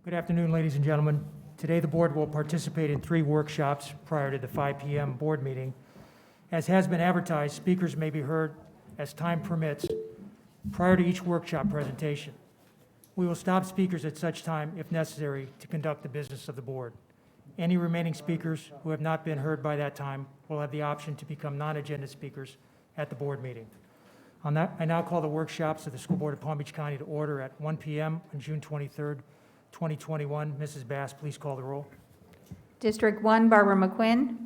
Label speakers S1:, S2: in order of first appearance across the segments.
S1: Good afternoon, ladies and gentlemen. Today, the board will participate in 3 workshops prior to the 5 p.m. board meeting. As has been advertised, speakers may be heard as time permits prior to each workshop presentation. We will stop speakers at such time, if necessary, to conduct the business of the board. Any remaining speakers who have not been heard by that time will have the option to become non-agenda speakers at the board meeting. I now call the workshops of the School Board of Palm Beach County to order at 1 p.m. on June 23rd, 2021. Mrs. Bass, please call the roll.
S2: District 1, Barbara McQuinn.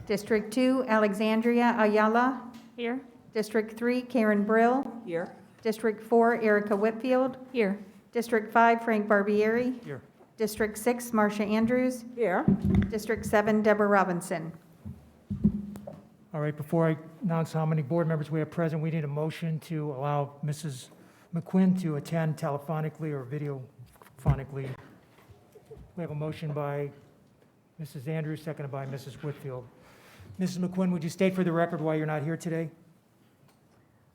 S2: District 2, Alexandria Ayala.
S3: Here.
S2: District 3, Karen Brill.
S3: Here.
S2: District 4, Erica Whitfield.
S3: Here.
S2: District 5, Frank Barbieri.
S1: Here.
S2: District 6, Marcia Andrews.
S3: Here.
S2: District 7, Deborah Robinson.
S1: All right, before I announce how many board members we have present, we need a motion to allow Mrs. McQuinn to attend telephonically or videophonically. We have a motion by Mrs. Andrews, seconded by Mrs. Whitfield. Mrs. McQuinn, would you state for the record why you're not here today?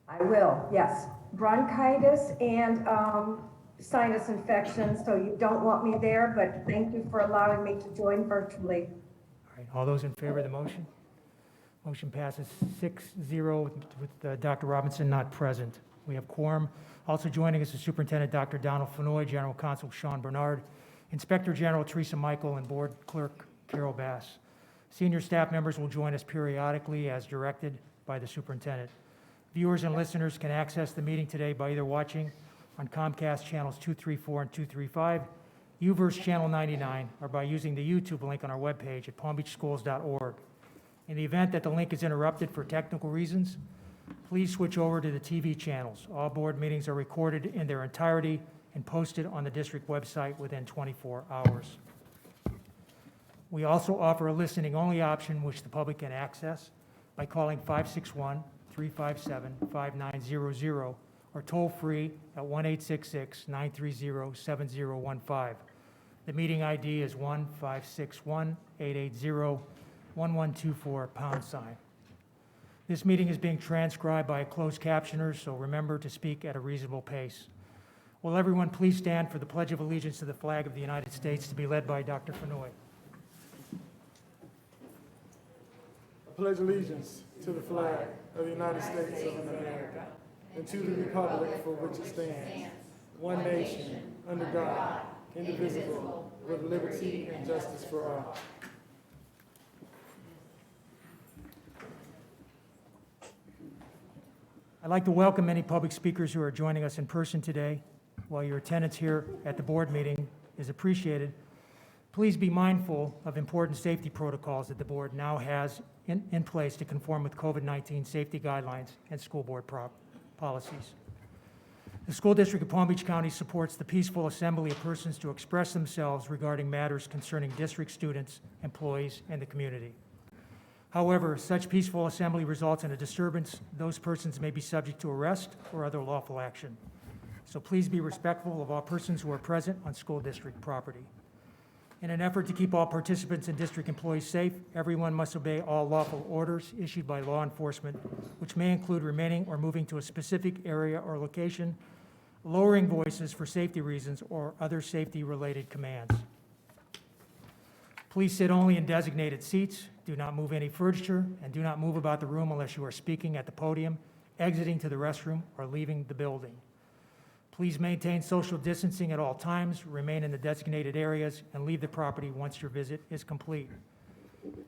S4: I will, yes. Bronchitis and sinus infection, so you don't want me there, but thank you for allowing me to join virtually.
S1: All right, all those in favor of the motion? Motion passes 6-0 with Dr. Robinson not present. We have quorum. Also joining us is Superintendent Dr. Donald Fenoy, General Counsel Sean Bernard, Inspector General Teresa Michael, and Board Clerk Carol Bass. Senior staff members will join us periodically as directed by the superintendent. Viewers and listeners can access the meeting today by either watching on Comcast channels 234 and 235, UVerse channel 99, or by using the YouTube link on our webpage at palmbeachschools.org. In the event that the link is interrupted for technical reasons, please switch over to the TV channels. All board meetings are recorded in their entirety and posted on the district website within 24 hours. We also offer a listening-only option which the public can access by calling 561-357-5900 or toll-free at 1-866-930-7015. The meeting ID is 1-561-880-1124 #. This meeting is being transcribed by a closed captioner, so remember to speak at a reasonable pace. Will everyone please stand for the Pledge of Allegiance to the flag of the United States to be led by Dr. Fenoy.
S5: I pledge allegiance to the flag of the United States of America and to the republic for which it stands, one nation, under God, indivisible, with liberty and justice for all.
S1: I'd like to welcome any public speakers who are joining us in person today. While your attendance here at the board meeting is appreciated, please be mindful of important safety protocols that the board now has in place to conform with COVID-19 safety guidelines and school board policies. The School District of Palm Beach County supports the peaceful assembly of persons to express themselves regarding matters concerning district students, employees, and the community. However, such peaceful assembly results in a disturbance, those persons may be subject to arrest or other lawful action. So please be respectful of all persons who are present on school district property. In an effort to keep all participants and district employees safe, everyone must obey all lawful orders issued by law enforcement, which may include remaining or moving to a specific area or location, lowering voices for safety reasons, or other safety-related commands. Please sit only in designated seats, do not move any furniture, and do not move about the room unless you are speaking at the podium, exiting to the restroom, or leaving the building. Please maintain social distancing at all times, remain in the designated areas, and leave the property once your visit is complete.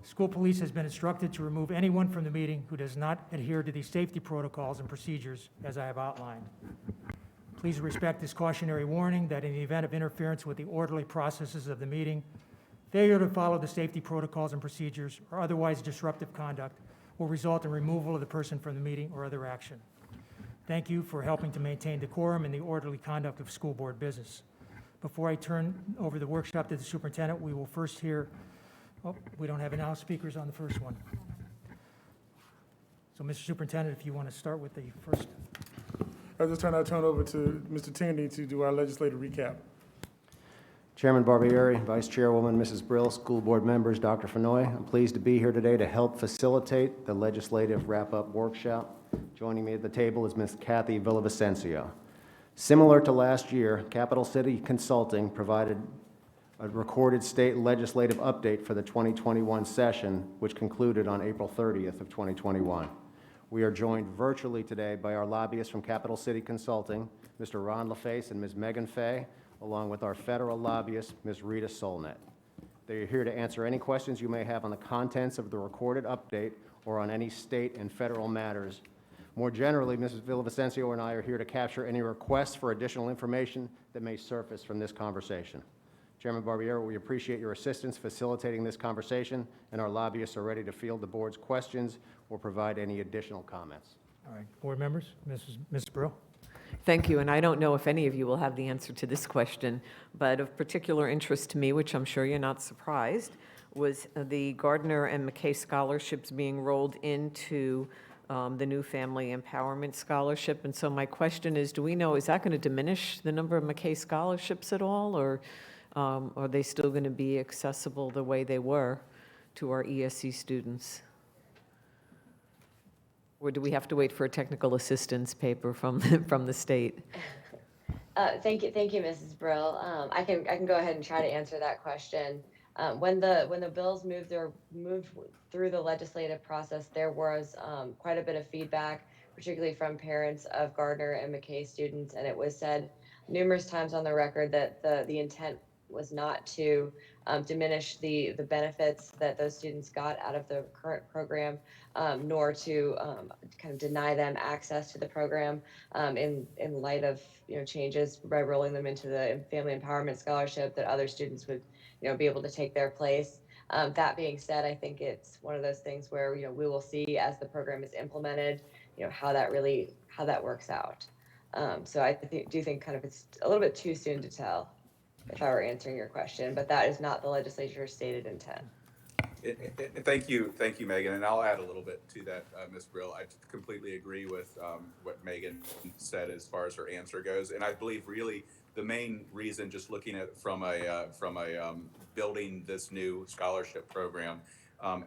S1: School police has been instructed to remove anyone from the meeting who does not adhere to these safety protocols and procedures as I have outlined. Please respect this cautionary warning that in the event of interference with the orderly processes of the meeting, failure to follow the safety protocols and procedures, or otherwise disruptive conduct will result in removal of the person from the meeting or other action. Thank you for helping to maintain decorum and the orderly conduct of school board business. Before I turn over the workshop to the superintendent, we will first hear, we don't have enough speakers on the first one. So Mr. Superintendent, if you want to start with the first.
S5: At this time, I turn over to Mr. Tierney to do our legislative recap.
S6: Chairman Barbieri, Vice Chairwoman Mrs. Brill, school board members, Dr. Fenoy, I'm pleased to be here today to help facilitate the legislative wrap-up workshop. Joining me at the table is Ms. Kathy Villavicencio. Similar to last year, Capital City Consulting provided a recorded state legislative update for the 2021 session, which concluded on April 30th of 2021. We are joined virtually today by our lobbyists from Capital City Consulting, Mr. Ron LaFace and Ms. Megan Fay, along with our federal lobbyist, Ms. Rita Solnit. They are here to answer any questions you may have on the contents of the recorded update or on any state and federal matters. More generally, Mrs. Villavicencio and I are here to capture any requests for additional information that may surface from this conversation. Chairman Barbieri, we appreciate your assistance facilitating this conversation, and our lobbyists are ready to field the board's questions or provide any additional comments.
S1: All right, board members, Mrs. Brill?
S3: Thank you, and I don't know if any of you will have the answer to this question, but of particular interest to me, which I'm sure you're not surprised, was the Gardner and McKay scholarships being rolled into the new Family Empowerment Scholarship. And so my question is, do we know, is that going to diminish the number of McKay scholarships at all, or are they still going to be accessible the way they were to our ESC students? Or do we have to wait for a technical assistance paper from the state?
S7: Thank you, Mrs. Brill. I can go ahead and try to answer that question. When the bills moved through the legislative process, there was quite a bit of feedback, particularly from parents of Gardner and McKay students, and it was said numerous times on the record that the intent was not to diminish the benefits that those students got out of the current program, nor to kind of deny them access to the program in light of changes by rolling them into the Family Empowerment Scholarship, that other students would be able to take their place. That being said, I think it's one of those things where we will see as the program is implemented, how that works out. So I do think kind of it's a little bit too soon to tell, if I were answering your question, but that is not the legislature's stated intent.
S8: Thank you, Megan, and I'll add a little bit to that, Ms. Brill. I completely agree with what Megan said as far as her answer goes, and I believe really the main reason, just looking at it from a building this new scholarship program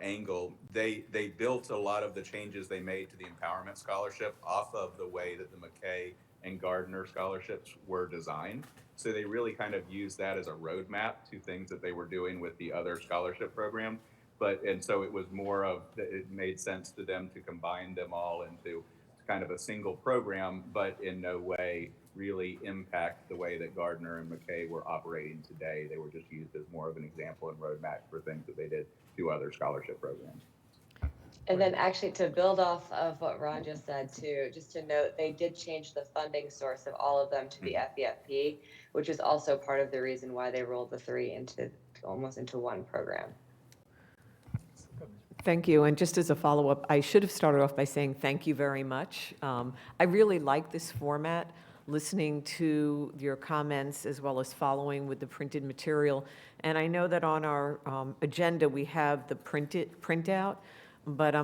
S8: angle, they built a lot of the changes they made to the Empowerment Scholarship off of the way that the McKay and Gardner scholarships were designed. So they really kind of used that as a roadmap to things that they were doing with the other scholarship program. And so it was more of, it made sense to them to combine them all into kind of a single program, but in no way really impact the way that Gardner and McKay were operating today. They were just used as more of an example and roadmap for things that they did to other scholarship programs.
S7: And then actually to build off of what Ron just said too, just to note, they did change the funding source of all of them to the FEFP, which is also part of the reason why they rolled the three into almost into one program.
S3: Thank you. And just as a follow-up, I should have started off by saying thank you very much. I really like this format, listening to your comments as well as following with the printed material. And I know that on our agenda, we have the printout, but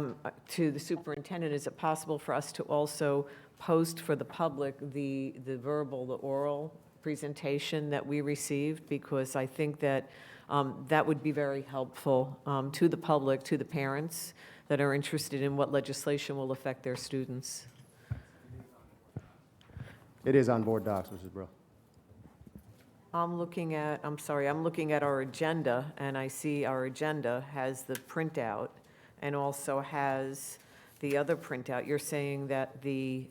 S3: to the superintendent, is it possible for us to also post for the public the oral presentation that we received? Because I think that that would be very helpful to the public, to the parents that are interested in what legislation will affect their students.
S6: It is on board docs, Mrs. Brill.
S3: I'm looking at our agenda, and I see our agenda has the printout and also has the other printout. You're saying that the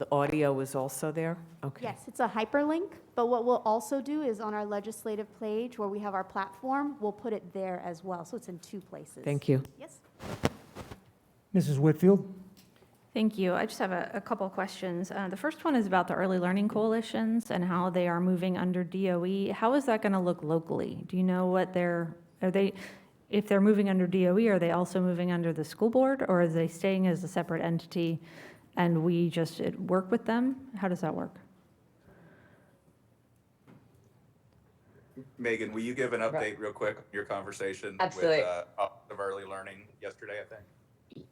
S3: audio is also there? Okay.
S9: Yes, it's a hyperlink, but what we'll also do is on our legislative page where we have our platform, we'll put it there as well. So it's in two places.
S3: Thank you.
S9: Yes.
S1: Mrs. Whitfield?
S10: Thank you. I just have a couple of questions. The first one is about the early learning coalitions and how they are moving under DOE. How is that going to look locally? Do you know what if they're moving under DOE, are they also moving under the school board, or are they staying as a separate entity and we just work with them? How does that work?
S8: Megan, will you give an update real quick on your conversation
S7: Absolutely.
S8: with Office of Early Learning yesterday, I think?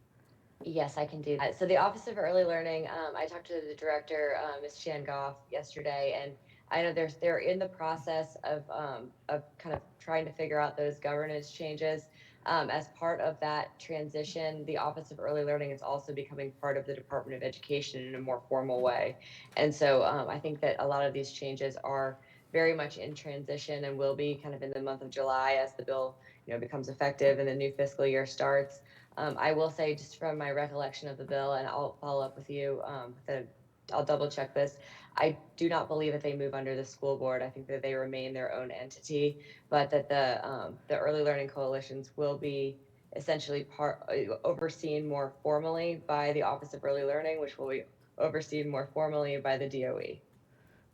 S7: Yes, I can do that. So the Office of Early Learning, I talked to the director, Ms. Chan Goff, yesterday, and I know they're in the process of kind of trying to figure out those governance changes. As part of that transition, the Office of Early Learning is also becoming part of the Department of Education in a more formal way. And so I think that a lot of these changes are very much in transition and will be kind of in the month of July as the bill, becomes effective and the new fiscal year starts. I will say, just from my recollection of the bill, and I'll follow up with you, I'll double check this. I do not believe that they move under the school board. I think that they remain their own entity, but that the early learning coalitions will be essentially overseen more formally by the Office of Early Learning, which will be overseen more formally by the DOE.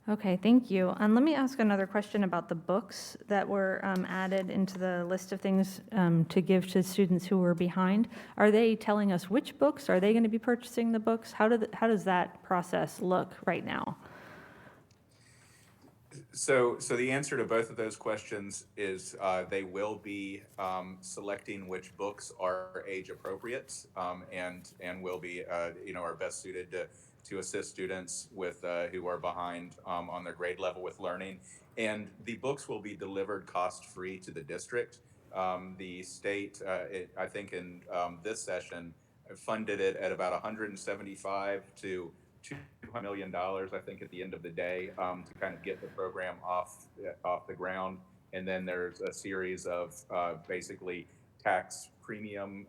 S10: Okay, thank you. And let me ask another question about the books that were added into the list of things to give to students who were behind. Are they telling us which books? Are they going to be purchasing the books? How does that process look right now?
S8: So the answer to both of those questions is they will be selecting which books are age appropriate and will be are best suited to assist students with who are behind on their grade level with learning. And the books will be delivered cost-free to the district. The state, I think in this session, funded it at about 175 to $200 million, I think, at the end of the day, to kind of get the program off the ground. And then there's a series of basically tax premium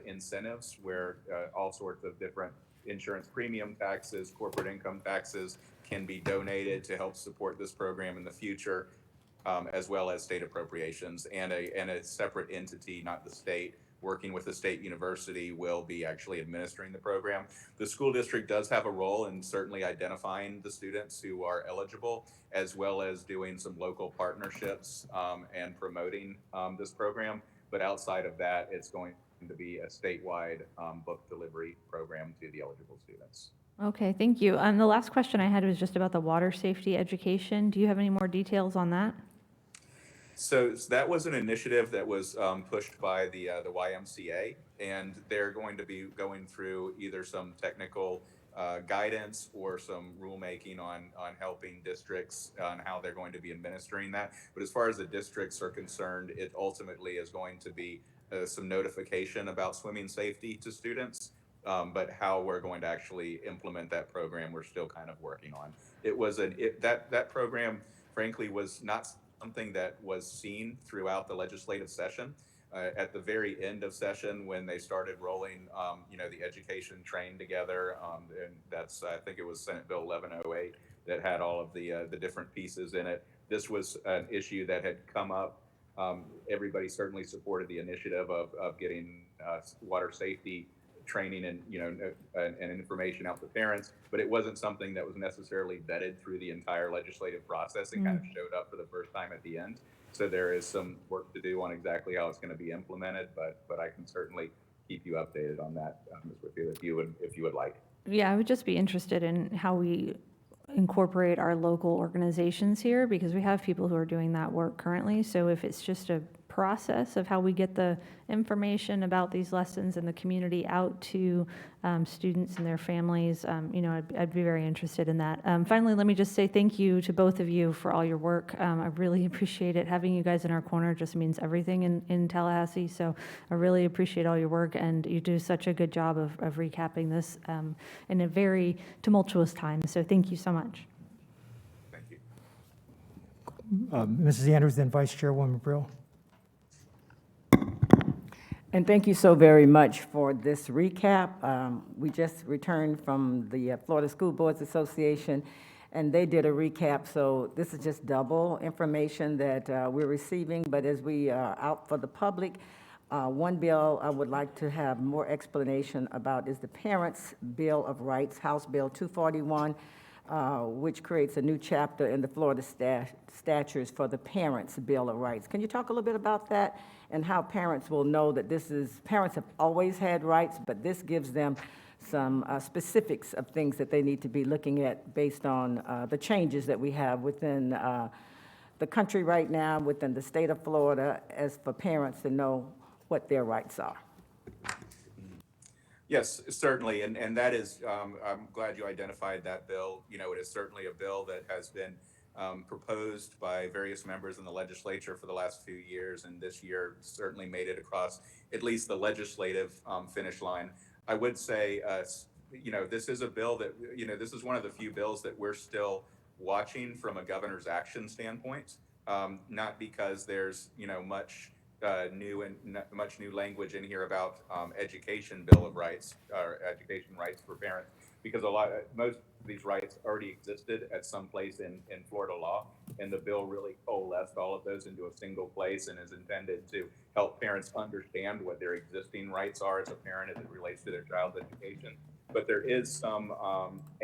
S8: incentives where all sorts of different insurance premium taxes, corporate income taxes can be donated to help support this program in the future, as well as state appropriations. And a separate entity, not the state, working with the state university, will be actually administering the program. The school district does have a role in certainly identifying the students who are eligible, as well as doing some local partnerships and promoting this program. But outside of that, it's going to be a statewide book delivery program to the eligible students.
S10: Okay, thank you. And the last question I had was just about the water safety education. Do you have any more details on that?
S8: So that was an initiative that was pushed by the YMCA, and they're going to be going through either some technical guidance or some rulemaking on helping districts on how they're going to be administering that. But as far as the districts are concerned, it ultimately is going to be some notification about swimming safety to students. But how we're going to actually implement that program, we're still kind of working on. That program, frankly, was not something that was seen throughout the legislative session. At the very end of session, when they started rolling, the education train together, and that's, I think it was Senate Bill 1108 that had all of the different pieces in it. This was an issue that had come up. Everybody certainly supported the initiative of getting water safety training and information out to parents, but it wasn't something that was necessarily vetted through the entire legislative process. It kind of showed up for the first time at the end. So there is some work to do on exactly how it's going to be implemented, but I can certainly keep you updated on that, Ms. Whitfield, if you would like.
S10: Yeah, I would just be interested in how we incorporate our local organizations here, because we have people who are doing that work currently. So if it's just a process of how we get the information about these lessons in the community out to students and their families, I'd be very interested in that. Finally, let me just say thank you to both of you for all your work. I really appreciate it. Having you guys in our corner just means everything in Tallahassee. So I really appreciate all your work, and you do such a good job of recapping this in a very tumultuous time. So thank you so much.
S8: Thank you.
S1: Mrs. Andrews, then Vice Chairwoman Brill.
S11: And thank you so very much for this recap. We just returned from the Florida School Boards Association, and they did a recap, so this is just double information that we're receiving. But as we are out for the public, one bill I would like to have more explanation about is the Parents' Bill of Rights, House Bill 241, which creates a new chapter in the Florida statutes for the Parents' Bill of Rights. Can you talk a little bit about that and how parents will know that parents have always had rights, but this gives them some specifics of things that they need to be looking at based on the changes that we have within the country right now, within the state of Florida, as for parents to know what their rights are.
S8: Yes, certainly, and that is, I'm glad you identified that bill. It is certainly a bill that has been proposed by various members in the legislature for the last few years, and this year certainly made it across at least the legislative finish line. I would say, this is a bill that, this is one of the few bills that we're still watching from a governor's action standpoint, not because there's, much new language in here about education bill of rights or education rights for parents, because most of these rights already existed at some place in Florida law, and the bill really coalesced all of those into a single place and is intended to help parents understand what their existing rights are as a parent as it relates to their child's education. But there is some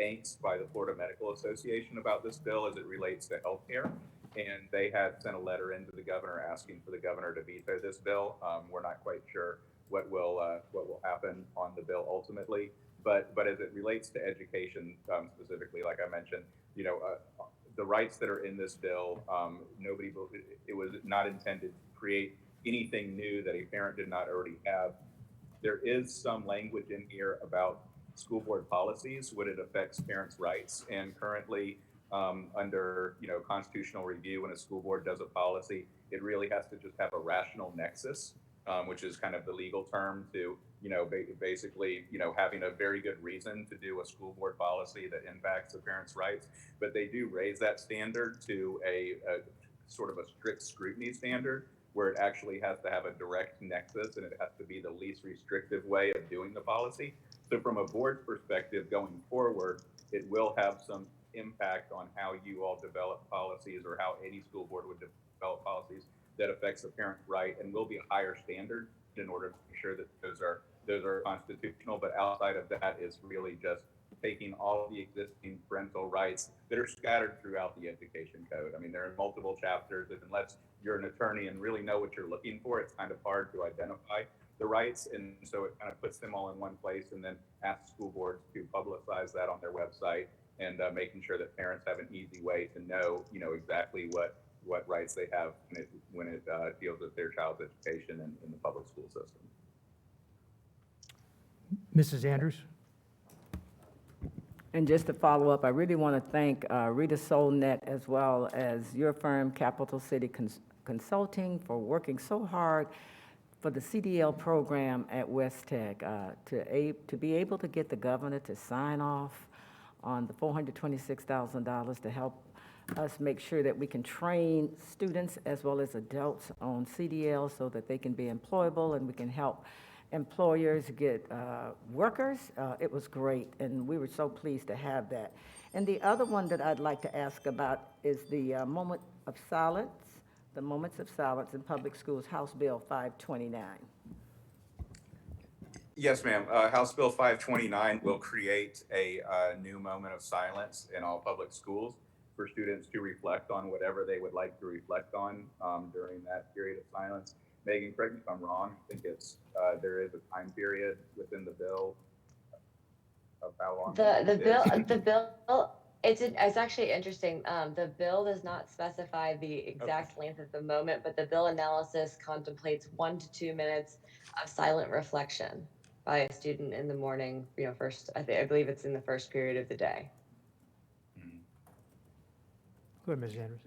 S8: angst by the Florida Medical Association about this bill as it relates to healthcare. And they had sent a letter into the governor asking for the governor to veto this bill. We're not quite sure what will happen on the bill ultimately. But as it relates to education specifically, like I mentioned, the rights that are in this bill, it was not intended to create anything new that a parent did not already have. There is some language in here about school board policies when it affects parents' rights, and currently under constitutional review, when a school board does a policy, it really has to just have a rational nexus, which is kind of the legal term to basically having a very good reason to do a school board policy that impacts the parents' rights. But they do raise that standard to a sort of a strict scrutiny standard, where it actually has to have a direct nexus and it has to be the least restrictive way of doing the policy. So from a board perspective going forward, it will have some impact on how you all develop policies, or how any school board would develop policies that affects the parent right, and will be a higher standard in order to make sure that those are constitutional. But outside of that is really just taking all of the existing parental rights that are scattered throughout the education code. I mean, there are multiple chapters, and unless you're an attorney and really know what you're looking for, it's kind of hard to identify the rights. And so it kind of puts them all in one place, and then asks school boards to publicize that on their website, and making sure that parents have an easy way to know, exactly what rights they have when it deals with their child's education in the public school system.
S1: Mrs. Andrews?
S11: And just to follow up, I really want to thank Rita Solnet, as well as your firm, Capital City Consulting, for working so hard for the CDL program at West Tech, to be able to get the governor to sign off on the $426,000 to help us make sure that we can train students as well as adults on CDL so that they can be employable and we can help employers get workers. It was great, and we were so pleased to have that. And the other one that I'd like to ask about is the moment of silence, the moments of silence in public schools, House Bill 529.
S8: Yes, ma'am. House Bill 529 will create a new moment of silence in all public schools for students to reflect on whatever they would like to reflect on during that period of silence. Megan, correct me if I'm wrong. I think there is a time period within the bill of how long.
S7: The bill. It's actually interesting. The bill does not specify the exact length of the moment, but the bill analysis contemplates 1 to 2 minutes of silent reflection by a student in the morning. First, I believe it's in the first period of the day.
S1: Go ahead, Ms. Andrews.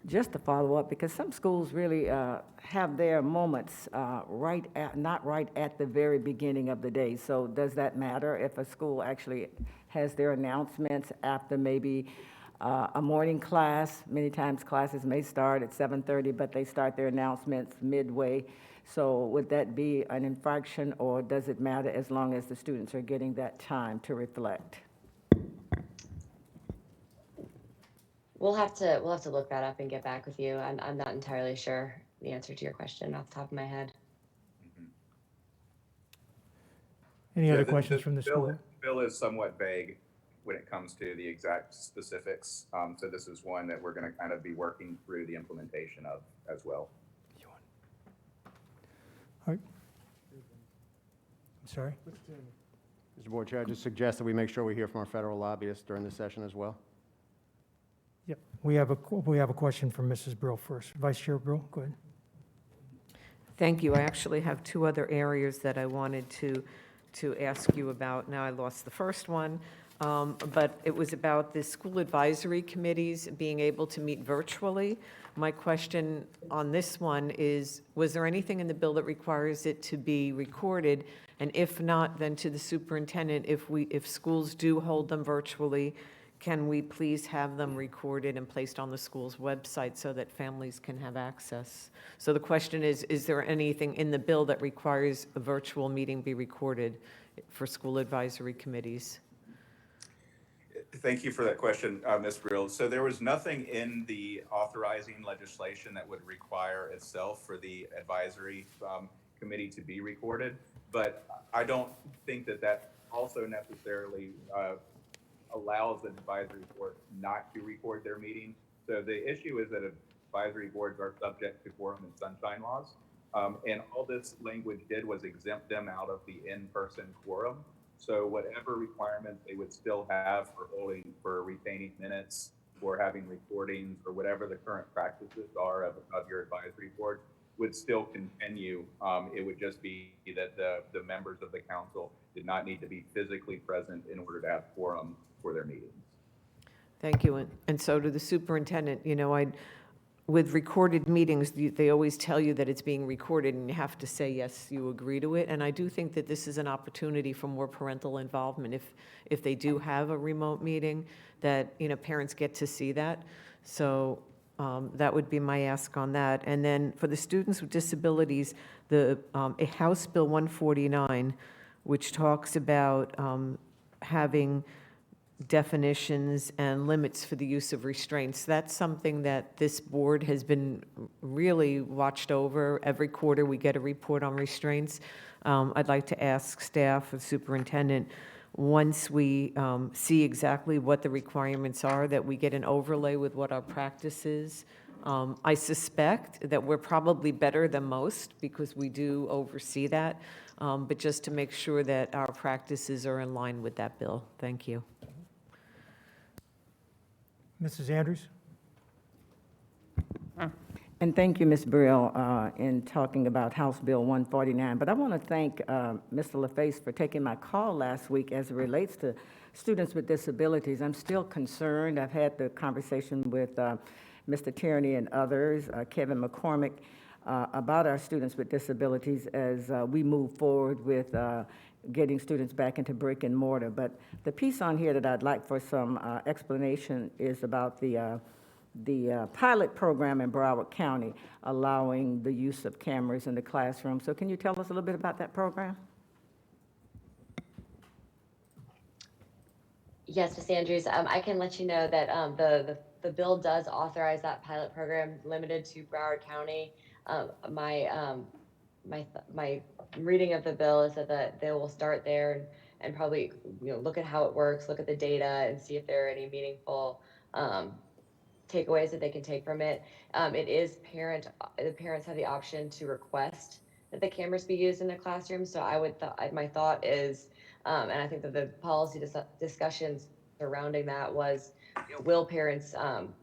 S11: Just to follow up, because some schools really have their moments not right at the very beginning of the day. So does that matter if a school actually has their announcements after maybe a morning class? Many times classes may start at 7:30, but they start their announcements midway. So would that be an infraction, or does it matter as long as the students are getting that time to reflect?
S7: We'll have to look that up and get back with you. I'm not entirely sure the answer to your question off the top of my head.
S1: Any other questions from the school?
S8: The bill is somewhat vague when it comes to the exact specifics. So this is one that we're going to kind of be working through the implementation of as well.
S1: All right. I'm sorry?
S6: Mr. Board Chair, I just suggest that we make sure we hear from our federal lobbyists during this session as well.
S1: Yep. We have a question from Mrs. Brill first. Vice Chair Brill, go ahead.
S3: Thank you. I actually have two other areas that I wanted to ask you about. Now, I lost the first one. but it was about the school advisory committees being able to meet virtually. My question on this one is, was there anything in the bill that requires it to be recorded? And if not, then to the superintendent, if schools do hold them virtually, can we please have them recorded and placed on the school's website so that families can have access? So the question is there anything in the bill that requires a virtual meeting be recorded for school advisory committees?
S8: Thank you for that question, Ms. Brill. So there was nothing in the authorizing legislation that would require itself for the advisory committee to be recorded, but I don't think that that also necessarily allows an advisory board not to record their meeting. So the issue is that advisory boards are subject to quorum and sunshine laws. And all this language did was exempt them out of the in-person quorum. So whatever requirements they would still have for retaining minutes, or having recordings, or whatever the current practices are of your advisory board would still continue. It would just be that the members of the council did not need to be physically present in order to have quorum for their meetings.
S3: Thank you. And so to the superintendent, with recorded meetings, they always tell you that it's being recorded and you have to say, yes, you agree to it. And I do think that this is an opportunity for more parental involvement. If they do have a remote meeting, that, parents get to see that. So that would be my ask on that. And then for the students with disabilities, a House Bill 149, which talks about having definitions and limits for the use of restraints. That's something that this board has been really watched over. Every quarter we get a report on restraints. I'd like to ask staff or superintendent, once we see exactly what the requirements are, that we get an overlay with what our practice is. I suspect that we're probably better than most because we do oversee that, but just to make sure that our practices are in line with that bill. Thank you.
S1: Mrs. Andrews?
S11: And thank you, Ms. Brill, in talking about House Bill 149. But I want to thank Mr. LaFace for taking my call last week as it relates to students with disabilities. I'm still concerned. I've had the conversation with Mr. Tierney and others, Kevin McCormick, about our students with disabilities as we move forward with getting students back into brick and mortar. But the piece on here that I'd like for some explanation is about the pilot program in Broward County allowing the use of cameras in the classroom. So can you tell us a little bit about that program?
S7: Yes, Ms. Andrews, I can let you know that the bill does authorize that pilot program limited to Broward County. My reading of the bill is that they will start there and probably look at how it works, look at the data, and see if there are any meaningful takeaways that they can take from it. It is the parents have the option to request that the cameras be used in the classroom. So my thought is, and I think that the policy discussions surrounding that was, will parents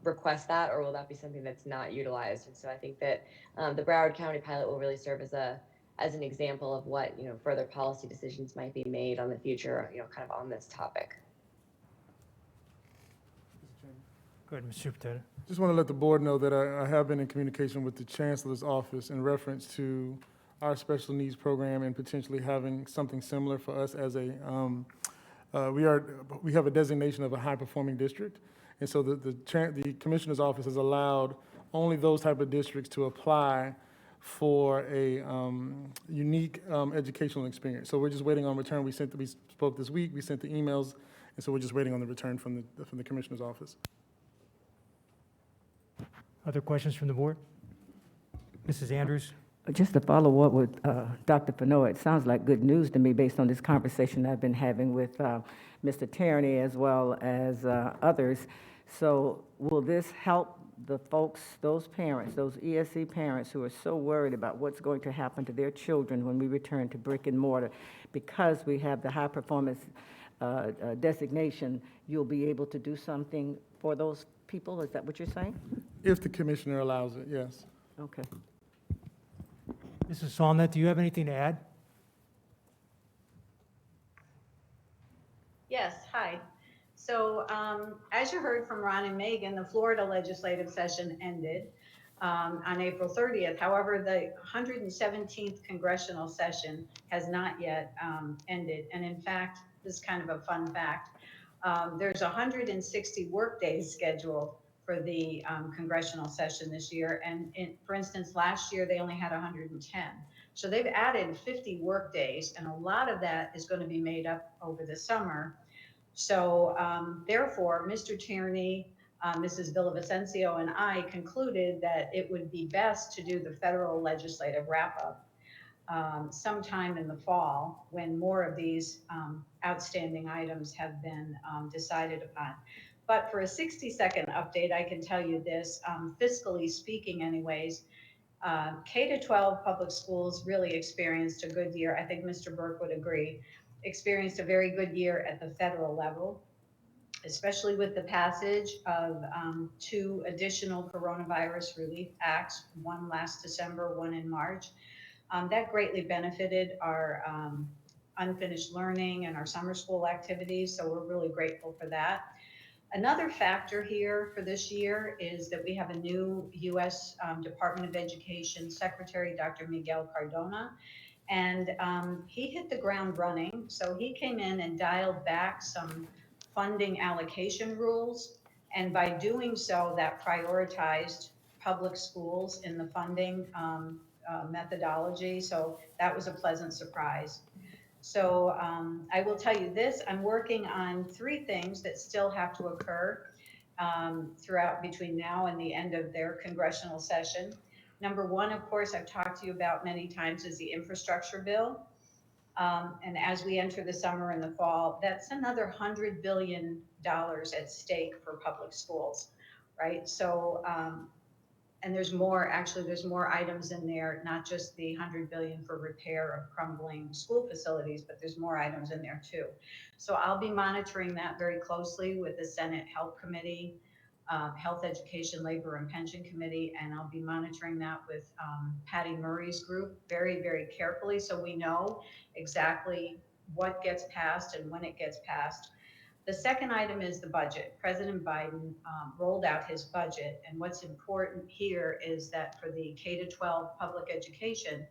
S7: request that, or will that be something that's not utilized? And so I think that the Broward County pilot will really serve as an example of what further policy decisions might be made on the future, kind of on this topic.
S1: Go ahead, Mr. Superintendent.
S5: Just want to let the board know that I have been in communication with the Chancellor's office in reference to our special needs program and potentially having something similar for us as we have a designation of a high-performing district. And so the Commissioner's office has allowed only those type of districts to apply for a unique educational experience. So we're just waiting on return. We spoke this week, we sent the emails, and so we're just waiting on the return from the Commissioner's office.
S1: Other questions from the board? Mrs. Andrews?
S11: Just to follow up with Dr. Fanoa, it sounds like good news to me based on this conversation I've been having with Mr. Tierney as well as others. So will this help the folks, those parents, those ESE parents who are so worried about what's going to happen to their children when we return to brick and mortar? Because we have the high performance designation, you'll be able to do something for those people? Is that what you're saying?
S5: If the Commissioner allows it, yes.
S11: Okay.
S1: Mrs. Solnit, do you have anything to add?
S12: Yes, hi. So as you heard from Ron and Megan, the Florida legislative session ended on April 30th. However, the 117th congressional session has not yet ended. And in fact, this is kind of a fun fact. There's 160 workdays scheduled for the congressional session this year. And for instance, last year they only had 110. So they've added 50 workdays, and a lot of that is going to be made up over the summer. So therefore, Mr. Tierney, Mrs. Villavicencio, and I concluded that it would be best to do the federal legislative wrap-up sometime in the fall when more of these outstanding items have been decided upon. But for a 60-second update, I can tell you this, fiscally speaking anyways, K-12 public schools really experienced a good year. I think Mr. Burke would agree, experienced a very good year at the federal level, especially with the passage of 2 additional coronavirus relief acts, one last December, one in March. That greatly benefited our unfinished learning and our summer school activities, so we're really grateful for that. Another factor here for this year is that we have a new U.S. Department of Education Secretary, Dr. Miguel Cardona, and he hit the ground running. So he came in and dialed back some funding allocation rules, and by doing so, that prioritized public schools in the funding methodology. So that was a pleasant surprise. So I will tell you this, I'm working on 3 things that still have to occur throughout between now and the end of their congressional session. Number 1, of course, I've talked to you about many times, is the infrastructure bill. And as we enter the summer and the fall, that's another $100 billion at stake for public schools, right? So, and there's more, actually, there's more items in there, not just the $100 billion for repair of crumbling school facilities, but there's more items in there too. So I'll be monitoring that very closely with the Senate Health Committee, Health, Education, Labor, and Pension Committee, and I'll be monitoring that with Patty Murray's group very, very carefully so we know exactly what gets passed and when it gets passed. The second item is the budget. President Biden rolled out his budget, and what's important here is that for the K-12 public education,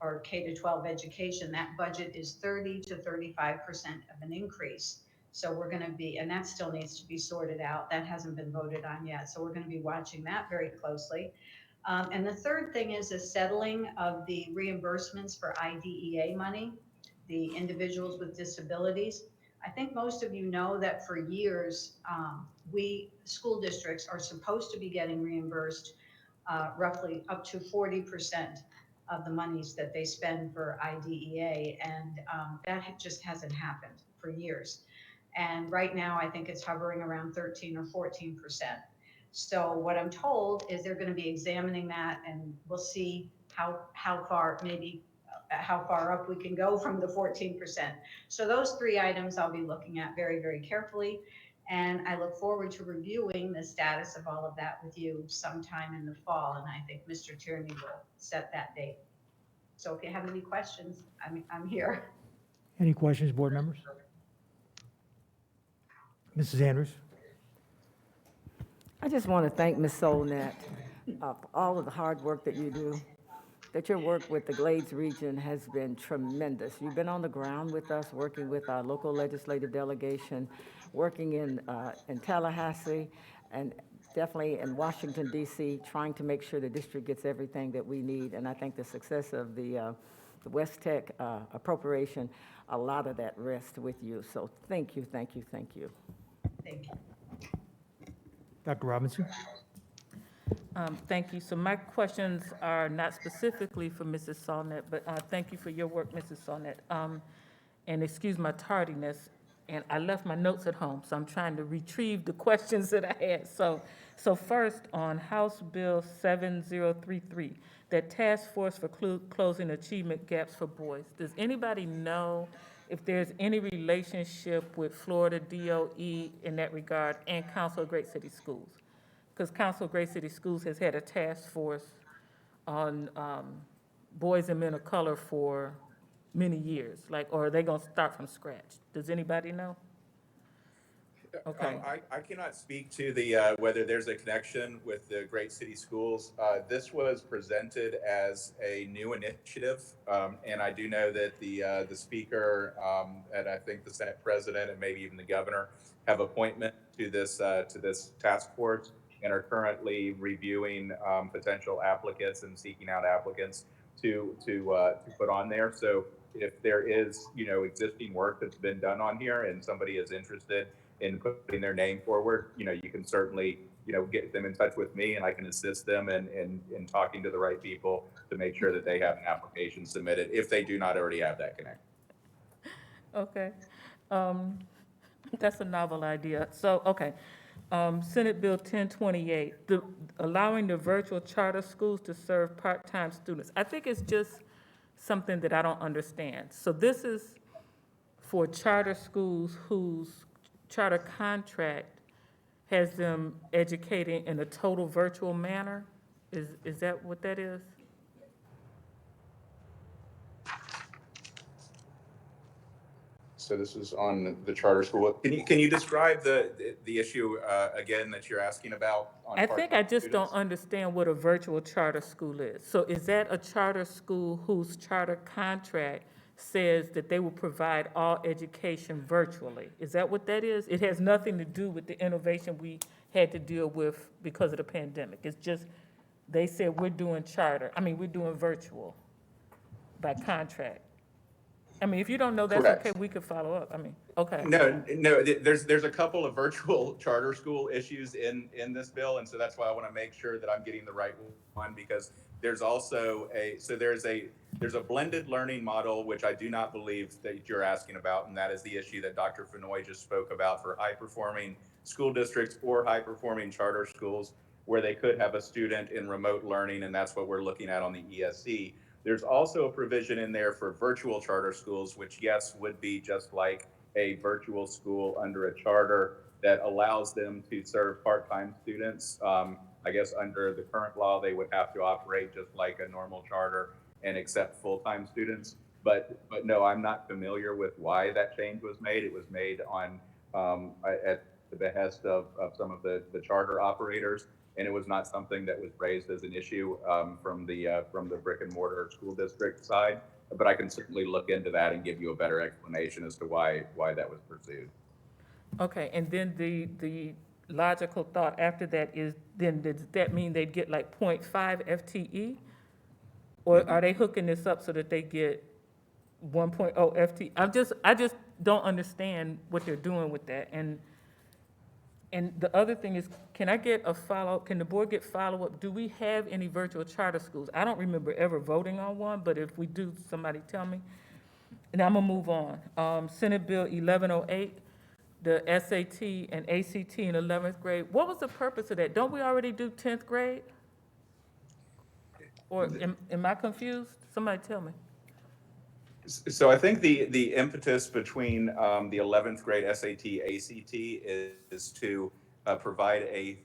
S12: or K-12 education, that budget is 30 to 35% of an increase. So we're going to be, and that still needs to be sorted out. That hasn't been voted on yet. So we're going to be watching that very closely. And the third thing is the settling of the reimbursements for IDEA money, the individuals with disabilities. I think most of you know that for years, we school districts are supposed to be getting reimbursed roughly up to 40% of the monies that they spend for IDEA, and that just hasn't happened for years. And right now, I think it's hovering around 13 or 14%. So what I'm told is they're going to be examining that, and we'll see how far, maybe how far up we can go from the 14%. So those 3 items I'll be looking at very, very carefully. And I look forward to reviewing the status of all of that with you sometime in the fall. And I think Mr. Tierney will set that date. So if you have any questions, I'm here.
S1: Any questions, board members? Mrs. Andrews?
S11: I just want to thank Ms. Solnit for all of the hard work that you do, that your work with the Glades region has been tremendous. You've been on the ground with us, working with our local legislative delegation, working in Tallahassee, and definitely in Washington, D.C., trying to make sure the district gets everything that we need. And I think the success of the West Tech appropriation, a lot of that rests with you. So thank you, thank you, thank you.
S12: Thank you.
S1: Dr. Robinson?
S13: Thank you. So my questions are not specifically for Mrs. Solnit, but thank you for your work, Mrs. Solnit. And excuse my tardiness, and I left my notes at home, so I'm trying to retrieve the questions that I had. So first, on House Bill 7033, that task force for closing achievement gaps for boys. Does anybody know if there's any relationship with Florida DOE in that regard and Council of Great City Schools? Because Council of Great City Schools has had a task force on boys and men of color for many years. Like, or are they going to start from scratch? Does anybody know? Okay.
S8: I cannot speak to the, whether there's a connection with the Great City Schools. This was presented as a new initiative, and I do know that the speaker, and I think the Senate president and maybe even the governor have appointment to this task force and are currently reviewing potential applicants and seeking out applicants to put on there. So if there is, existing work that's been done on here and somebody is interested in putting their name forward, you can certainly, get them in touch with me and I can assist them in talking to the right people to make sure that they have an application submitted if they do not already have that connection.
S13: Okay. That's a novel idea. So, okay. Senate Bill 1028, allowing the virtual charter schools to serve part-time students. I think it's just something that I don't understand. So this is for charter schools whose charter contract has them educating in a total virtual manner? Is that what that is?
S8: So this is on the charter school. Can you describe the issue again that you're asking about?
S13: I think I just don't understand what a virtual charter school is. So is that a charter school whose charter contract says that they will provide all education virtually? Is that what that is? It has nothing to do with the innovation we had to deal with because of the pandemic. It's just, they said we're doing we're doing virtual by contract. I mean, if you don't know, that's
S8: Correct.
S13: okay, we could follow up. Okay.
S8: No, there's a couple of virtual charter school issues in this bill, and so that's why I want to make sure that I'm getting the right one, because there's also there's a blended learning model, which I do not believe that you're asking about, and that is the issue that Dr. Fenoy just spoke about for high-performing school districts or high-performing charter schools, where they could have a student in remote learning, and that's what we're looking at on the ESC. There's also a provision in there for virtual charter schools, which, yes, would be just like a virtual school under a charter that allows them to serve part-time students. I guess under the current law, they would have to operate just like a normal charter and accept full-time students. But no, I'm not familiar with why that change was made. It was made on at the behest of some of the charter operators. And it was not something that was raised as an issue from the brick and mortar school district side. But I can certainly look into that and give you a better explanation as to why that was pursued.
S13: Okay, and then the logical thought after that is, then does that mean they'd get like 0.5 FTE? Or are they hooking this up so that they get 1.0 FTE? I just don't understand what they're doing with that. And the other thing is, can I get a follow-up? Can the board get follow-up? Do we have any virtual charter schools? I don't remember ever voting on one, but if we do, somebody tell me. And I'm gonna move on. Senate Bill 1108, the SAT and ACT in 11th grade. What was the purpose of that? Don't we already do 10th grade? Or am I confused? Somebody tell me.
S8: So I think the impetus between the 11th grade SAT, ACT is to provide a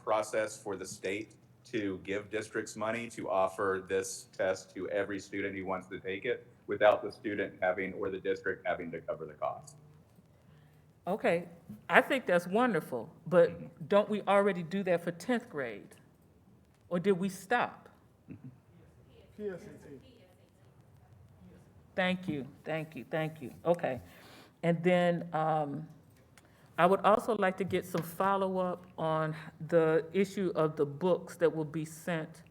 S8: process for the state to give districts money to offer this test to every student who wants to take it without the student having or the district having to cover the cost.
S13: Okay, I think that's wonderful, but don't we already do that for 10th grade? Or did we stop?
S5: PSAT.
S13: Thank you. Okay. And then I would also like to get some follow-up on the issue of the books that will be sent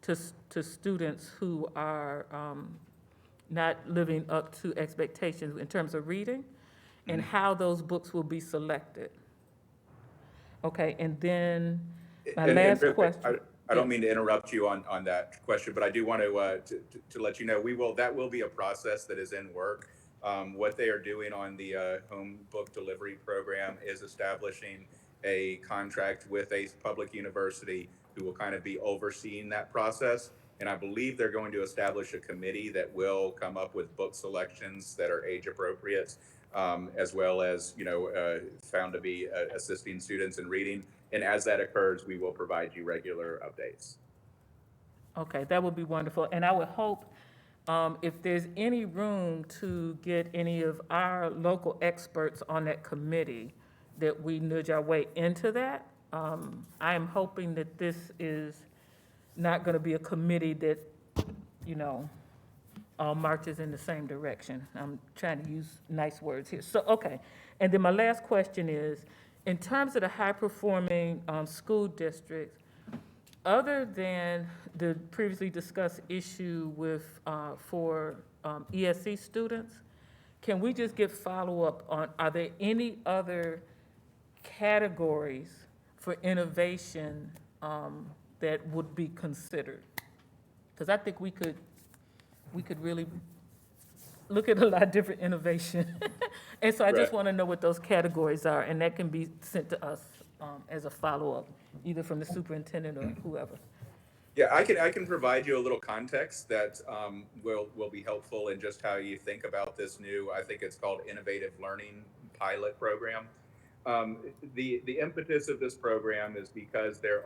S13: to students who are not living up to expectations in terms of reading, and how those books will be selected. Okay, and then my last question.
S8: I don't mean to interrupt you on that question, but I do want to let you know that will be a process that is in work. What they are doing on the home book delivery program is establishing a contract with a public university who will kind of be overseeing that process. And I believe they're going to establish a committee that will come up with book selections that are age appropriate, as well as, found to be assisting students in reading. And as that occurs, we will provide you regular updates.
S13: Okay, that would be wonderful. And I would hope if there's any room to get any of our local experts on that committee, that we nudge our way into that. I am hoping that this is not going to be a committee that, you know, all marches in the same direction. I'm trying to use nice words here. So, okay. And then my last question is, in terms of the high-performing school districts, other than the previously discussed issue with, for ESC students, can we just get follow-up on, are there any other categories for innovation that would be considered? Because I think we could really look at a lot of different innovation. And so I just
S8: Right.
S13: want to know what those categories are, and that can be sent to us as a follow-up, either from the superintendent or whoever.
S8: Yeah, I can provide you a little context that will be helpful in just how you think about this new, I think it's called Innovative Learning Pilot Program. The impetus of this program is because there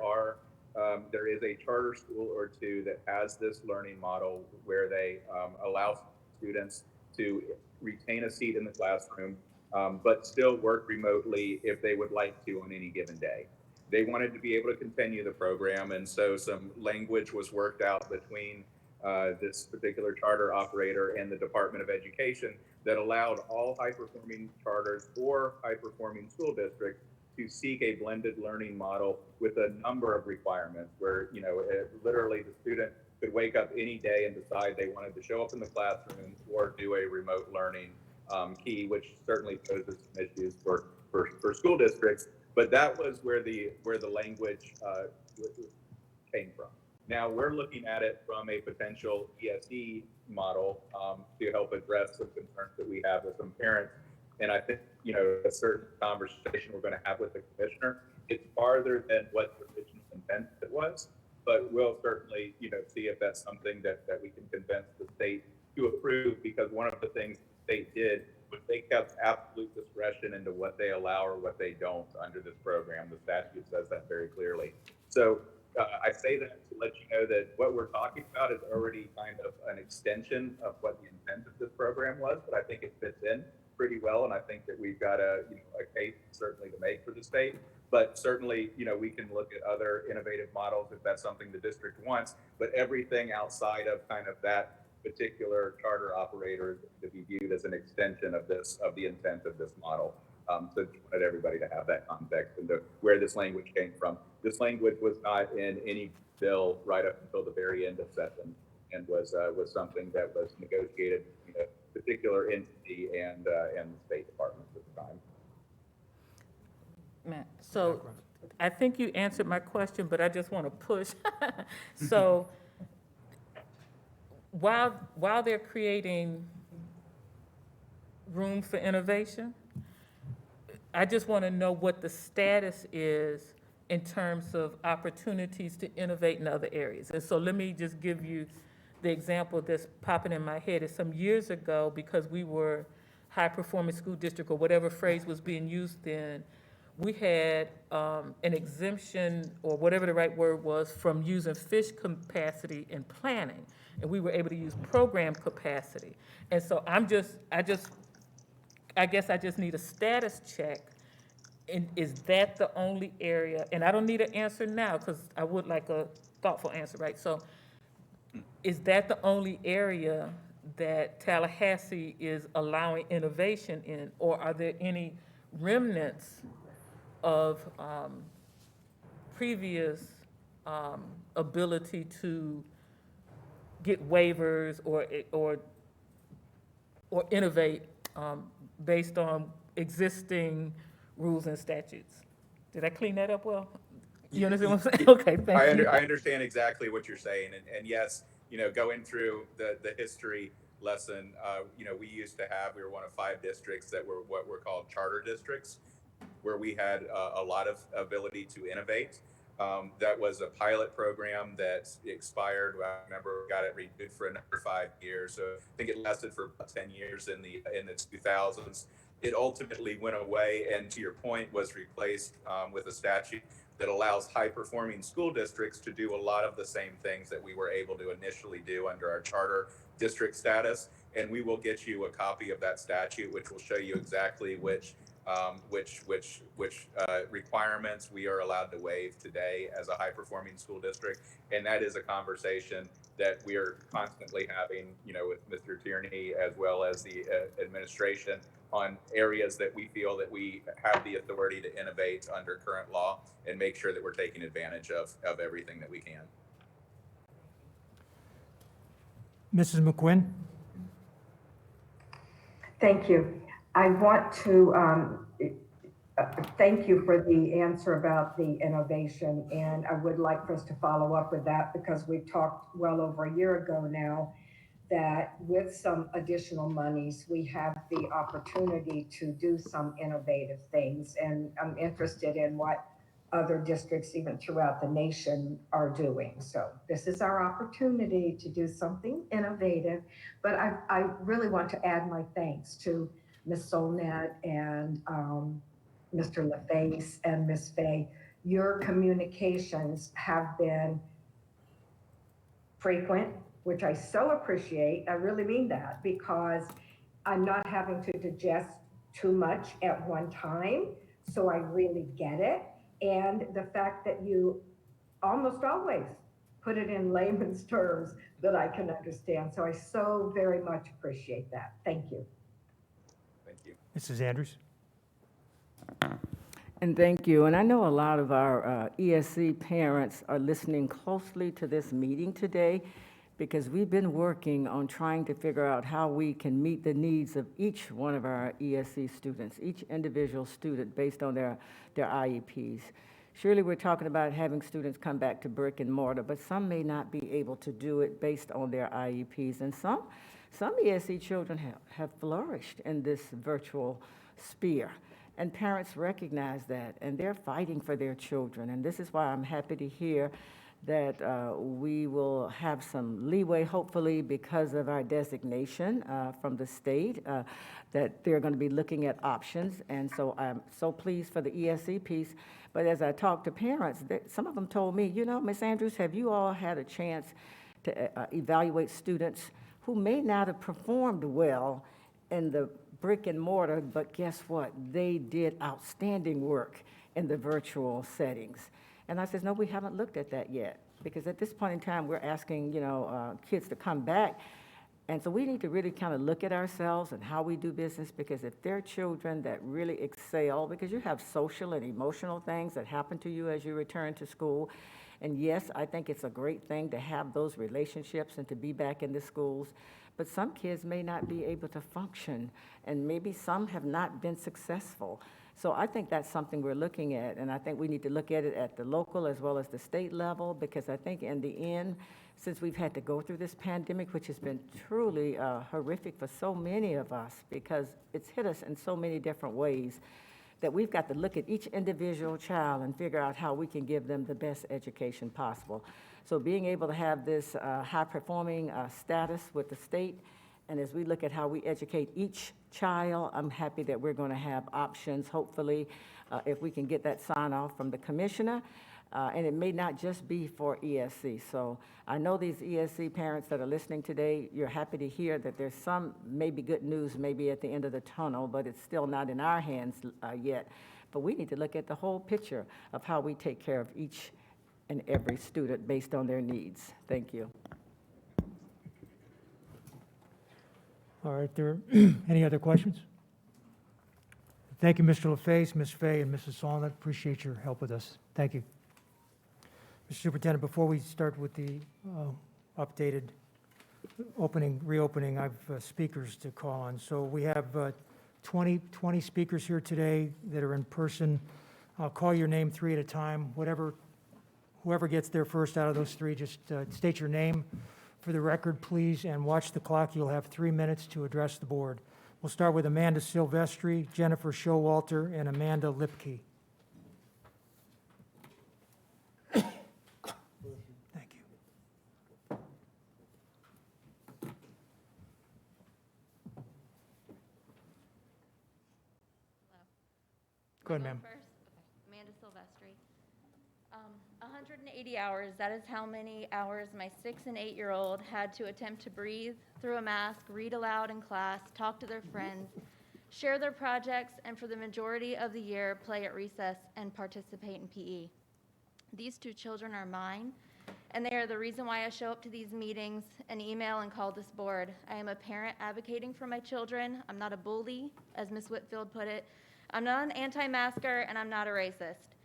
S8: is a charter school or two that has this learning model where they allow students to retain a seat in the classroom, but still work remotely if they would like to on any given day. They wanted to be able to continue the program, and so some language was worked out between this particular charter operator and the Department of Education that allowed all high-performing charters or high-performing school districts to seek a blended learning model with a number of requirements where, you know, literally the student could wake up any day and decide they wanted to show up in the classroom or do a remote learning key, which certainly poses some issues for school districts. But that was where the language came from. Now we're looking at it from a potential ESE model to help address some concerns that we have with some parents. And I think, you know, a certain conversation we're going to have with the commissioner, it's farther than what the original intent it was, but we'll certainly, you know, see if that's something that we can convince the state to approve, because one of the things the state did was they kept absolute discretion into what they allow or what they don't under this program. The statute says that very clearly. So I say that to let you know that what we're talking about is already kind of an extension of what the intent of this program was, but I think it fits in pretty well, and I think that we've got a case certainly to make for the state. But certainly, you know, we can look at other innovative models if that's something the district wants. But everything outside of kind of that particular charter operator is to be viewed as an extension of the intent of this model. So just wanted everybody to have that context and where this language came from. This language was not in any bill right up until the very end of session, and was something that was negotiated between a particular entity and the State Department at the time.
S13: Matt, so I think you answered my question, but I just want to push. So while they're creating room for innovation, I just want to know what the status is in terms of opportunities to innovate in other areas. And so let me just give you the example that's popping in my head. Is some years ago, because we were high-performing school district, or whatever phrase was being used then, we had an exemption, or whatever the right word was, from using fish capacity in planning, and we were able to use program capacity. And so I guess I just need a status check. And is that the only area? And I don't need an answer now, because I would like a thoughtful answer, right? So is that the only area that Tallahassee is allowing innovation in, or are there any remnants of previous ability to get waivers or innovate based on existing rules and statutes? Did I clean that up well? You understand what I'm saying? Okay, thank you.
S8: I understand exactly what you're saying, and yes, you know, going through the history lesson, you know, we were one of 5 districts that were what were called charter districts, where we had a lot of ability to innovate. That was a pilot program that expired. I remember we got it renewed for another 5 years. So I think it lasted for about 10 years in the 2000s. It ultimately went away, and to your point, was replaced with a statute that allows high-performing school districts to do a lot of the same things that we were able to initially do under our charter district status, and we will get you a copy of that statute, which will show you exactly which requirements we are allowed to waive today as a high-performing school district. And that is a conversation that we are constantly having, with Mr. Tierney as well as the administration on areas that we feel that we have the authority to innovate under current law and make sure that we're taking advantage of everything that we can.
S1: Mrs. McQuinn?
S4: Thank you. I want to thank you for the answer about the innovation, and I would like for us to follow up with that because we've talked well over a year ago now that with some additional monies, we have the opportunity to do some innovative things. And I'm interested in what other districts, even throughout the nation, are doing. So this is our opportunity to do something innovative. But I really want to add my thanks to Ms. Solnit and Mr. LaFace and Ms. Fay. Your communications have been frequent, which I so appreciate. I really mean that, because I'm not having to digest too much at one time. So I really get it. And the fact that you almost always put it in layman's terms that I can understand. So I so very much appreciate that. Thank you.
S8: Thank you.
S1: Mrs. Andrews?
S11: And thank you. And I know a lot of our ESC parents are listening closely to this meeting today, because we've been working on trying to figure out how we can meet the needs of each one of our ESC students, each individual student based on their IEPs. Surely we're talking about having students come back to brick and mortar, but some may not be able to do it based on their IEPs. And some ESC children have flourished in this virtual sphere. And parents recognize that, and they're fighting for their children. And this is why I'm happy to hear that we will have some leeway, hopefully, because of our designation from the state, that they're going to be looking at options. And so I'm so pleased for the ESC piece. But as I talked to parents, some of them told me, Ms. Andrews, have you all had a chance to evaluate students who may not have performed well in the brick and mortar, but guess what? They did outstanding work in the virtual settings. And I said, no, we haven't looked at that yet, because at this point in time, we're asking, kids to come back. And so we need to really kind of look at ourselves and how we do business, because if there are children that really excel, because you have social and emotional things that happen to you as you return to school. And yes, I think it's a great thing to have those relationships and to be back in the schools. But some kids may not be able to function, and maybe some have not been successful. So I think that's something we're looking at, and I think we need to look at it at the local as well as the state level, because I think in the end, since we've had to go through this pandemic, which has been truly horrific for so many of us, because it's hit us in so many different ways, that we've got to look at each individual child and figure out how we can give them the best education possible. So being able to have this high-performing status with the state, and as we look at how we educate each child, I'm happy that we're going to have options, hopefully, if we can get that sign-off from the commissioner. And it may not just be for ESC. So I know these ESC parents that are listening today, you're happy to hear that there's some maybe good news maybe at the end of the tunnel, but it's still not in our hands yet. But we need to look at the whole picture of how we take care of each and every student based on their needs. Thank you.
S1: All right, there any other questions? Thank you, Mr. LaFace, Ms. Fay, and Mrs. Solnit. Appreciate your help with us. Thank you. Mr. Superintendent, before we start with the updated reopening, I've speakers to call on. So we have 20 speakers here today that are in person. I'll call your name 3 at a time. Whoever gets there first out of those 3, just state your name for the record, please, and watch the clock. You'll have 3 minutes to address the board. We'll start with Amanda Silvestri, Jennifer Showalter, and Amanda Lipke. Thank you. Go ahead, ma'am.
S14: First, okay. Amanda Silvestri.
S10: 480 hours, that is how many hours my 6 and 8-year-old had to attempt to breathe through a mask, read aloud in class, talk to their friends, share their projects, and for the majority of the year, play at recess and participate in PE. These 2 children are mine, and they are the reason why I show up to these meetings and email and call this board. I am a parent advocating for my children. I'm not a bully, as Ms. Whitfield put it. I'm not an anti-masker, and I'm not a racist.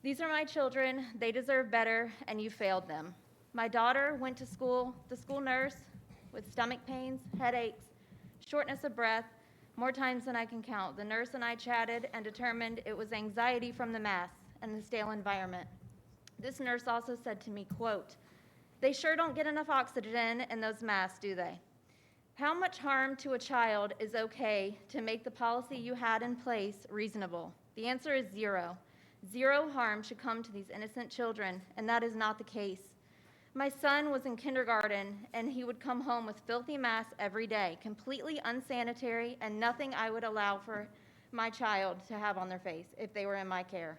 S10: These are my children. They deserve better, and you failed them. My daughter went to school, the school nurse, with stomach pains, headaches, shortness of breath, more times than I can count. The nurse and I chatted and determined it was anxiety from the masks and the stale environment. This nurse also said to me, quote, "They sure don't get enough oxygen in those masks, do they?" How much harm to a child is okay to make the policy you had in place reasonable? The answer is 0. 0 harm should come to these innocent children, and that is not the case. My son was in kindergarten, and he would come home with filthy masks every day, completely unsanitary, and nothing I would allow for my child to have on their face if they were in my care.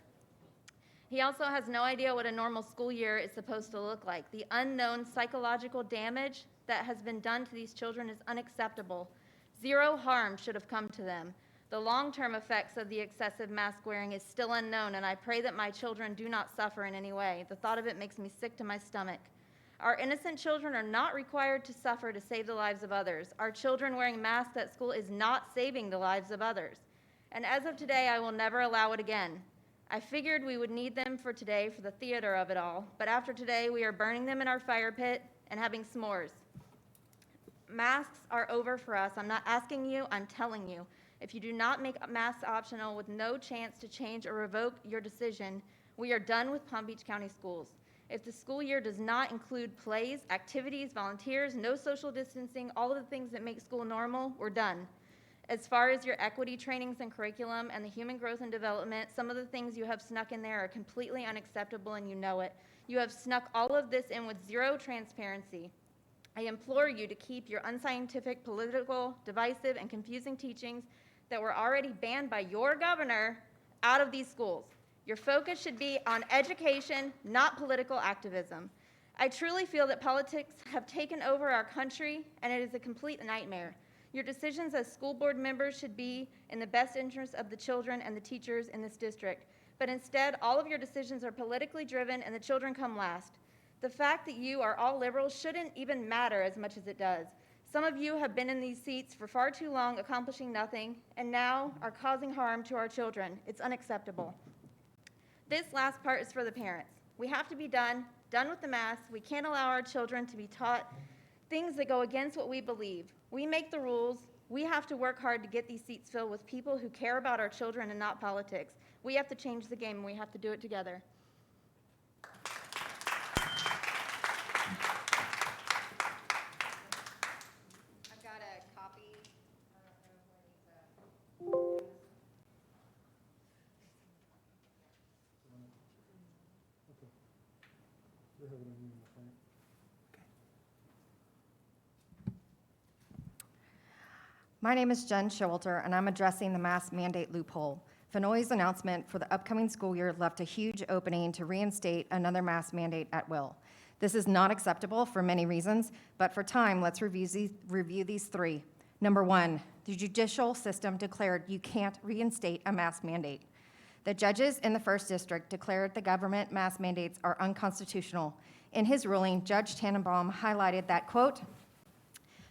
S10: He also has no idea what a normal school year is supposed to look like. The unknown psychological damage that has been done to these children is unacceptable. 0 harm should have come to them. The long-term effects of the excessive mask wearing is still unknown, and I pray that my children do not suffer in any way. The thought of it makes me sick to my stomach. Our innocent children are not required to suffer to save the lives of others. Our children wearing masks at school is not saving the lives of others. And as of today, I will never allow it again. I figured we would need them for today for the theater of it all, but after today, we are burning them in our fire pit and having s'mores. Masks are over for us. I'm not asking you, I'm telling you. If you do not make masks optional with no chance to change or revoke your decision, we are done with Palm Beach County schools. If the school year does not include plays, activities, volunteers, no social distancing, all of the things that make school normal, we're done. As far as your equity trainings and curriculum and the human growth and development, some of the things you have snuck in there are completely unacceptable, and you know it. You have snuck all of this in with 0 transparency. I implore you to keep your unscientific, political, divisive, and confusing teachings that were already banned by your governor out of these schools. Your focus should be on education, not political activism. I truly feel that politics have taken over our country, and it is a complete nightmare. Your decisions as school board members should be in the best interest of the children and the teachers in this district. But instead, all of your decisions are politically driven, and the children come last. The fact that you are all liberals shouldn't even matter as much as it does. Some of you have been in these seats for far too long, accomplishing nothing, and now are causing harm to our children. It's unacceptable. This last part is for the parents. We have to be done with the masks. We can't allow our children to be taught things that go against what we believe. We make the rules. We have to work hard to get these seats filled with people who care about our children and not politics. We have to change the game, and we have to do it together. I've got a copy.
S14: My name is Jen Showalter, and I'm addressing the mask mandate loophole. Fenoy's announcement for the upcoming school year left a huge opening to reinstate another mask mandate at will. This is not acceptable for many reasons, but for time, let's review these 3. Number 1, the judicial system declared you can't reinstate a mask mandate. The judges in the 1st District declared the government mask mandates are unconstitutional. In his ruling, Judge Tannenbaum highlighted that, quote,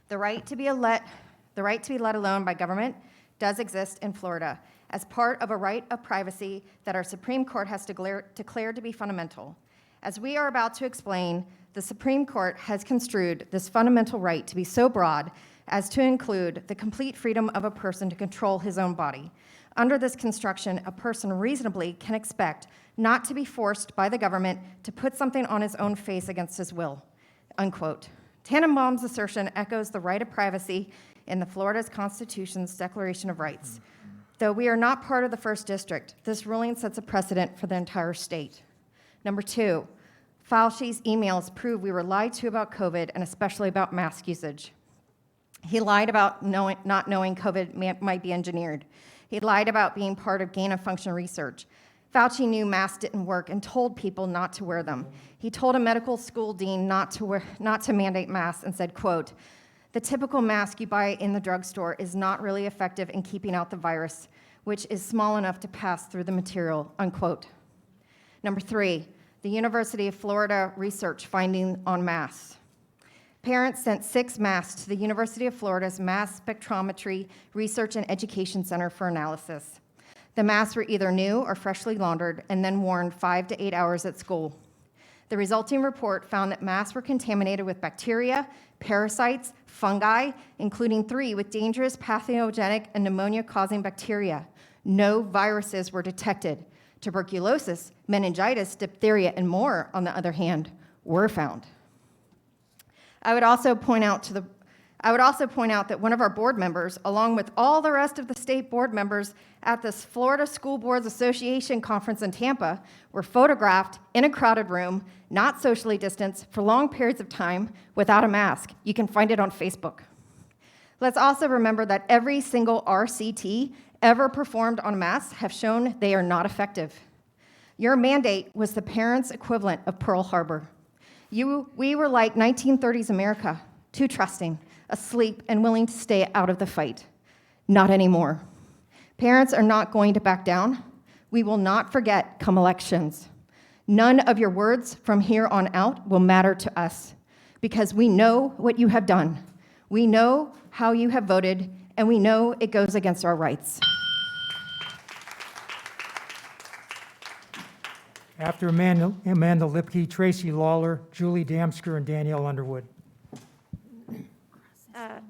S14: the right to be let alone by government does exist in Florida as part of a right of privacy that our Supreme Court has declared to be fundamental. As we are about to explain, the Supreme Court has construed this fundamental right to be so broad as to include the complete freedom of a person to control his own body. Under this construction, a person reasonably can expect not to be forced by the government to put something on his own face against his will, unquote. Tannenbaum's assertion echoes the right of privacy in the Florida's Constitution's Declaration of Rights. Though we are not part of the 1st District, this ruling sets a precedent for the entire state. Number 2, Fauci's emails prove we were lied to about COVID and especially about mask usage. He lied about not knowing COVID might be engineered. He lied about being part of gain-of-function research. Fauci knew masks didn't work and told people not to wear them. He told a medical school dean not to mandate masks and said, quote, "The typical mask you buy in the drugstore is not really effective in keeping out the virus, which is small enough to pass through the material," unquote. Number 3, the University of Florida research finding on masks. Parents sent 6 masks to the University of Florida's Mass Spectrometry Research and Education Center for analysis. The masks were either new or freshly laundered and then worn 5 to 8 hours at school. The resulting report found that masks were contaminated with bacteria, parasites, fungi, including 3 with dangerous pathogenic and pneumonia-causing bacteria. No viruses were detected. Tuberculosis, meningitis, diphtheria, and more, on the other hand, were found. I would also point out that one of our board members, along with all the rest of the state board members at this Florida School Boards Association conference in Tampa, were photographed in a crowded room, not socially distanced, for long periods of time without a mask. You can find it on Facebook. Let's also remember that every single RCT ever performed on masks have shown they are not effective. Your mandate was the parents' equivalent of Pearl Harbor. We were like 1930s America, too trusting, asleep, and willing to stay out of the fight. Not anymore. Parents are not going to back down. We will not forget come elections. None of your words from here on out will matter to us because we know what you have done. We know how you have voted, and we know it goes against our rights.
S1: After Amanda Lipke, Tracy Lawler, Julie Damsker, and Danielle Underwood.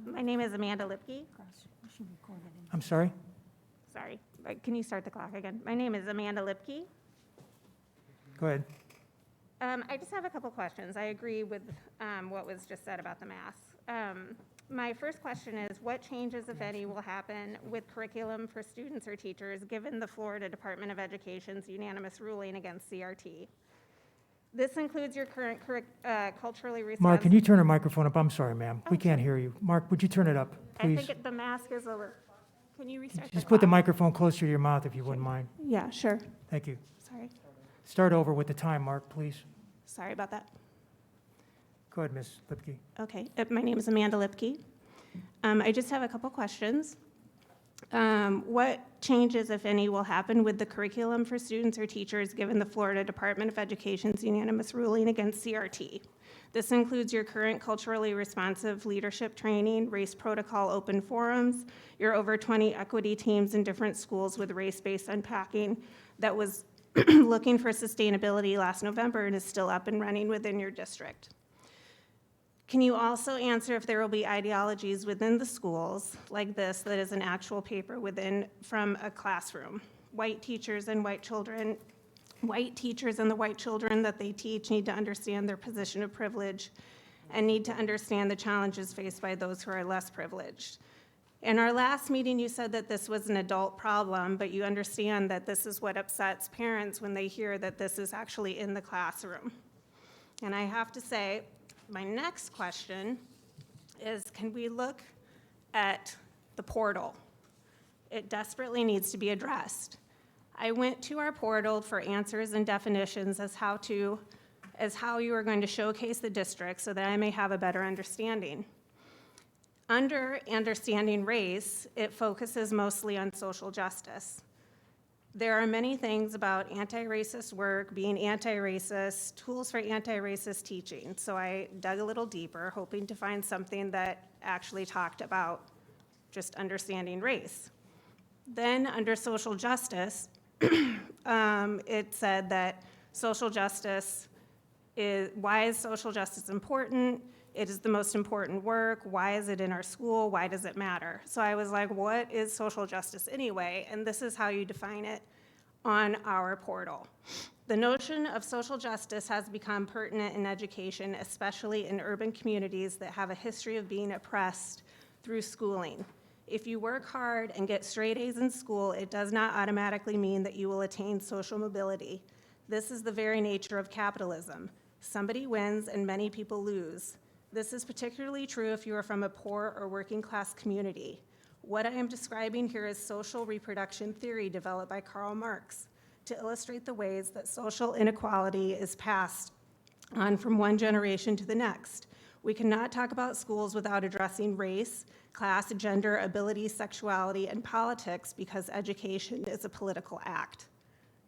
S15: My name is Amanda Lipke.
S1: I'm sorry?
S15: Sorry, can you start the clock again? My name is Amanda Lipke.
S1: Go ahead.
S15: I just have a couple questions. I agree with what was just said about the masks. My first question is, what changes, if any, will happen with curriculum for students or teachers given the Florida Department of Education's unanimous ruling against CRT? This includes your current culturally responsive...
S1: Mark, can you turn your microphone up? I'm sorry, ma'am. We can't hear you. Mark, would you turn it up, please?
S15: I think the mask is over. Can you restart
S1: Just put the microphone closer to your mouth if you wouldn't mind.
S15: Yeah, sure.
S1: Thank you.
S15: Sorry.
S1: Start over with the time, Mark, please.
S15: Sorry about that.
S1: Go ahead, Ms. Lipke.
S15: Okay, my name is Amanda Lipke. I just have a couple questions. What changes, if any, will happen with the curriculum for students or teachers given the Florida Department of Education's unanimous ruling against CRT? This includes your current culturally responsive leadership training, race protocol open forums, your over 20 equity teams in different schools with race-based unpacking that was looking for sustainability last November and is still up and running within your district. Can you also answer if there will be ideologies within the schools like this that is an actual paper from a classroom? White teachers and white children, white teachers and the white children that they teach need to understand their position of privilege and need to understand the challenges faced by those who are less privileged. In our last meeting, you said that this was an adult problem, but you understand that this is what upsets parents when they hear that this is actually in the classroom. And I have to say, my next question is, can we look at the portal? It desperately needs to be addressed. I went to our portal for answers and definitions as how you are going to showcase the district so that I may have a better understanding. Under understanding race, it focuses mostly on social justice. There are many things about anti-racist work, being anti-racist, tools for anti-racist teaching. So I dug a little deeper, hoping to find something that actually talked about just understanding race. Then under social justice, it said that social justice why is social justice important? It is the most important work. Why is it in our school? Why does it matter? So I was like, what is social justice anyway? And this is how you define it on our portal. The notion of social justice has become pertinent in education, especially in urban communities that have a history of being oppressed through schooling. If you work hard and get straight A's in school, it does not automatically mean that you will attain social mobility. This is the very nature of capitalism. Somebody wins and many people lose. This is particularly true if you are from a poor or working class community. What I am describing here is social reproduction theory developed by Karl Marx. to illustrate the ways that social inequality is passed on from one generation to the next. We cannot talk about schools without addressing race, class, gender, ability, sexuality, and politics because education is a political act.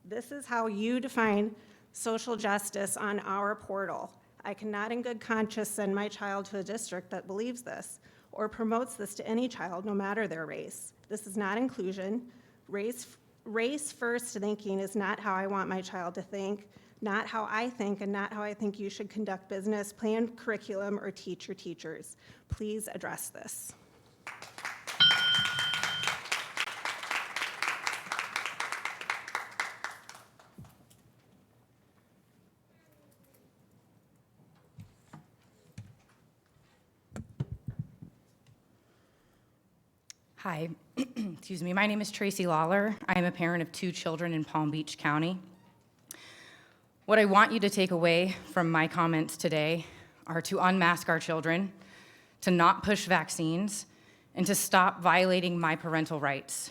S15: This is how you define social justice on our portal. I cannot in good conscience send my child to a district that believes this or promotes this to any child, no matter their race. This is not inclusion. Race-first thinking is not how I want my child to think, not how I think, and not how I think you should conduct business, plan curriculum, or teach your teachers. Please address this.
S16: Hi, excuse me. My name is Tracy Lawler. I am a parent of 2 children in Palm Beach County. What I want you to take away from my comments today are to unmask our children, to not push vaccines, and to stop violating my parental rights.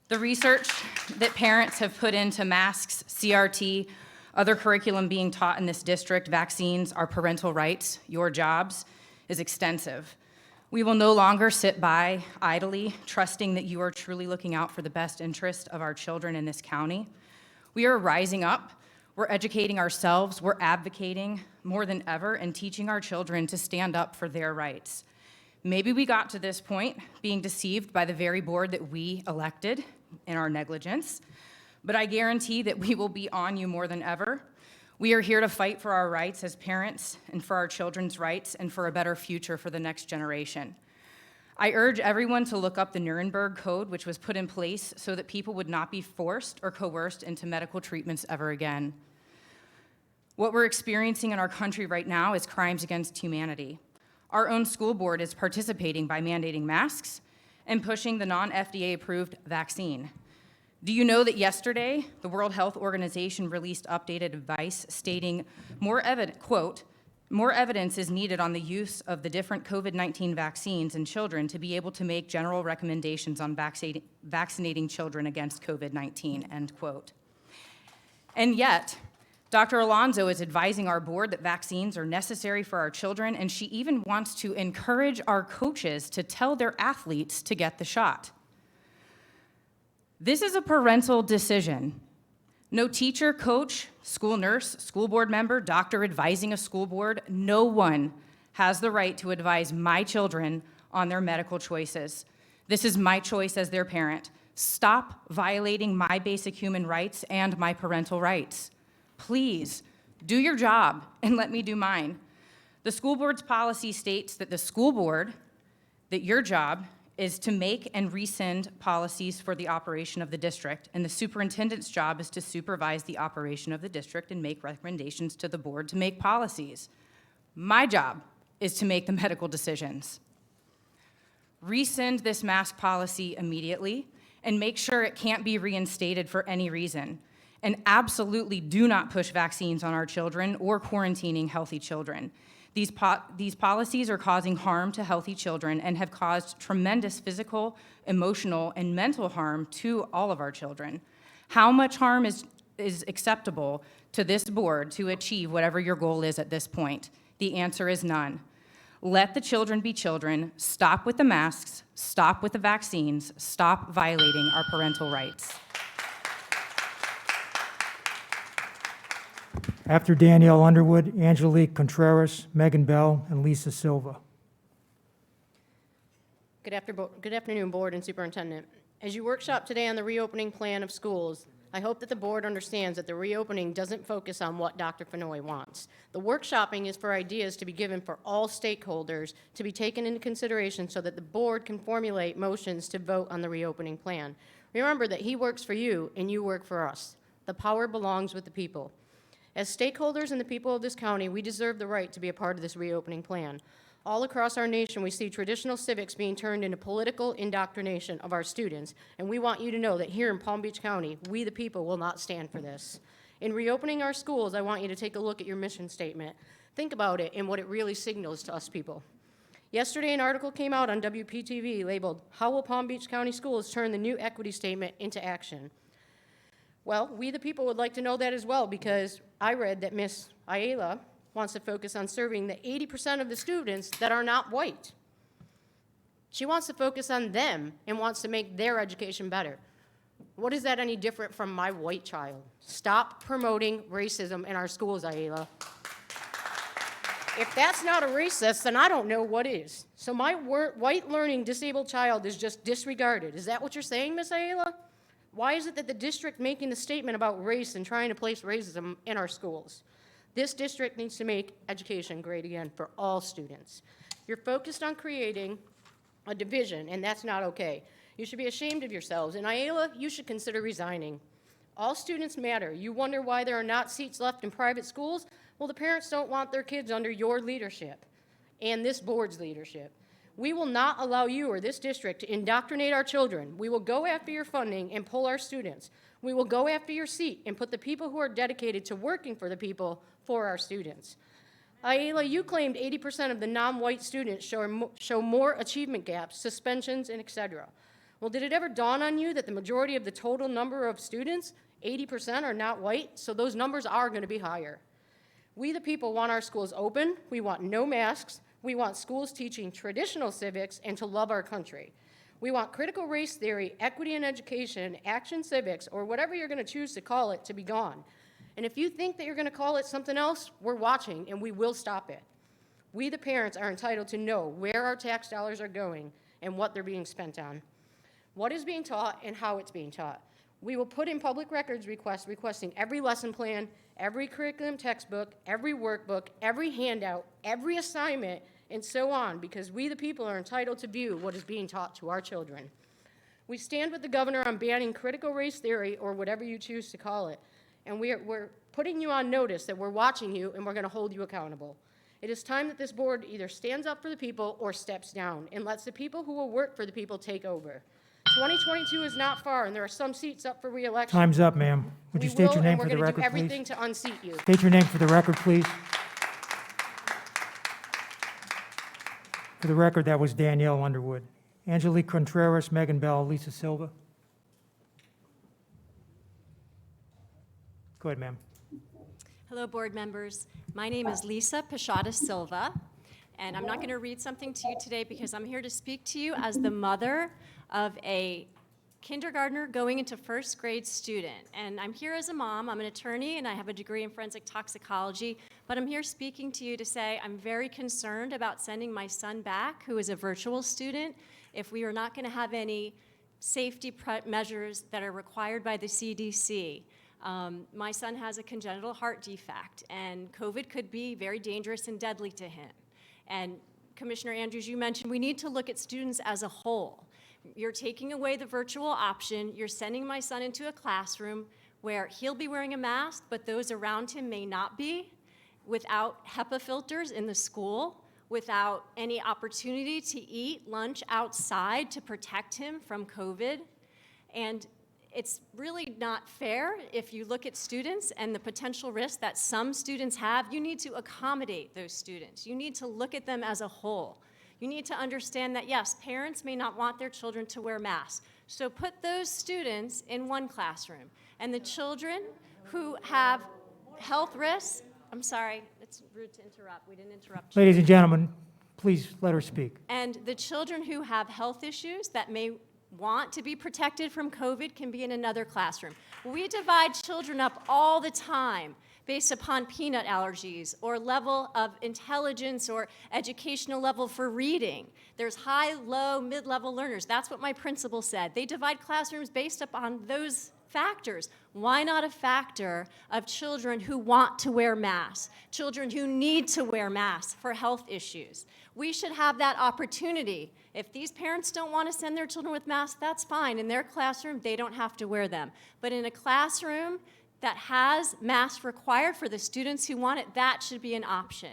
S16: The research that parents have put into masks, CRT, other curriculum being taught in this district, vaccines, our parental rights, your jobs, is extensive. We will no longer sit by idly, trusting that you are truly looking out for the best interest of our children in this county. We are rising up, we're educating ourselves, we're advocating more than ever and teaching our children to stand up for their rights. Maybe we got to this point being deceived by the very board that we elected in our negligence, but I guarantee that we will be on you more than ever. We are here to fight for our rights as parents and for our children's rights and for a better future for the next generation. I urge everyone to look up the Nuremberg Code, which was put in place so that people would not be forced or coerced into medical treatments ever again. What we're experiencing in our country right now is crimes against humanity. Our own school board is participating by mandating masks and pushing the non-FDA approved vaccine. Do you know that yesterday, the World Health Organization released updated advice stating quote, more evidence is needed on the use of the different COVID-19 vaccines in children to be able to make general recommendations on vaccinating children against COVID-19, end quote. And yet, Dr. Alonso is advising our board that vaccines are necessary for our children, and she even wants to encourage our coaches to tell their athletes to get the shot. This is a parental decision. No teacher, coach, school nurse, school board member, doctor advising a school board, no one has the right to advise my children on their medical choices. This is my choice as their parent. Stop violating my basic human rights and my parental rights. Please, do your job and let me do mine. The school board's policy states that the school board, that your job is to make and rescind policies for the operation of the district, and the superintendent's job is to supervise the operation of the district and make recommendations to the board to make policies. My job is to make the medical decisions. Rescind this mask policy immediately and make sure it can't be reinstated for any reason. And absolutely do not push vaccines on our children or quarantining healthy children. These policies are causing harm to healthy children and have caused tremendous physical, emotional, and mental harm to all of our children. How much harm is acceptable to this board to achieve whatever your goal is at this point? The answer is none. Let the children be children. Stop with the masks. Stop with the vaccines. Stop violating our parental rights.
S1: After Danielle Underwood, Angelique Contreras, Megan Bell, and Lisa Silva.
S17: Good afternoon, Board and Superintendent. As you workshop today on the reopening plan of schools, I hope that the board understands that the reopening doesn't focus on what Dr. Fenoy wants. The workshopping is for ideas to be given for all stakeholders to be taken into consideration so that the board can formulate motions to vote on the reopening plan. Remember that he works for you and you work for us. The power belongs with the people. As stakeholders and the people of this county, we deserve the right to be a part of this reopening plan. All across our nation, we see traditional civics being turned into political indoctrination of our students, and we want you to know that here in Palm Beach County, we the people will not stand for this. In reopening our schools, I want you to take a look at your mission statement. Think about it and what it really signals to us people. Yesterday, an article came out on WPTV labeled, "How Will Palm Beach County Schools Turn the New Equity Statement into Action?" Well, we the people would like to know that as well, because I read that Miss Ayala wants to focus on serving the 80% of the students that are not white. She wants to focus on them and wants to make their education better. What is that any different from my white child? Stop promoting racism in our schools, Ayala. If that's not a racist, then I don't know what is. So my white learning disabled child is just disregarded. Is that what you're saying, Miss Ayala? Why is it that the district making the statement about race and trying to place racism in our schools? This district needs to make education great again for all students. You're focused on creating a division, and that's not okay. You should be ashamed of yourselves. And Ayala, you should consider resigning. All students matter. You wonder why there are not seats left in private schools? Well, the parents don't want their kids under your leadership and this board's leadership. We will not allow you or this district to indoctrinate our children. We will go after your funding and pull our students. We will go after your seat and put the people who are dedicated to working for the people for our students. Ayala, you claimed 80% of the non-white students show more achievement gaps, suspensions, and etc. Well, did it ever dawn on you that the majority of the total number of students, 80%, are not white? So those numbers are going to be higher. We the people want our schools open. We want no masks. We want schools teaching traditional civics and to love our country. We want critical race theory, equity in education, action civics, or whatever you're going to choose to call it, to be gone. And if you think that you're going to call it something else, we're watching and we will stop it. We, the parents, are entitled to know where our tax dollars are going and what they're being spent on, what is being taught and how it's being taught. We will put in public records requests requesting every lesson plan, every curriculum textbook, every workbook, every handout, every assignment, and so on, because we, the people, are entitled to view what is being taught to our children. We stand with the governor on banning critical race theory, or whatever you choose to call it, and we're putting you on notice that we're watching you and we're going to hold you accountable. It is time that this board either stands up for the people or steps down and lets the people who will work for the people take over. 2022 is not far, and there are some seats up for re-election.
S1: Time's up, ma'am. Would you state your name for the record,
S17: we're going to do
S1: please?
S17: everything to unseat you.
S1: State your name for the record, please. For the record, that was Danielle Underwood. Angelique Contreras, Megan Bell, Lisa Silva. Go ahead, ma'am.
S18: Hello, board members. My name is Lisa Pashada Silva, and I'm not going to read something to you today because I'm here to speak to you as the mother of a kindergartner going into first grade student. And I'm here as a mom. I'm an attorney, and I have a degree in forensic toxicology, but I'm here speaking to you to say I'm very concerned about sending my son back, who is a virtual student, if we are not going to have any safety measures that are required by the CDC. My son has a congenital heart defect, and COVID could be very dangerous and deadly to him. And Commissioner Andrews, you mentioned we need to look at students as a whole. You're taking away the virtual option. You're sending my son into a classroom where he'll be wearing a mask, but those around him may not be, without HEPA filters in the school, without any opportunity to eat lunch outside to protect him from COVID. And it's really not fair if you look at students and the potential risk that some students have. You need to accommodate those students. You need to look at them as a whole. You need to understand that, yes, parents may not want their children to wear masks. So put those students in one classroom. And the children who have health risks, I'm sorry, it's rude to interrupt. We didn't interrupt you.
S1: Ladies and gentlemen, please let her speak.
S18: And the children who have health issues that may want to be protected from COVID can be in another classroom. We divide children up all the time based upon peanut allergies or level of intelligence or educational level for reading. There's high, low, mid-level learners. That's what my principal said. They divide classrooms based upon those factors. Why not a factor of children who want to wear masks, children who need to wear masks for health issues? We should have that opportunity. If these parents don't want to send their children with masks, that's fine. In their classroom, they don't have to wear them. But in a classroom that has masks required for the students who want it, that should be an option.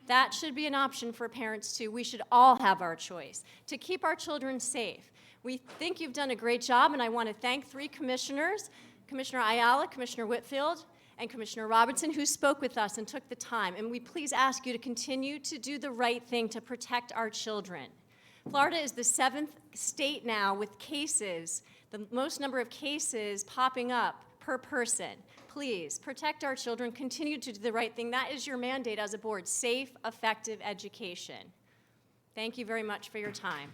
S18: That should be an option for parents too. We should all have our choice to keep our children safe. We think you've done a great job, and I want to thank 3 commissioners, Commissioner Ayala, Commissioner Whitfield, and Commissioner Robinson, who spoke with us and took the time. And we please ask you to continue to do the right thing to protect our children. Florida is the 7th state now with cases, the most number of cases popping up per person. Please protect our children, continue to do the right thing. That is your mandate as a board, safe, effective education. Thank you very much for your time.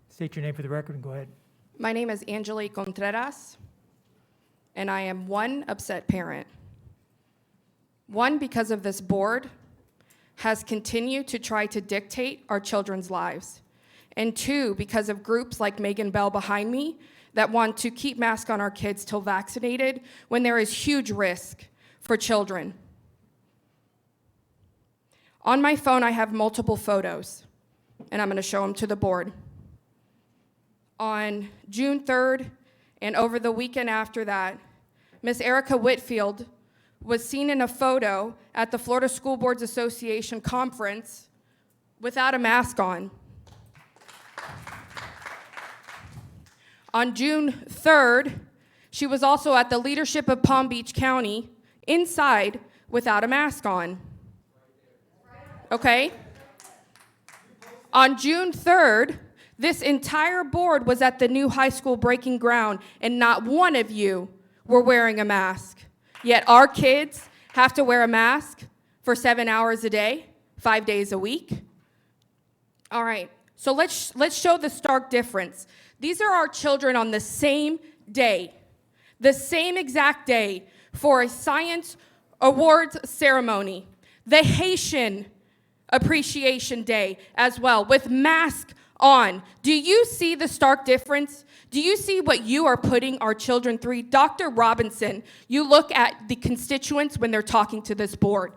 S1: State your name for the record and go ahead.
S19: My name is Angelique Contreras, and I am one upset parent. One, because of this board has continued to try to dictate our children's lives. And two, because of groups like Megan Bell behind me that want to keep masks on our kids till vaccinated when there is huge risk for children. On my phone, I have multiple photos, and I'm gonna show them to the board. On June 3rd and over the weekend after that, Miss Erica Whitfield was seen in a photo at the Florida School Boards Association conference without a mask on. On June 3rd, she was also at the leadership of Palm Beach County inside without a mask on. Okay? On June 3rd, this entire board was at the new high school breaking ground, and not one of you were wearing a mask. Yet our kids have to wear a mask for 7 hours a day, 5 days a week. All right, so let's show the stark difference. These are our children on the same day, the same exact day, for a science awards ceremony, the Haitian Appreciation Day as well, with masks on. Do you see the stark difference? Do you see what you are putting our children through? Dr. Robinson, you look at the constituents when they're talking to this board.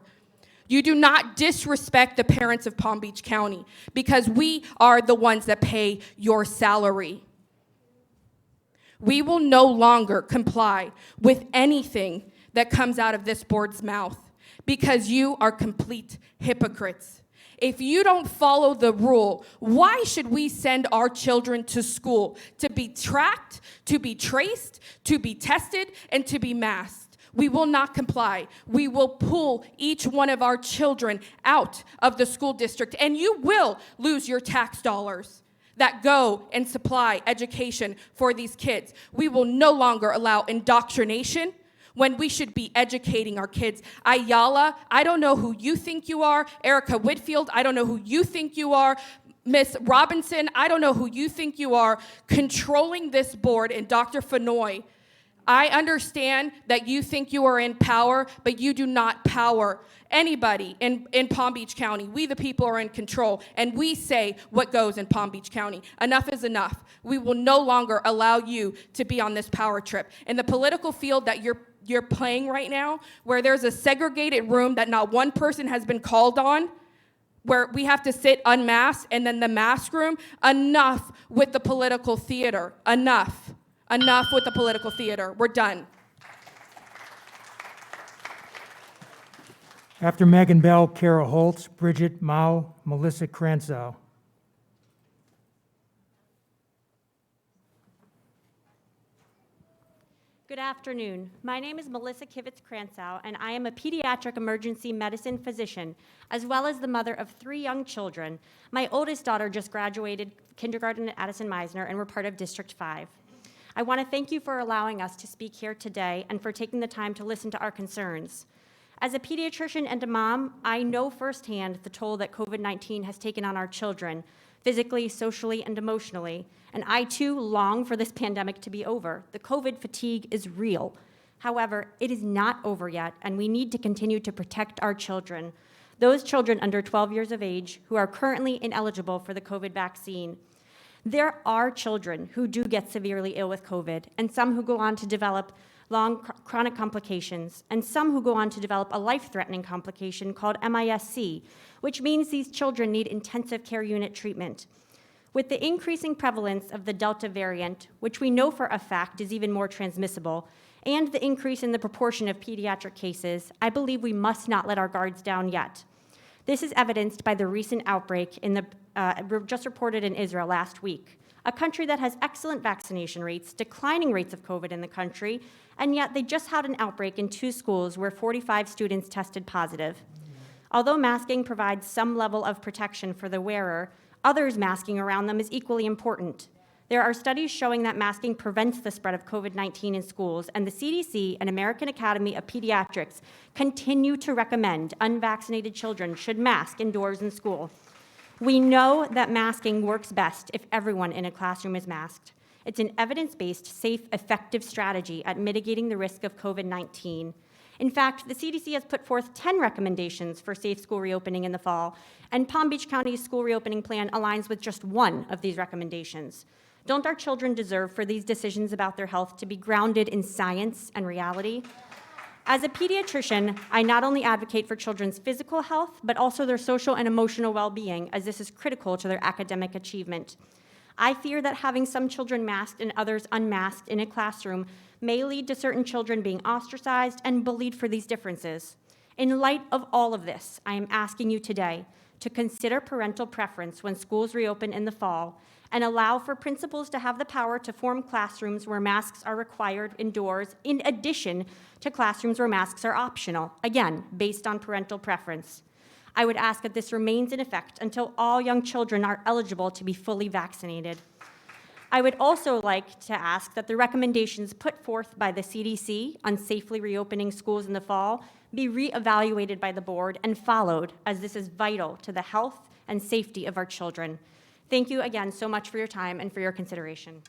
S19: You do not disrespect the parents of Palm Beach County because we are the ones that pay your salary. We will no longer comply with anything that comes out of this board's mouth because you are complete hypocrites. If you don't follow the rule, why should we send our children to school? To be tracked, to be traced, to be tested, and to be masked. We will not comply. We will pull each one of our children out of the school district, and you will lose your tax dollars that go and supply education for these kids. We will no longer allow indoctrination when we should be educating our kids. Ayala, I don't know who you think you are. Erica Whitfield, I don't know who you think you are. Miss Robinson, I don't know who you think you are controlling this board. And Dr. Fenoy, I understand that you think you are in power, but you do not power anybody in Palm Beach County. We the people are in control, and we say what goes in Palm Beach County. Enough is enough. We will no longer allow you to be on this power trip. In the political field that you're playing right now, where there's a segregated room that not one person has been called on, where we have to sit unmasked, and then the mask room, enough with the political theater. Enough. Enough with the political theater. We're done.
S1: After Megan Bell, Kara Holtz, Bridget Mao, Melissa Kranzow.
S20: Good afternoon. My name is Melissa Kivitz-Kranzow, and I am a pediatric emergency medicine physician, as well as the mother of 3 young children. My oldest daughter just graduated kindergarten at Addison Meisner, and we're part of District 5. I want to thank you for allowing us to speak here today and for taking the time to listen to our concerns. As a pediatrician and a mom, I know firsthand the toll that COVID-19 has taken on our children, physically, socially, and emotionally. And I too long for this pandemic to be over. The COVID fatigue is real. However, it is not over yet, and we need to continue to protect our children, those children under 12 years of age who are currently ineligible for the COVID vaccine. There are children who do get severely ill with COVID, and some who go on to develop long chronic complications, and some who go on to develop a life-threatening complication called MIS-C, which means these children need intensive care unit treatment. With the increasing prevalence of the Delta variant, which we know for a fact is even more transmissible, and the increase in the proportion of pediatric cases, I believe we must not let our guards down yet. This is evidenced by the recent outbreak just reported in Israel last week, a country that has excellent vaccination rates, declining rates of COVID in the country, and yet they just had an outbreak in 2 schools where 45 students tested positive. Although masking provides some level of protection for the wearer, others masking around them is equally important. There are studies showing that masking prevents the spread of COVID-19 in schools, and the CDC and American Academy of Pediatrics continue to recommend unvaccinated children should mask indoors in school. We know that masking works best if everyone in a classroom is masked. It's an evidence-based, safe, effective strategy at mitigating the risk of COVID-19. In fact, the CDC has put forth 10 recommendations for safe school reopening in the fall, and Palm Beach County's school reopening plan aligns with just one of these recommendations. Don't our children deserve for these decisions about their health to be grounded in science and reality? As a pediatrician, I not only advocate for children's physical health, but also their social and emotional well-being, as this is critical to their academic achievement. I fear that having some children masked and others unmasked in a classroom may lead to certain children being ostracized and bullied for these differences. In light of all of this, I am asking you today to consider parental preference when schools reopen in the fall and allow for principals to have the power to form classrooms where masks are required indoors, in addition to classrooms where masks are optional, again, based on parental preference. I would ask that this remains in effect until all young children are eligible to be fully vaccinated. I would also like to ask that the recommendations put forth by the CDC on safely reopening schools in the fall be reevaluated by the board and followed, as this is vital to the health and safety of our children. Thank you again so much for your time and for your consideration.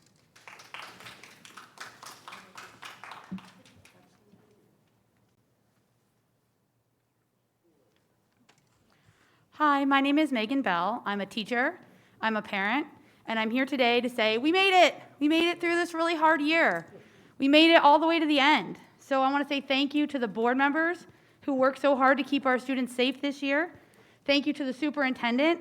S21: Hi, my name is Megan Bell. I'm a teacher, I'm a parent, and I'm here today to say we made it. We made it through this really hard year. We made it all the way to the end. So I want to say thank you to the board members who worked so hard to keep our students safe this year. Thank you to the superintendent.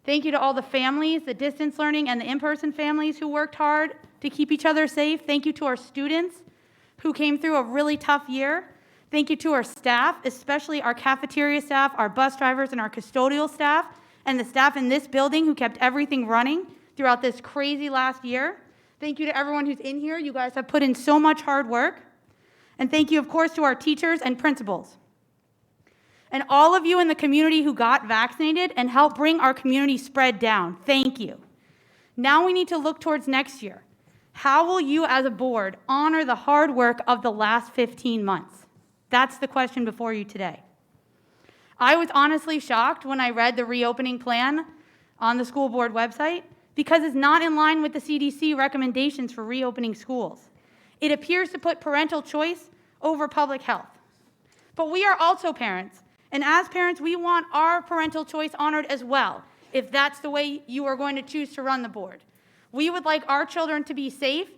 S21: Thank you to all the families, the distance learning and the in-person families who worked hard to keep each other safe. Thank you to our students who came through a really tough year. Thank you to our staff, especially our cafeteria staff, our bus drivers, and our custodial staff, and the staff in this building who kept everything running throughout this crazy last year. Thank you to everyone who's in here. You guys have put in so much hard work. And thank you, of course, to our teachers and principals. And all of you in the community who got vaccinated and helped bring our community spread down. Thank you. Now we need to look towards next year. How will you as a board honor the hard work of the last 15 months? That's the question before you today. I was honestly shocked when I read the reopening plan on the school board website because it's not in line with the CDC recommendations for reopening schools. It appears to put parental choice over public health. But we are also parents, and as parents, we want our parental choice honored as well, if that's the way you are going to choose to run the board. We would like our children to be safe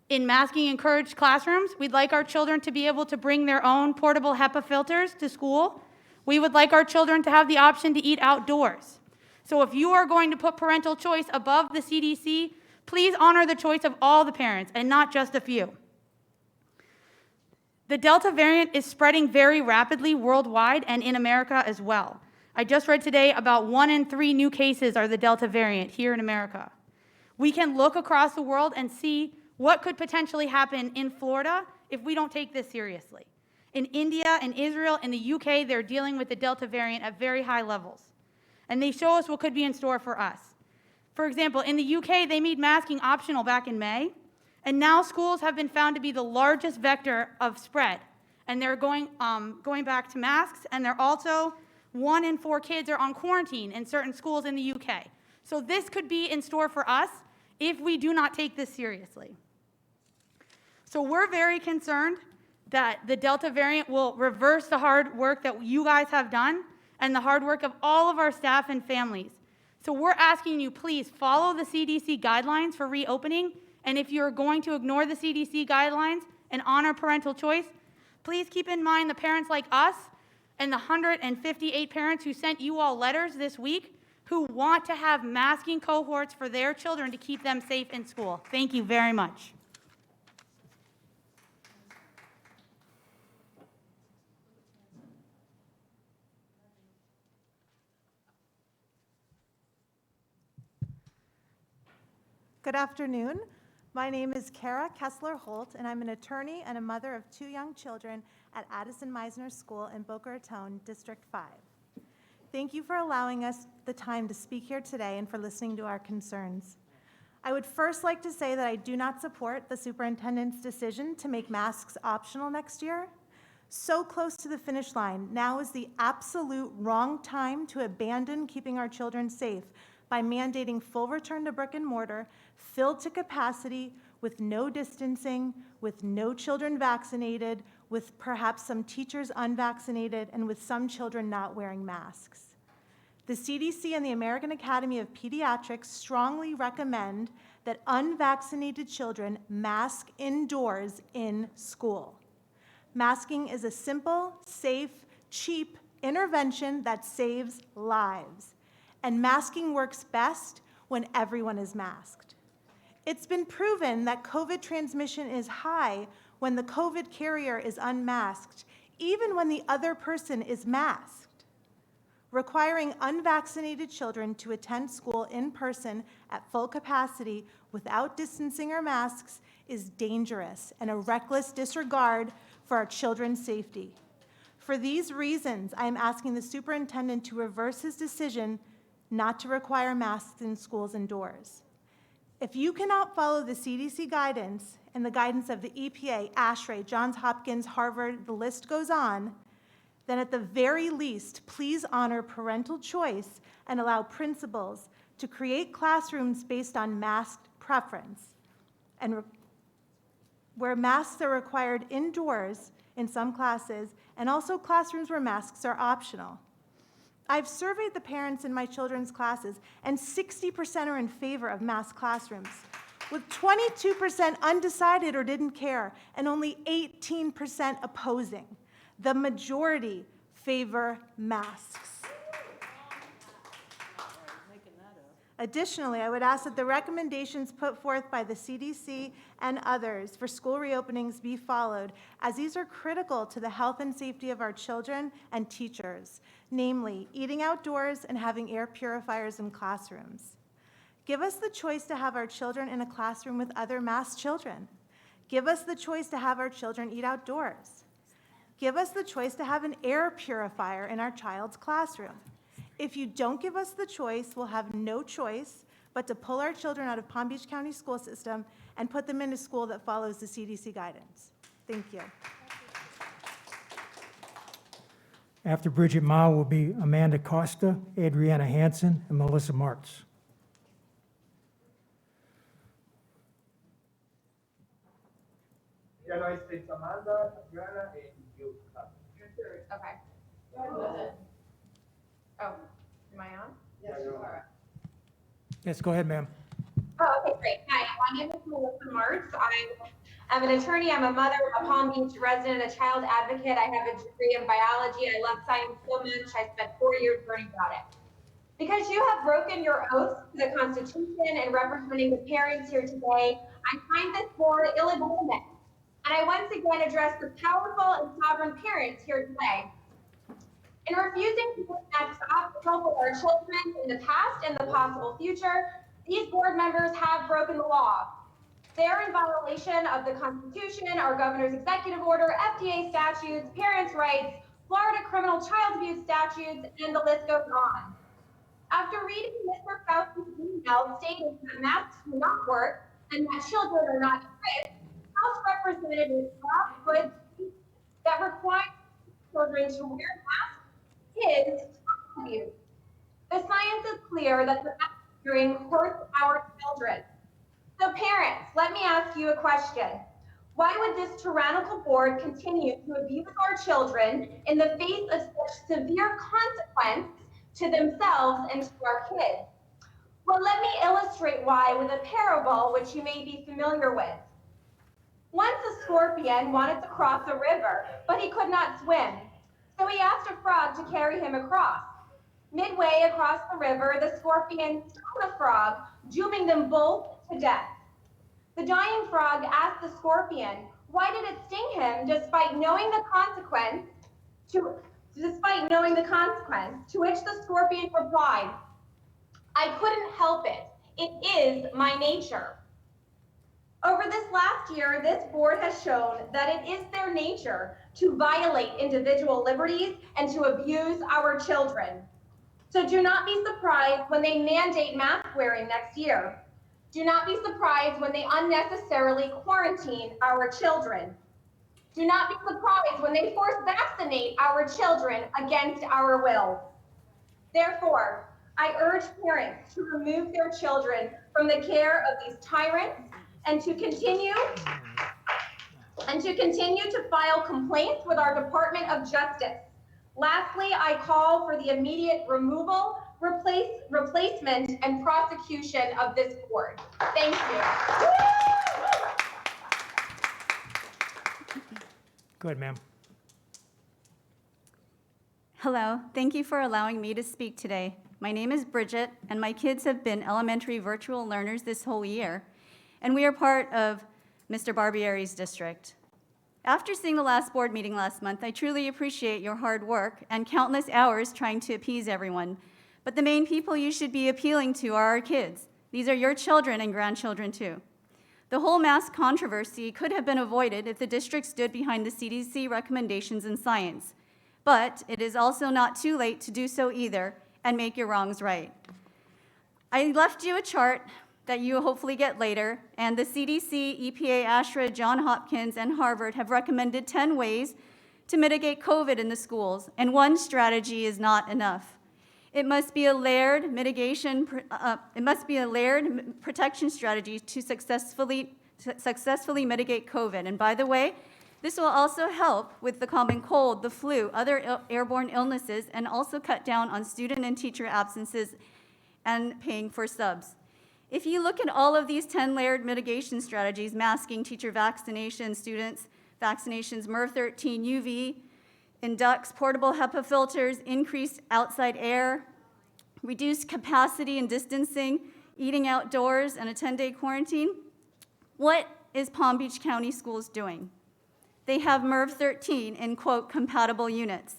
S21: in masking-encouraged classrooms. We'd like our children to be able to bring their own portable HEPA filters to school. We would like our children to have the option to eat outdoors. So if you are going to put parental choice above the CDC, please honor the choice of all the parents and not just a few. The Delta variant is spreading very rapidly worldwide and in America as well. I just read today about 1 in 3 new cases are the Delta variant here in America. We can look across the world and see what could potentially happen in Florida if we don't take this seriously. In India and Israel and the UK, they're dealing with the Delta variant at very high levels. And they show us what could be in store for us. For example, in the UK, they made masking optional back in May. And now schools have been found to be the largest vector of spread. And they're going back to masks, and they're also 1 in 4 kids are on quarantine in certain schools in the UK. So this could be in store for us if we do not take this seriously. So we're very concerned that the Delta variant will reverse the hard work that you guys have done and the hard work of all of our staff and families. So we're asking you, please follow the CDC guidelines for reopening. And if you're going to ignore the CDC guidelines and honor parental choice, please keep in mind the parents like us and the 158 parents who sent you all letters this week who want to have masking cohorts for their children to keep them safe in school. Thank you very much.
S2: Good afternoon. My name is Kara Kessler-Holt, and I'm an attorney and a mother of 2 young children at Addison Meisner School in Boca Raton, District 5. Thank you for allowing us the time to speak here today and for listening to our concerns. I would first like to say that I do not support the superintendent's decision to make masks optional next year. So close to the finish line, now is the absolute wrong time to abandon keeping our children safe by mandating full return to brick and mortar, filled to capacity, with no distancing, with no children vaccinated, with perhaps some teachers unvaccinated, and with some children not wearing masks. The CDC and the American Academy of Pediatrics strongly recommend that unvaccinated children mask indoors in school. Masking is a simple, safe, cheap intervention that saves lives. And masking works best when everyone is masked. It's been proven that COVID transmission is high when the COVID carrier is unmasked, even when the other person is masked. Requiring unvaccinated children to attend school in person at full capacity without distancing or masks is dangerous and a reckless disregard for our children's safety. For these reasons, I am asking the superintendent to reverse his decision not to require masks in schools indoors. If you cannot follow the CDC guidance and the guidance of the EPA, ASHRAE, Johns Hopkins, Harvard, the list goes on, then at the very least, please honor parental choice and allow principals to create classrooms based on masked preference, and where masks are required indoors in some classes, and also classrooms where masks are optional. I've surveyed the parents in my children's classes, and 60% are in favor of masked classrooms, with 22% undecided or didn't care, and only 18% opposing. The majority favor masks. Additionally, I would ask that the recommendations put forth by the CDC and others for school reopenings be followed, as these are critical to the health and safety of our children and teachers, namely eating outdoors and having air purifiers in classrooms. Give us the choice to have our children in a classroom with other masked children. Give us the choice to have our children eat outdoors. Give us the choice to have an air purifier in our child's classroom. If you don't give us the choice, we'll have no choice but to pull our children out of Palm Beach County school system and put them in a school that follows the CDC guidance. Thank you.
S1: After Bridget Ma will be Amanda Costa, Adriana Hanson, and Melissa Martz.
S5: Amanda, Adriana, and you.
S22: Okay. Oh, am I on?
S5: Yes, you are.
S1: Yes, go ahead, ma'am.
S22: Oh, okay, great. Hi, my name is Melissa Martz. I'm an attorney. I'm a mother, a Palm Beach resident, a child advocate. I have a degree in biology. I love science so much. I spent 4 years learning about it. Because you have broken your oath to the Constitution and representing the parents here today, I find this board illegitimate. And I once again address the powerful and sovereign parents here today. In refusing to put masks optional for our children in the past and the possible future, these board members have broken the law. They're in violation of the Constitution, our governor's executive order, FDA statutes, parents' rights, Florida criminal child abuse statutes, and the list goes on. After reading Mr. Fauci's email stating that masks do not work and that children are not at risk, House Representative Rob Hood that requires children to wear masks is abuse. The science is clear that the mask wearing hurts our children. So parents, let me ask you a question. Why would this tyrannical board continue to abuse our children in the face of such severe consequence to themselves and to our kids? Well, let me illustrate why with a parable which you may be familiar with. Once a scorpion wanted to cross a river, but he could not swim. So he asked a frog to carry him across. Midway across the river, the scorpion stung the frog, dooming them both to death. The dying frog asked the scorpion, why did it sting him despite knowing the consequence, to which the scorpion replied, I couldn't help it. It is my nature. Over this last year, this board has shown that it is their nature to violate individual liberties and to abuse our children. So do not be surprised when they mandate mask wearing next year. Do not be surprised when they unnecessarily quarantine our children. Do not be surprised when they force vaccinate our children against our will. Therefore, I urge parents to remove their children from the care of these tyrants and to continue to file complaints with our Department of Justice. Lastly, I call for the immediate removal, replacement, and prosecution of this board. Thank you.
S1: Go ahead, ma'am.
S6: Hello, thank you for allowing me to speak today. My name is Bridget, and my kids have been elementary virtual learners this whole year, and we are part of Mr. Barbieri's district. After seeing the last board meeting last month, I truly appreciate your hard work and countless hours trying to appease everyone. But the main people you should be appealing to are our kids. These are your children and grandchildren too. The whole mask controversy could have been avoided if the district stood behind the CDC recommendations in science. But it is also not too late to do so either and make your wrongs right. I left you a chart that you will hopefully get later, and the CDC, EPA, ASHRA, Johns Hopkins, and Harvard have recommended 10 ways to mitigate COVID in the schools, and one strategy is not enough. It must be a layered protection strategy to successfully mitigate COVID. And by the way, this will also help with the common cold, the flu, other airborne illnesses, and also cut down on student and teacher absences and paying for subs. If you look at all of these 10 layered mitigation strategies, masking, teacher vaccination, students vaccinations, MERV 13, UV, inducts, portable HEPA filters, increased outside air, reduced capacity and distancing, eating outdoors, and a 10-day quarantine, what is Palm Beach County Schools doing? They have MERV 13 in, quote, compatible units,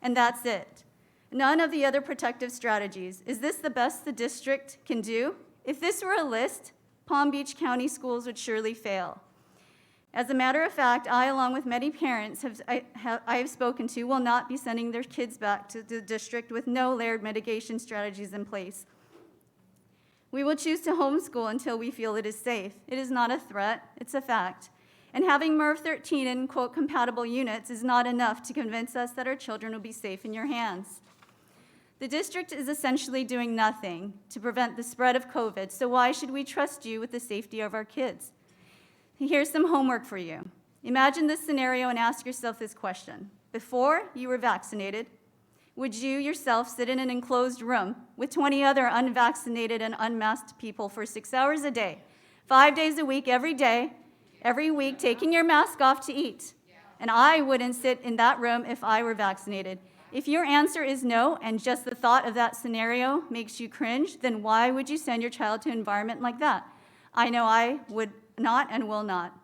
S6: and that's it. None of the other protective strategies. Is this the best the district can do? If this were a list, Palm Beach County Schools would surely fail. As a matter of fact, I, along with many parents I have spoken to, will not be sending their kids back to the district with no layered mitigation strategies in place. We will choose to homeschool until we feel it is safe. It is not a threat, it's a fact. And having MERV 13 in, quote, compatible units is not enough to convince us that our children will be safe in your hands. The district is essentially doing nothing to prevent the spread of COVID, so why should we trust you with the safety of our kids? Here's some homework for you. Imagine this scenario and ask yourself this question. Before you were vaccinated, would you yourself sit in an enclosed room with 20 other unvaccinated and unmasked people for 6 hours a day, 5 days a week, every day, every week, taking your mask off to eat? And I wouldn't sit in that room if I were vaccinated. If your answer is no, and just the thought of that scenario makes you cringe, then why would you send your child to an environment like that? I know I would not and will not.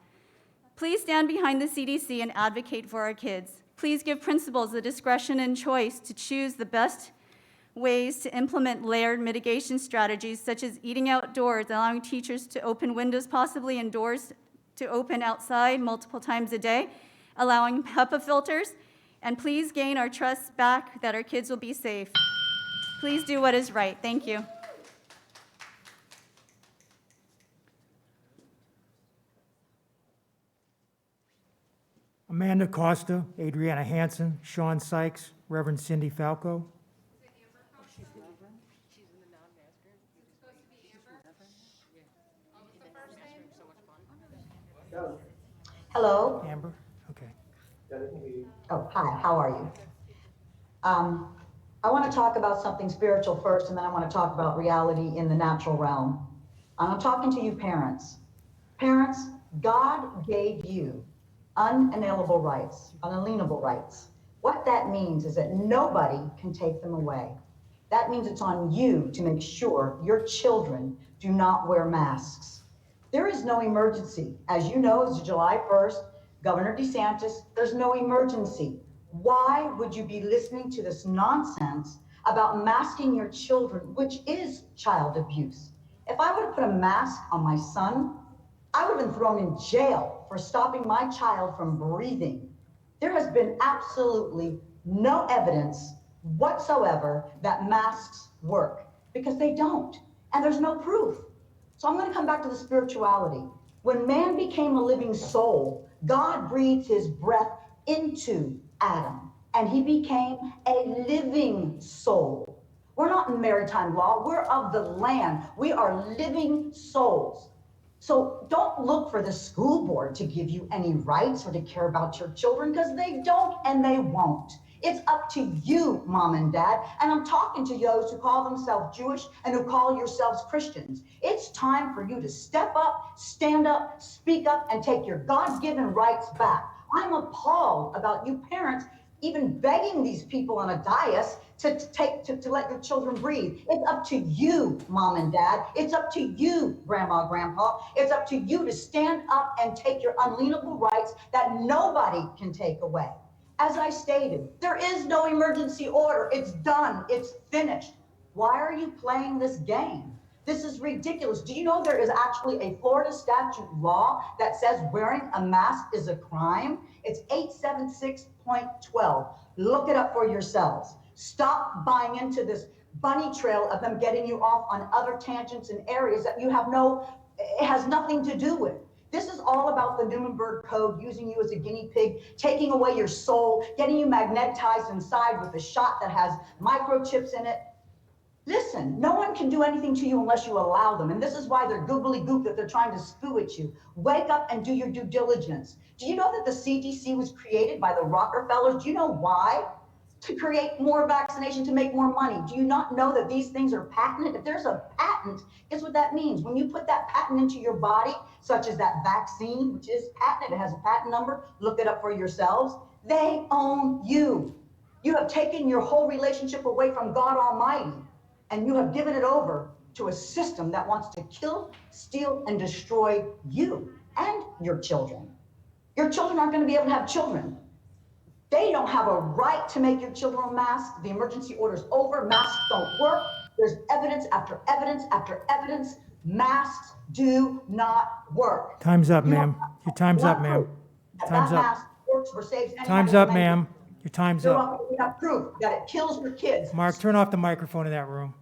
S6: Please stand behind the CDC and advocate for our kids. Please give principals the discretion and choice to choose the best ways to implement layered mitigation strategies, such as eating outdoors, allowing teachers to open windows possibly and doors to open outside multiple times a day, allowing HEPA filters, and please gain our trust back that our kids will be safe. Please do what is right. Thank you.
S1: Amanda Costa, Adriana Hanson, Sean Sykes, Reverend Cindy Falco.
S9: Hello.
S1: Amber, okay.
S9: Oh, hi, how are you? I want to talk about something spiritual first, and then I want to talk about reality in the natural realm. I'm talking to you parents. Parents, God gave you unalienable rights, unalienable rights. What that means is that nobody can take them away. That means it's on you to make sure your children do not wear masks. There is no emergency. As you know, it's July 1st, Governor DeSantis, there's no emergency. Why would you be listening to this nonsense about masking your children, which is child abuse? If I would have put a mask on my son, I would have been thrown in jail for stopping my child from breathing. There has been absolutely no evidence whatsoever that masks work, because they don't, and there's no proof. So I'm going to come back to the spirituality. When man became a living soul, God breathed his breath into Adam, and he became a living soul. We're not in maritime law, we're of the land. We are living souls. So don't look for the school board to give you any rights or to care about your children, because they don't and they won't. It's up to you, mom and dad. And I'm talking to those who call themselves Jewish and who call yourselves Christians. It's time for you to step up, stand up, speak up, and take your God-given rights back. I'm appalled about you parents even begging these people on a dais to let your children breathe. It's up to you, mom and dad. It's up to you, grandma, grandpa. It's up to you to stand up and take your unalienable rights that nobody can take away. As I stated, there is no emergency order. It's done. It's finished. Why are you playing this game? This is ridiculous. Do you know there is actually a Florida statute law that says wearing a mask is a crime? It's 876.12. Look it up for yourselves. Stop buying into this bunny trail of them getting you off on other tangents and areas that it has nothing to do with. This is all about the Nuremberg Code, using you as a guinea pig, taking away your soul, getting you magnetized inside with a shot that has microchips in it. Listen, no one can do anything to you unless you allow them. And this is why they're googly goop that they're trying to spew at you. Wake up and do your due diligence. Do you know that the CDC was created by the Rockefellers? Do you know why? To create more vaccination, to make more money. Do you not know that these things are patented? If there's a patent, guess what that means? When you put that patent into your body, such as that vaccine, which is patented, it has a patent number, look it up for yourselves, they own you. You have taken your whole relationship away from God Almighty, and you have given it over to a system that wants to kill, steal, and destroy you and your children. Your children aren't going to be able to have children. They don't have a right to make your children wear masks. The emergency order's over. Masks don't work. There's evidence after evidence after evidence. Masks do not work.
S1: Time's up, ma'am. Your time's up, ma'am. Time's
S9: That
S1: up.
S9: mask works for saves anybody.
S1: Time's up, ma'am. Your time's
S9: You're
S1: up.
S9: welcome. We have proof that it kills your kids.
S1: Mark, turn off the microphone in that room.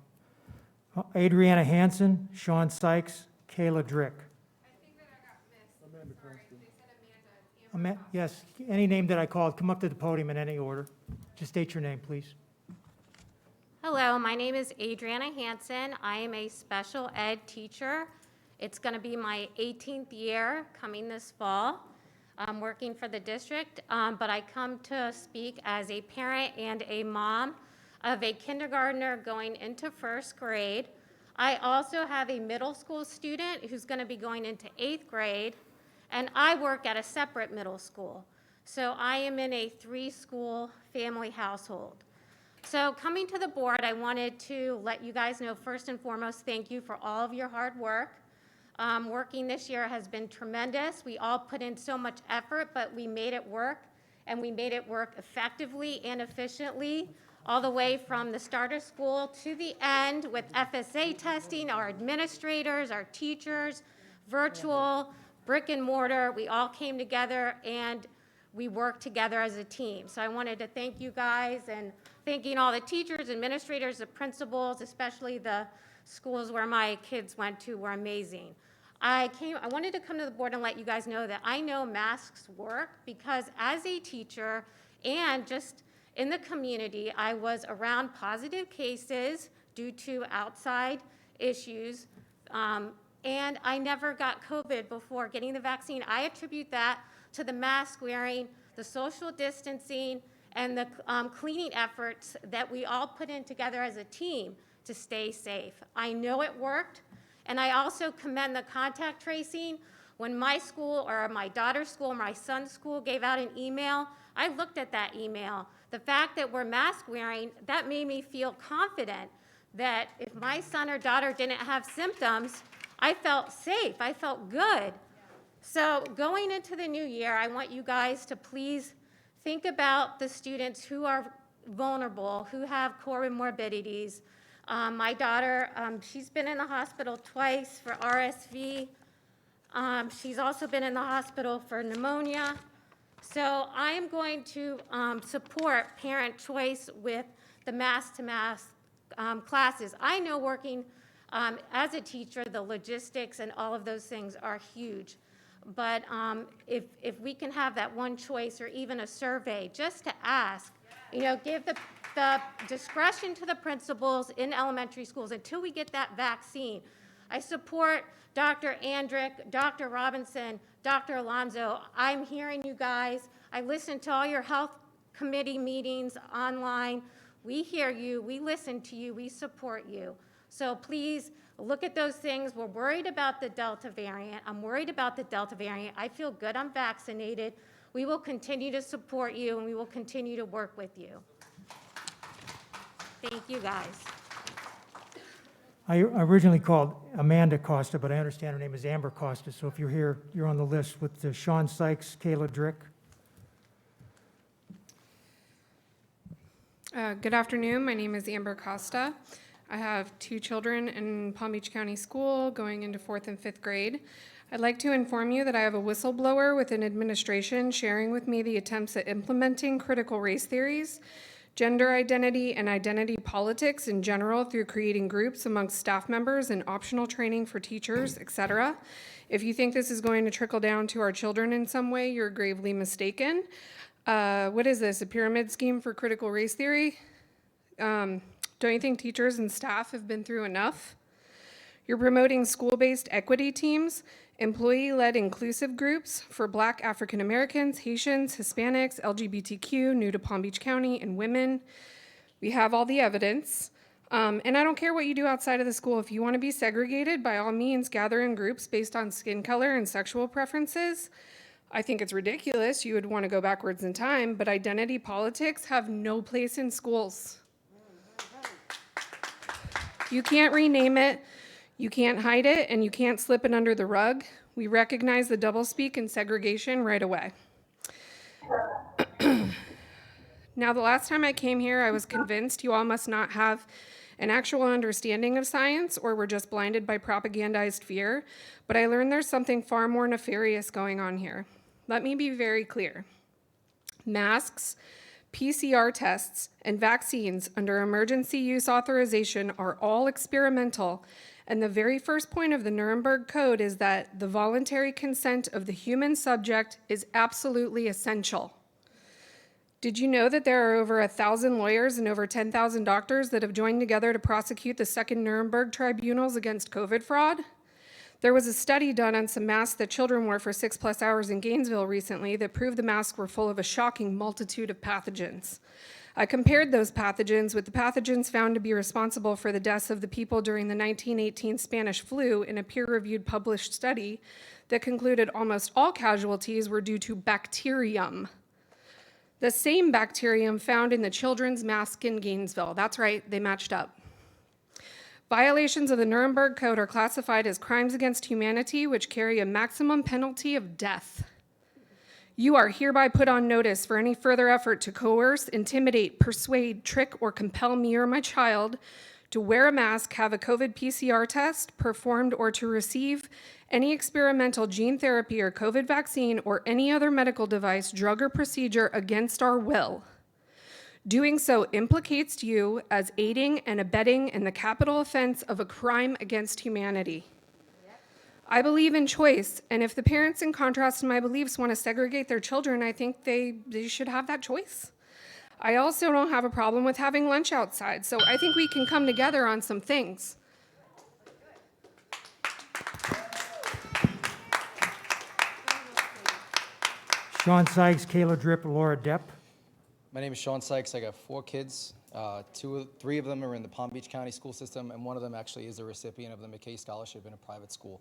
S1: Adriana Hanson, Sean Sykes, Kayla Drick. Yes, any name that I called, come up to the podium in any order. Just state your name, please.
S3: Hello, my name is Adriana Hanson. I am a special ed teacher. It's going to be my 18th year coming this fall. I'm working for the district, but I come to speak as a parent and a mom of a kindergartner going into first grade. I also have a middle school student who's going to be going into 8th grade, and I work at a separate middle school. So I am in a 3-school family household. So coming to the board, I wanted to let you guys know, first and foremost, thank you for all of your hard work. Working this year has been tremendous. We all put in so much effort, but we made it work, and we made it work effectively and efficiently, all the way from the start of school to the end with FSA testing, our administrators, our teachers, virtual, brick and mortar. We all came together and we worked together as a team. So I wanted to thank you guys, and thanking all the teachers, administrators, the principals, especially the schools where my kids went to were amazing. I wanted to come to the board and let you guys know that I know masks work, because as a teacher and just in the community, I was around positive cases due to outside issues, and I never got COVID before getting the vaccine. I attribute that to the mask wearing, the social distancing, and the cleaning efforts that we all put in together as a team to stay safe. I know it worked, and I also commend the contact tracing. When my school or my daughter's school or my son's school gave out an email, I looked at that email. The fact that we're mask wearing, that made me feel confident that if my son or daughter didn't have symptoms, I felt safe, I felt good. So going into the new year, I want you guys to please think about the students who are vulnerable, who have comorbidities, My daughter, she's been in the hospital twice for RSV. She's also been in the hospital for pneumonia. So I am going to support parent choice with the mass-to-mass classes. I know working as a teacher, the logistics and all of those things are huge. But if we can have that one choice or even a survey, just to ask, give the discretion to the principals in elementary schools until we get that vaccine. I support Dr. Andrick, Dr. Robinson, Dr. Alonso. I'm hearing you guys. I listened to all your health committee meetings online. We hear you, we listen to you, we support you. So please look at those things. We're worried about the Delta variant. I'm worried about the Delta variant. I feel good, I'm vaccinated. We will continue to support you and we will continue to work with you. Thank you, guys.
S1: I originally called Amanda Costa, but I understand her name is Amber Costa, so if you're here, you're on the list with Sean Sykes, Kayla Drick.
S7: Good afternoon, my name is Amber Costa. I have 2 children in Palm Beach County School going into 4th and 5th grade. I'd like to inform you that I have a whistleblower within administration sharing with me the attempts at implementing critical race theories, gender identity, and identity politics in general through creating groups amongst staff members and optional training for teachers, etc. If you think this is going to trickle down to our children in some way, you're gravely mistaken. What is this, a pyramid scheme for critical race theory? Don't you think teachers and staff have been through enough? You're promoting school-based equity teams, employee-led inclusive groups for Black African Americans, Haitians, Hispanics, LGBTQ, new to Palm Beach County, and women. We have all the evidence. And I don't care what you do outside of the school. If you want to be segregated, by all means, gather in groups based on skin color and sexual preferences. I think it's ridiculous. You would want to go backwards in time, but identity politics have no place in schools. You can't rename it, you can't hide it, and you can't slip it under the rug. We recognize the doublespeak and segregation right away. Now, the last time I came here, I was convinced you all must not have an actual understanding of science or were just blinded by propagandized fear, but I learned there's something far more nefarious going on here. Let me be very clear. Masks, PCR tests, and vaccines under emergency use authorization are all experimental, and the very first point of the Nuremberg Code is that the voluntary consent of the human subject is absolutely essential. Did you know that there are over 1,000 lawyers and over 10,000 doctors that have joined together to prosecute the second Nuremberg tribunals against COVID fraud? There was a study done on some masks that children wore for 6+ hours in Gainesville recently that proved the masks were full of a shocking multitude of pathogens. I compared those pathogens with the pathogens found to be responsible for the deaths of the people during the 1918 Spanish flu in a peer-reviewed published study that concluded almost all casualties were due to bacterium. The same bacterium found in the children's mask in Gainesville. That's right, they matched up. Violations of the Nuremberg Code are classified as crimes against humanity, which carry a maximum penalty of death. You are hereby put on notice for any further effort to coerce, intimidate, persuade, trick, or compel me or my child to wear a mask, have a COVID PCR test performed, or to receive any experimental gene therapy or COVID vaccine or any other medical device, drug, or procedure against our will. Doing so implicates you as aiding and abetting in the capital offense of a crime against humanity. I believe in choice, and if the parents, in contrast to my beliefs, want to segregate their children, I think they should have that choice. I also don't have a problem with having lunch outside, so I think we can come together on some things.
S1: Sean Sykes, Kayla Dripp, Laura Depp.
S12: My name is Sean Sykes. I got 4 kids. 3 of them are in the Palm Beach County school system, and one of them actually is a recipient of the McKay Scholarship in a private school.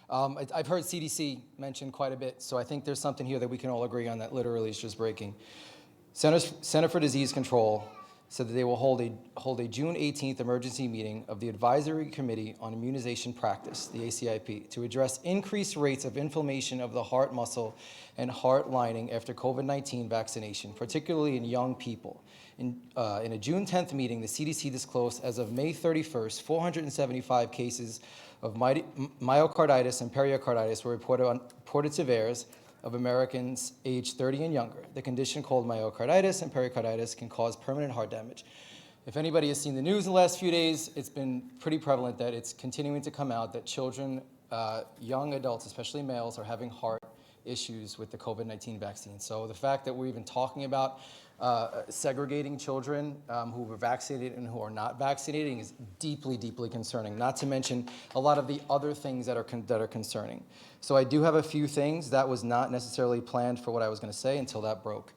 S12: I've heard CDC mentioned quite a bit, so I think there's something here that we can all agree on that literally is just breaking. Center for Disease Control said that they will hold a June 18th emergency meeting of the Advisory Committee on Immunization Practice, the ACIP, to address increased rates of inflammation of the heart muscle and heart lining after COVID-19 vaccination, particularly in young people. In a June 10th meeting, the CDC disclosed as of May 31st, 475 cases of myocarditis and pericarditis were reported to VAERS of Americans aged 30 and younger. The condition called myocarditis and pericarditis can cause permanent heart damage. If anybody has seen the news in the last few days, it's been pretty prevalent that it's continuing to come out that children, young adults, especially males, are having heart issues with the COVID-19 vaccine. So the fact that we're even talking about segregating children who were vaccinated and who are not vaccinating is deeply, deeply concerning, not to mention a lot of the other things that are concerning. So I do have a few things that was not necessarily planned for what I was going to say until that broke.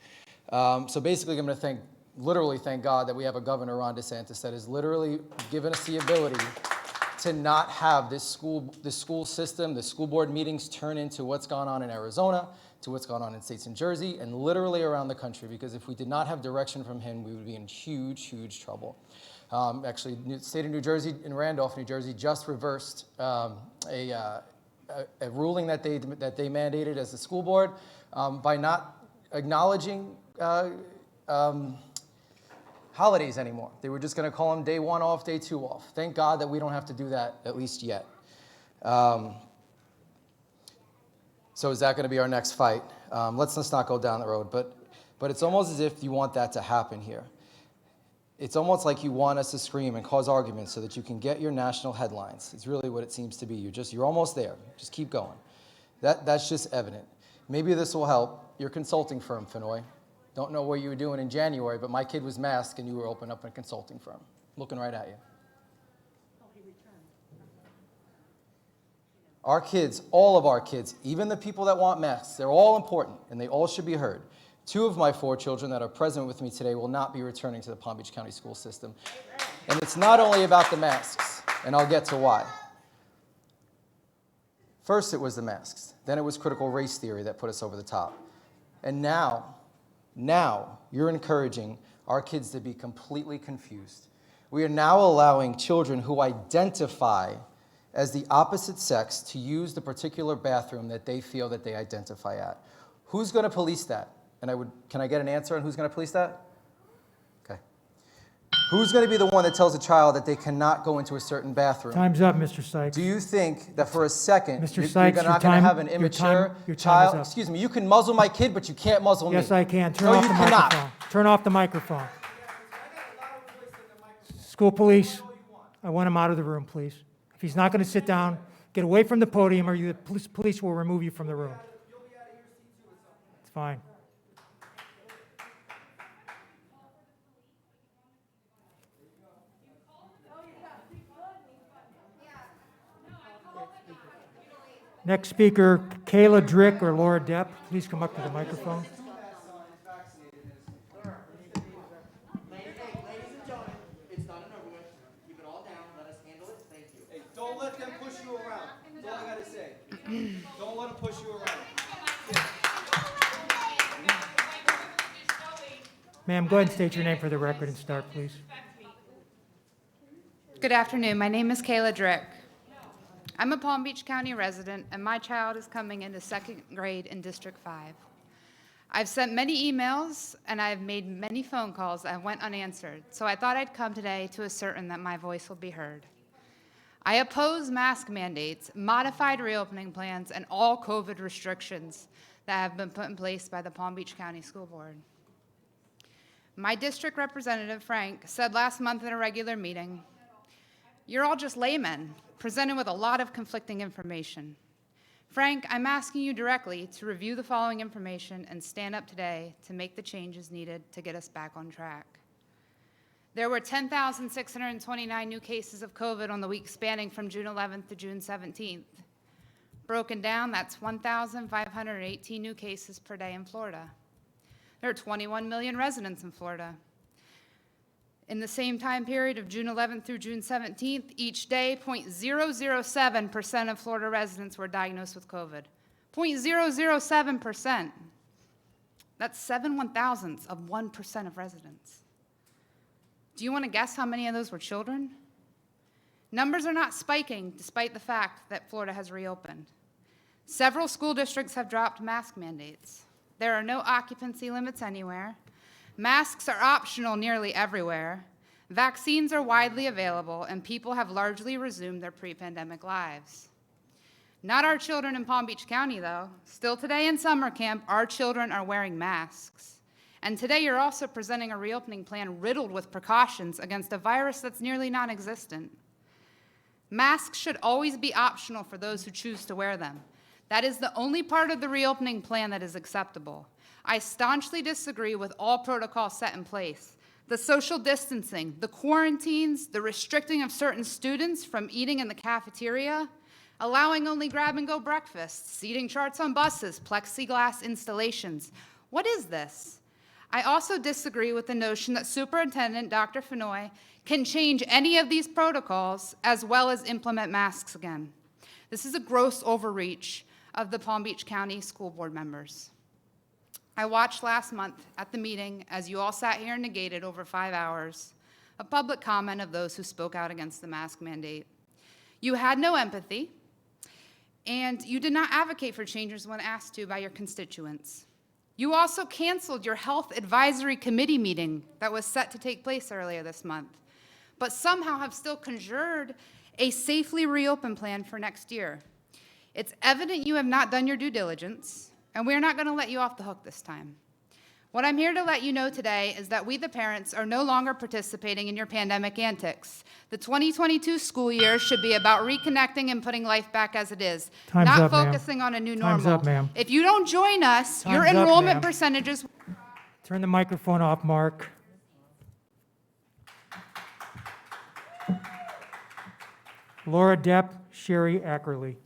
S12: So basically, I'm going to literally thank God that we have a governor, Ron DeSantis, that has literally given us the ability to not have the school system, the school board meetings turn into what's gone on in Arizona, to what's gone on in states in Jersey, and literally around the country, because if we did not have direction from him, we would be in huge, huge trouble. Actually, the state of New Jersey, in Randolph, New Jersey, just reversed a ruling that they mandated as a school board by not acknowledging holidays anymore. They were just going to call them day 1 off, day 2 off. Thank God that we don't have to do that, at least yet. So is that going to be our next fight? Let's not go down the road, but it's almost as if you want that to happen here. It's almost like you want us to scream and cause arguments so that you can get your national headlines. It's really what it seems to be. You're almost there. Just keep going. That's just evident. Maybe this will help your consulting firm, Fenoy. Don't know what you were doing in January, but my kid was masked and you were opening up a consulting firm. Looking right at you. Our kids, all of our kids, even the people that want masks, they're all important and they all should be heard. 2 of my 4 children that are present with me today will not be returning to the Palm Beach County school system. And it's not only about the masks, and I'll get to why. First it was the masks, then it was critical race theory that put us over the top. And now you're encouraging our kids to be completely confused. We are now allowing children who identify as the opposite sex to use the particular bathroom that they feel that they identify at. Who's going to police that? And can I get an answer on who's going to police that? Okay. Who's going to be the one that tells a child that they cannot go into a certain bathroom?
S1: Time's up, Mr. Sykes.
S12: Do you think that for a second,
S1: Mr.
S12: you're
S1: Sykes,
S12: not going to have an
S1: your time
S12: immature
S1: is
S12: child?
S1: up.
S12: Excuse me, you can muzzle my kid, but you can't muzzle me.
S1: Yes, I can. Turn
S12: No,
S1: off
S12: you
S1: the
S12: cannot.
S1: microphone. Turn off the microphone. School police, I want him out of the room, please. If he's not going to sit down, get away from the podium, or the police will remove you from the room. It's fine. Next speaker, Kayla Drick or Laura Depp. Please come up to the microphone.
S12: Don't let them push you around. That's all I got to say. Don't let them push you around.
S1: Ma'am, go ahead and state your name for the record and start, please.
S4: Good afternoon. My name is Kayla Drick. I'm a Palm Beach County resident, and my child is coming into 2nd grade in District 5. I've sent many emails, and I've made many phone calls that went unanswered, so I thought I'd come today to ascertain that my voice will be heard. I oppose mask mandates, modified reopening plans, and all COVID restrictions that have been put in place by the Palm Beach County School Board. My district representative, Frank, said last month in a regular meeting, "You're all just laymen, presented with a lot of conflicting information." Frank, I'm asking you directly to review the following information and stand up today to make the changes needed to get us back on track. There were 10,629 new cases of COVID on the week spanning from June 11th to June 17th. Broken down, that's 1,518 new cases per day in Florida. There are 21 million residents in Florida. In the same time period of June 11th through June 17th, each day, 0.007% of Florida residents were diagnosed with COVID. 0.007%. That's 7/1000ths of 1% of residents. Do you want to guess how many of those were children? Numbers are not spiking despite the fact that Florida has reopened. Several school districts have dropped mask mandates. There are no occupancy limits anywhere. Masks are optional nearly everywhere. Vaccines are widely available, and people have largely resumed their pre-pandemic lives. Not our children in Palm Beach County, though. Still today in summer camp, our children are wearing masks. And today you're also presenting a reopening plan riddled with precautions against a virus that's nearly non-existent. Masks should always be optional for those who choose to wear them. That is the only part of the reopening plan that is acceptable. I staunchly disagree with all protocols set in place. The social distancing, the quarantines, the restricting of certain students from eating in the cafeteria, allowing only grab-and-go breakfasts, seating charts on buses, plexiglass installations. What is this? I also disagree with the notion that Superintendent Dr. Fenoy can change any of these protocols as well as implement masks again. This is a gross overreach of the Palm Beach County School Board members. I watched last month at the meeting as you all sat here and negated over 5 hours a public comment of those who spoke out against the mask mandate. You had no empathy, and you did not advocate for changes when asked to by your constituents. You also canceled your Health Advisory Committee meeting that was set to take place earlier this month, but somehow have still conjured a safely reopen plan for next year. It's evident you have not done your due diligence, and we're not going to let you off the hook this time. What I'm here to let you know today is that we, the parents, are no longer participating in your pandemic antics. The 2022 school year should be about reconnecting and putting life back as it is,
S1: Time's
S4: not
S1: up, ma'am.
S4: focusing on a new
S1: Time's
S4: normal.
S1: up, ma'am.
S4: If you don't join us, your
S1: Time's up,
S4: enrollment
S1: ma'am.
S4: percentages.
S1: Turn the microphone off, Mark. Laura Depp, Sherry Ackerley.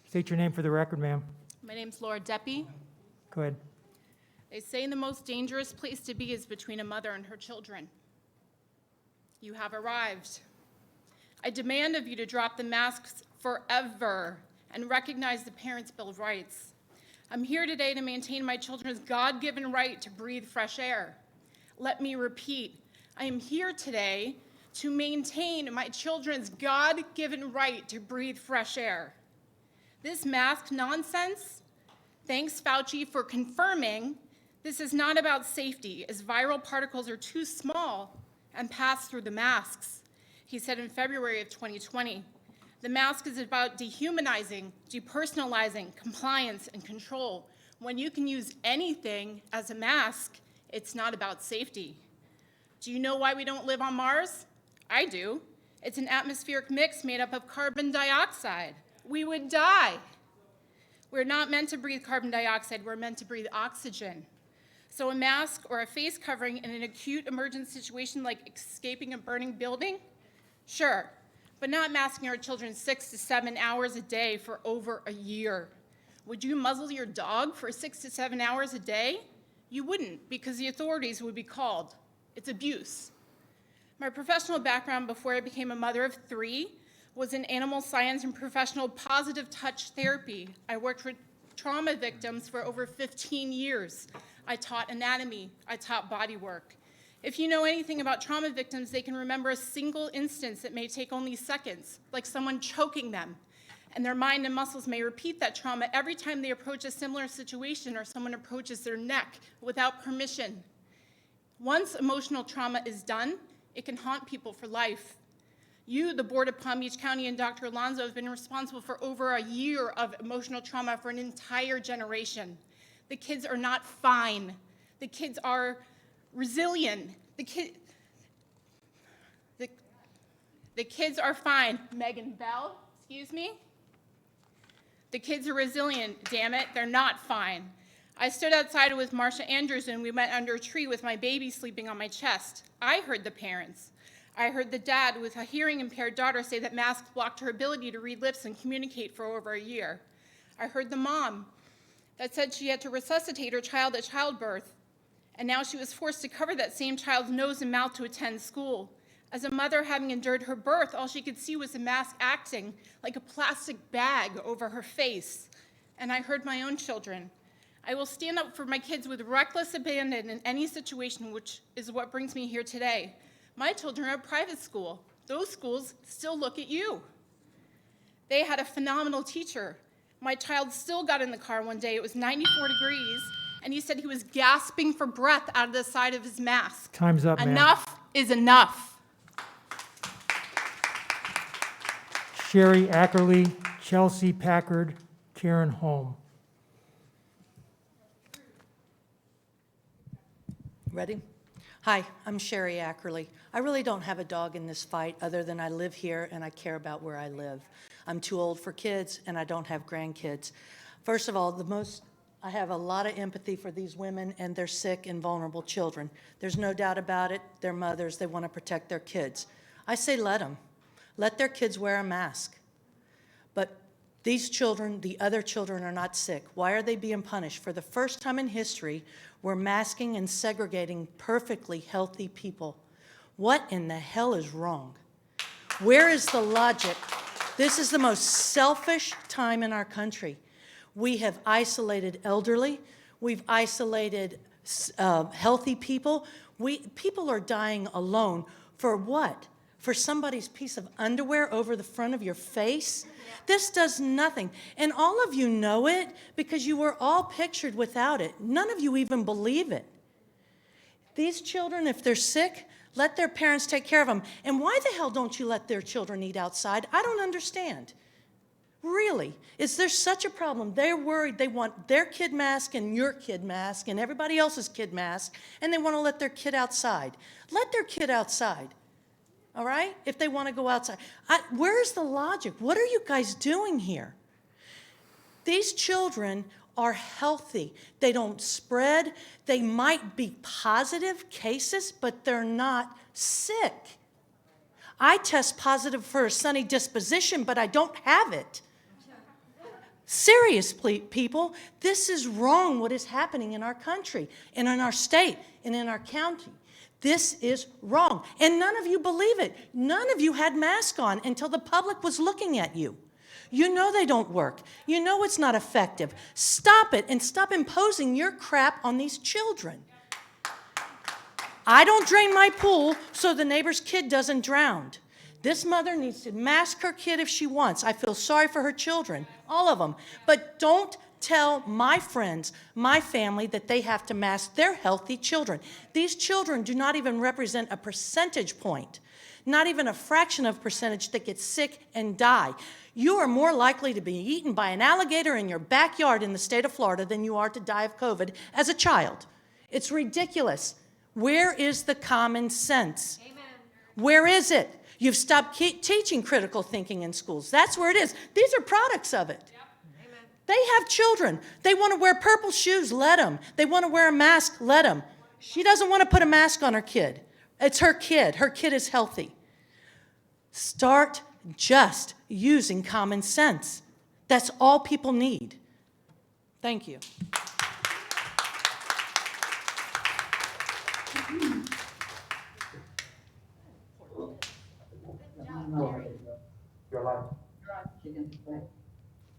S1: State your name for the record, ma'am.
S8: My name's Laura Deppy.
S1: Go ahead.
S8: They say the most dangerous place to be is between a mother and her children. You have arrived. I demand of you to drop the masks forever and recognize the Parents' Bill of Rights. I'm here today to maintain my children's God-given right to breathe fresh air. Let me repeat, I am here today to maintain my children's God-given right to breathe fresh air. This mask nonsense, thanks Fauci for confirming, this is not about safety, as viral particles are too small and pass through the masks, he said in February of 2020. The mask is about dehumanizing, depersonalizing, compliance, and control. When you can use anything as a mask, it's not about safety. Do you know why we don't live on Mars? I do. It's an atmospheric mix made up of carbon dioxide. We would die. We're not meant to breathe carbon dioxide, we're meant to breathe oxygen. So a mask or a face covering in an acute emergent situation like escaping a burning building? Sure, but not masking our children 6 to 7 hours a day for over a year. Would you muzzle your dog for 6 to 7 hours a day? You wouldn't, because the authorities would be called. It's abuse. My professional background before I became a mother of 3 was in animal science and professional positive touch therapy. I worked with trauma victims for over 15 years. I taught anatomy, I taught body work. If you know anything about trauma victims, they can remember a single instance that may take only seconds, like someone choking them, and their mind and muscles may repeat that trauma every time they approach a similar situation or someone approaches their neck without permission. Once emotional trauma is done, it can haunt people for life. You, the Board of Palm Beach County, and Dr. Alonso have been responsible for over a year of emotional trauma for an entire generation. The kids are not fine. The kids are resilient. The kids are fine. Megan Bell, excuse me. The kids are resilient, damn it, they're not fine. I stood outside with Marsha Andrews and we went under a tree with my baby sleeping on my chest. I heard the parents. I heard the dad with a hearing impaired daughter say that masks blocked her ability to read lips and communicate for over a year. I heard the mom that said she had to resuscitate her child at childbirth, and now she was forced to cover that same child's nose and mouth to attend school. As a mother having endured her birth, all she could see was the mask acting like a plastic bag over her face. And I heard my own children. I will stand up for my kids with reckless abandon in any situation, which is what brings me here today. My children are at private school. Those schools still look at you. They had a phenomenal teacher. My child still got in the car one day. It was 94 degrees, and he said he was gasping for breath out of the side of his mask.
S1: Time's up, ma'am.
S8: Enough is enough.
S1: Sherry Ackerley, Chelsea Packard, Karen Holm.
S11: Ready? Hi, I'm Sherry Ackerley. I really don't have a dog in this fight other than I live here and I care about where I live. I'm too old for kids and I don't have grandkids. First of all, I have a lot of empathy for these women and their sick and vulnerable children. There's no doubt about it. They're mothers. They want to protect their kids. I say let them. Let their kids wear a mask. But these children, the other children, are not sick. Why are they being punished? For the first time in history, we're masking and segregating perfectly healthy people. What in the hell is wrong? Where is the logic? This is the most selfish time in our country. We have isolated elderly. We've isolated healthy people. People are dying alone. For what? For somebody's piece of underwear over the front of your face? This does nothing. And all of you know it because you were all pictured without it. None of you even believe it. These children, if they're sick, let their parents take care of them. And why the hell don't you let their children eat outside? I don't understand. Really, is there such a problem? They're worried. They want their kid mask and your kid mask and everybody else's kid mask, and they want to let their kid outside. Let their kid outside. All right? If they want to go outside. Where's the logic? What are you guys doing here? These children are healthy. They don't spread. They might be positive cases, but they're not sick. I test positive for a sunny disposition, but I don't have it. Seriously, people, this is wrong what is happening in our country and in our state and in our county. This is wrong. And none of you believe it. None of you had masks on until the public was looking at you. You know they don't work. You know it's not effective. Stop it and stop imposing your crap on these children. I don't drain my pool so the neighbor's kid doesn't drown. This mother needs to mask her kid if she wants. I feel sorry for her children, all of them. But don't tell my friends, my family, that they have to mask their healthy children. These children do not even represent a percentage point, not even a fraction of percentage that get sick and die. You are more likely to be eaten by an alligator in your backyard in the state of Florida than you are to die of COVID as a child. It's ridiculous. Where is the common sense? Amen. Where is it? You've stopped teaching critical thinking in schools. That's where it is. These are products of it. They have children. They want to wear purple shoes, let them. They want to wear a mask, let them. She doesn't want to put a mask on her kid. It's her kid. Her kid is healthy. Start just using common sense. That's all people need. Thank you.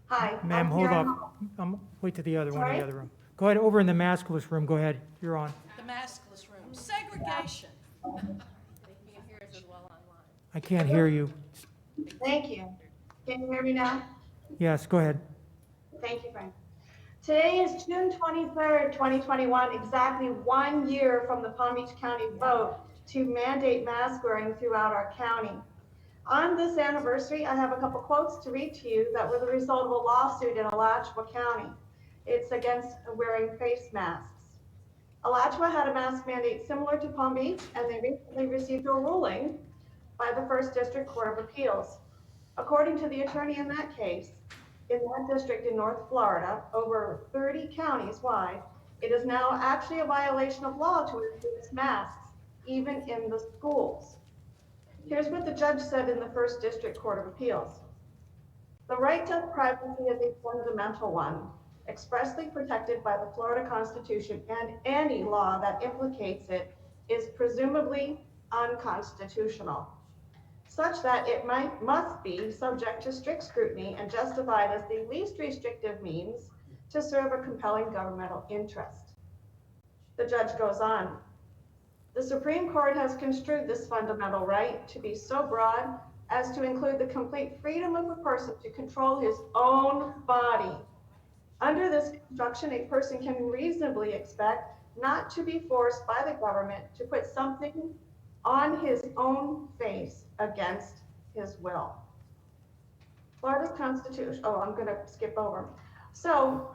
S9: Hi.
S1: Ma'am, hold up. Wait to the other one in the other room. Go ahead, over in the maskless room. Go ahead. You're on.
S11: The maskless room. Segregation.
S1: I can't hear you.
S13: Thank you. Can you hear me now?
S1: Yes, go ahead.
S13: Thank you, Frank. Today is June 23rd, 2021, exactly 1 year from the Palm Beach County vote to mandate mask wearing throughout our county. On this anniversary, I have a couple quotes to read to you that were the result of a lawsuit in Alachua County. It's against wearing face masks. Alachua had a mask mandate similar to Palm Beach, and they recently received a ruling by the First District Court of Appeals. According to the attorney in that case, in that district in North Florida, over 30 counties wide, it is now actually a violation of law to wear face masks, even in the schools. Here's what the judge said in the First District Court of Appeals. The right to privacy is a fundamental one, expressly protected by the Florida Constitution, and any law that implicates it is presumably unconstitutional, such that it must be subject to strict scrutiny and justified as the least restrictive means to serve a compelling governmental interest. The judge goes on. The Supreme Court has construed this fundamental right to be so broad as to include the complete freedom of a person to control his own body. Under this construction, a person can reasonably expect not to be forced by the government to put something on his own face against his will. Florida's Constitution, I'm gonna skip over. So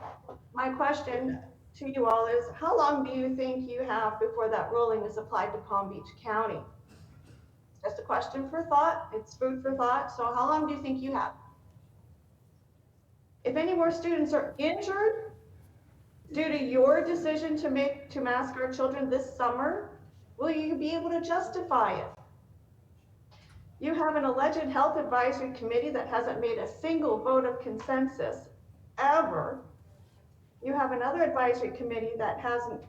S13: my question to you all is, how long do you think you have before that ruling is applied to Palm Beach County? It's just a question for thought, it's food for thought, so how long do you think you have? If any more students are injured due to your decision to mask our children this summer, will you be able to justify it? You have an alleged health advisory committee that hasn't made a single vote of consensus ever. You have another advisory committee that hasn't,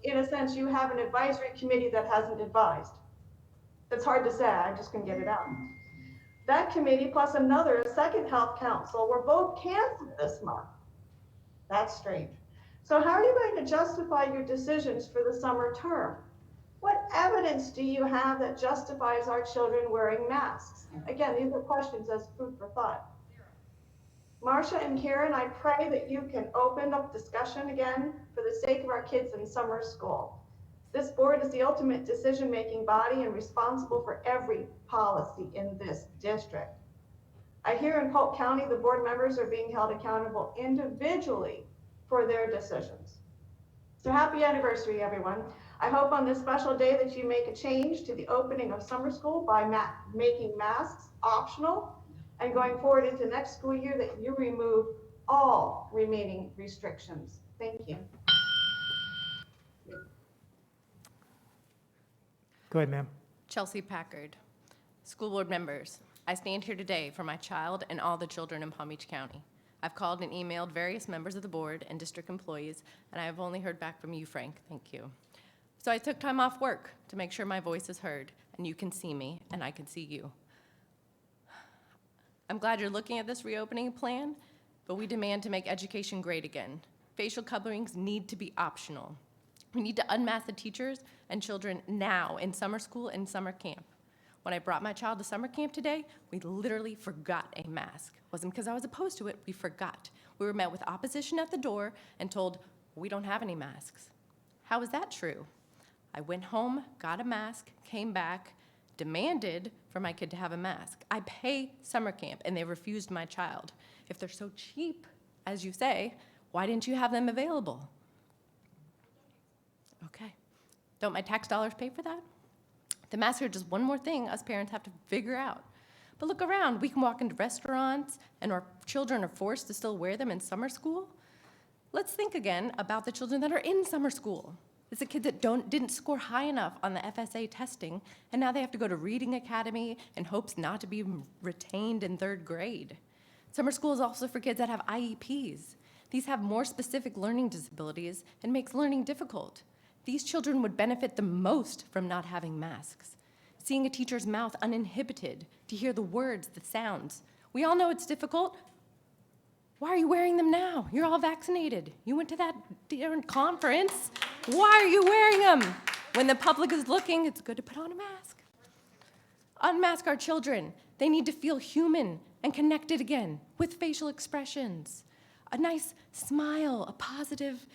S13: in a sense, you have an advisory committee that hasn't advised. That's hard to say, I just couldn't get it out. That committee plus another, a second health council, were both canceled this month. That's strange. So how are you going to justify your decisions for the summer term? What evidence do you have that justifies our children wearing masks? Again, these are questions as food for thought. Marcia and Karen, I pray that you can open up discussion again for the sake of our kids in summer school. This board is the ultimate decision-making body and responsible for every policy in this district. I hear in Polk County, the board members are being held accountable individually for their decisions. So happy anniversary, everyone. I hope on this special day that you make a change to the opening of summer school by making masks optional, and going forward into next school year that you remove all remaining restrictions. Thank you.
S1: Go ahead, ma'am.
S10: Chelsea Packard. School board members, I stand here today for my child and all the children in Palm Beach County. I've called and emailed various members of the board and district employees, and I have only heard back from you, Frank. Thank you. So I took time off work to make sure my voice is heard, and you can see me, and I can see you. I'm glad you're looking at this reopening plan, but we demand to make education great again. Facial coverings need to be optional. We need to unmask the teachers and children now in summer school and summer camp. When I brought my child to summer camp today, we literally forgot a mask. It wasn't because I was opposed to it, we forgot. We were met with opposition at the door and told, we don't have any masks. How is that true? I went home, got a mask, came back, demanded for my kid to have a mask. I pay summer camp, and they refused my child. If they're so cheap, as you say, why didn't you have them available? Okay. Don't my tax dollars pay for that? The masks are just one more thing us parents have to figure out. But look around. We can walk into restaurants, and our children are forced to still wear them in summer school. Let's think again about the children that are in summer school. It's the kids that didn't score high enough on the FSA testing, and now they have to go to Reading Academy in hopes not to be retained in 3rd grade. Summer school is also for kids that have IEPs. These have more specific learning disabilities and makes learning difficult. These children would benefit the most from not having masks. Seeing a teacher's mouth uninhibited, to hear the words, the sounds. We all know it's difficult. Why are you wearing them now? You're all vaccinated. You went to that conference. Why are you wearing them? When the public is looking, it's good to put on a mask. Unmask our children. They need to feel human and connected again with facial expressions. A nice smile, a positive,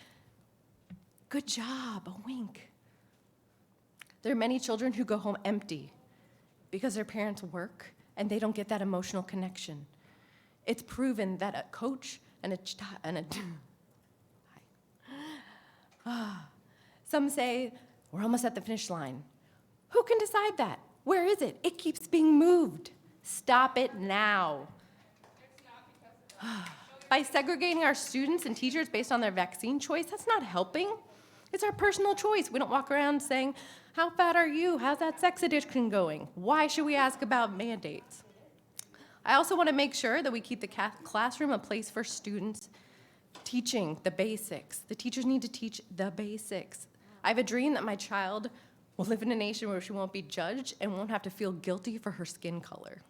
S10: good job, a wink. There are many children who go home empty because their parents work and they don't get that emotional connection. It's proven that a coach and some say, we're almost at the finish line. Who can decide that? Where is it? It keeps being moved. Stop it now. By segregating our students and teachers based on their vaccine choice, that's not helping. It's our personal choice. We don't walk around saying, how fat are you? How's that sex addiction going? Why should we ask about mandates? I also want to make sure that we keep the classroom a place for students teaching the basics. The teachers need to teach the basics. I have a dream that my child will live in a nation where she won't be judged and won't have to feel guilty for her skin color.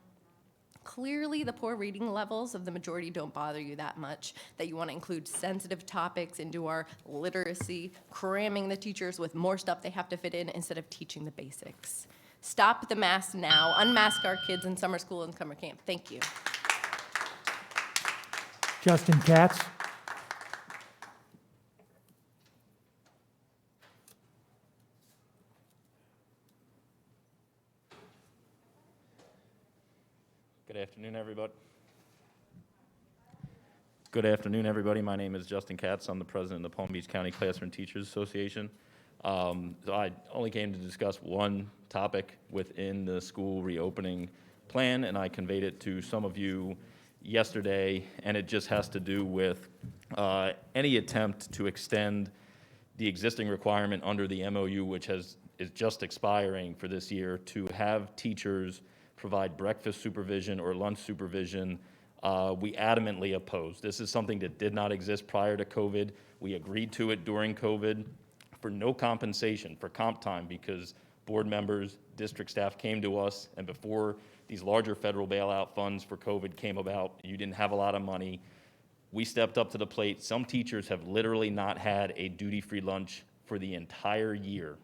S10: Clearly, the poor reading levels of the majority don't bother you that much, that you want to include sensitive topics into our literacy, cramming the teachers with more stuff they have to fit in instead of teaching the basics. Stop the mask now. Unmask our kids in summer school and summer camp. Thank you.
S1: Justin Katz.
S14: Good afternoon, everybody. Good afternoon, everybody. My name is Justin Katz. I'm the president of the Palm Beach County Classroom Teachers Association. So I only came to discuss one topic within the school reopening plan, and I conveyed it to some of you yesterday, and it just has to do with any attempt to extend the existing requirement under the MOU, which is just expiring for this year, to have teachers provide breakfast supervision or lunch supervision. We adamantly oppose. This is something that did not exist prior to COVID. We agreed to it during COVID for no compensation for comp time, because board members, district staff came to us, and before these larger federal bailout funds for COVID came about, you didn't have a lot of money. We stepped up to the plate. Some teachers have literally not had a duty-free lunch for the entire year,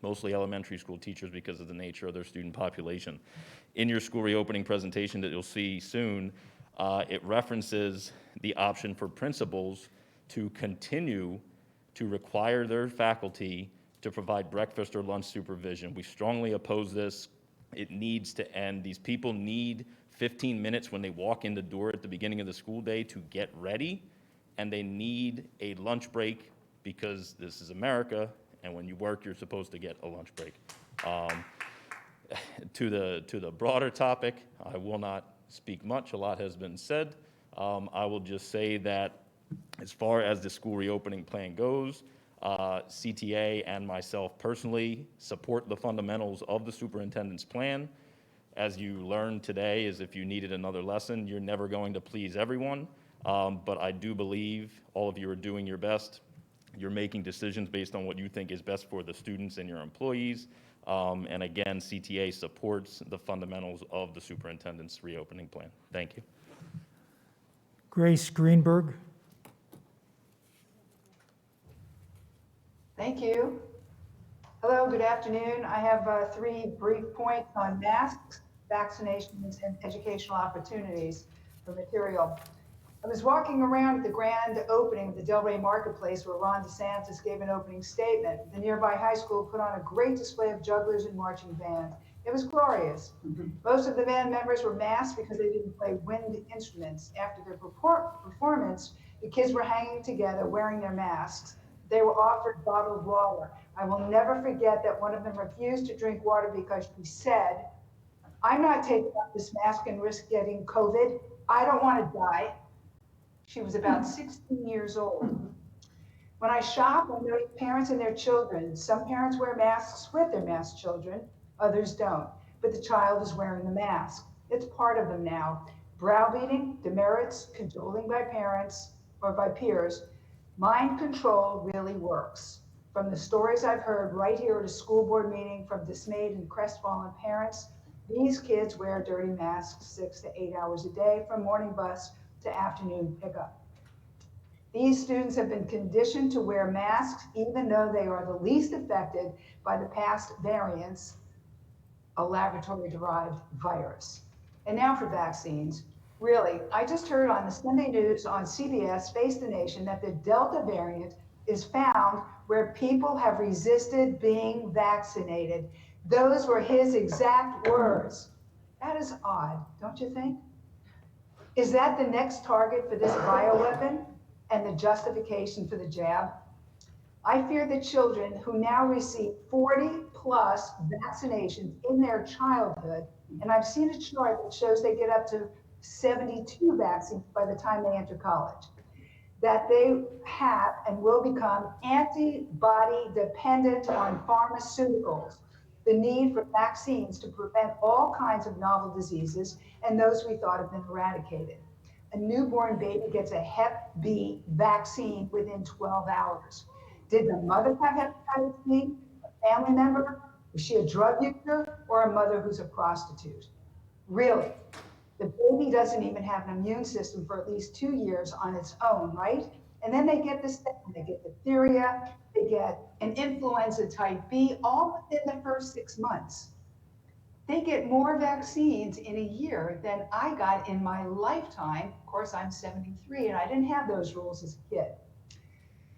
S14: mostly elementary school teachers because of the nature of their student population. In your school reopening presentation that you'll see soon, it references the option for principals to continue to require their faculty to provide breakfast or lunch supervision. We strongly oppose this. It needs to end. These people need 15 minutes when they walk in the door at the beginning of the school day to get ready, and they need a lunch break because this is America, and when you work, you're supposed to get a lunch break. To the broader topic, I will not speak much. A lot has been said. I will just say that as far as the school reopening plan goes, CTA and myself personally support the fundamentals of the superintendent's plan. As you learned today, is if you needed another lesson, you're never going to please everyone. But I do believe all of you are doing your best. You're making decisions based on what you think is best for the students and your employees. And again, CTA supports the fundamentals of the superintendent's reopening plan. Thank you.
S1: Grace Greenberg.
S15: Thank you. Hello, good afternoon. I have 3 brief points on masks, vaccinations, and educational opportunities for material. I was walking around at the grand opening of the Delray Marketplace where Ron DeSantis gave an opening statement. The nearby high school put on a great display of jugglers and marching bands. It was glorious. Most of the band members were masked because they didn't play wind instruments. After their performance, the kids were hanging together wearing their masks. They were offered bottled water. I will never forget that one of them refused to drink water because she said, "I'm not taking off this mask and risk getting COVID. I don't want to die." She was about 16 years old. When I shop, I notice parents and their children. Some parents wear masks with their masked children, others don't, but the child is wearing the mask. It's part of them now. Browbeating, demerits, cajoling by parents or by peers. Mind control really works. From the stories I've heard right here at a school board meeting from dismayed and crestfallen parents, these kids wear dirty masks 6 to 8 hours a day from morning bus to afternoon pickup. These students have been conditioned to wear masks even though they are the least affected by the past variants, a laboratory-derived virus. And now for vaccines. Really, I just heard on the Sunday news on CBS Face the Nation that the Delta variant is found where people have resisted being vaccinated. Those were his exact words. That is odd, don't you think? Is that the next target for this bioweapon and the justification for the jab? I fear that children who now receive 40 plus vaccinations in their childhood, and I've seen a chart that shows they get up to 72 vaccines by the time they enter college, that they have and will become antibody dependent on pharmaceuticals, the need for vaccines to prevent all kinds of novel diseases and those we thought have been eradicated. A newborn baby gets a Hep B vaccine within 12 hours. Did the mother have hepatitis B, a family member? Was she a drug user or a mother who's a prostitute? Really, The baby doesn't even have an immune system for at least 2 years on its own, right? And then they get this, they get diphtheria, they get an influenza type B, all within the first 6 months. They get more vaccines in a year than I got in my lifetime. Of course, I'm 73 and I didn't have those rules as a kid.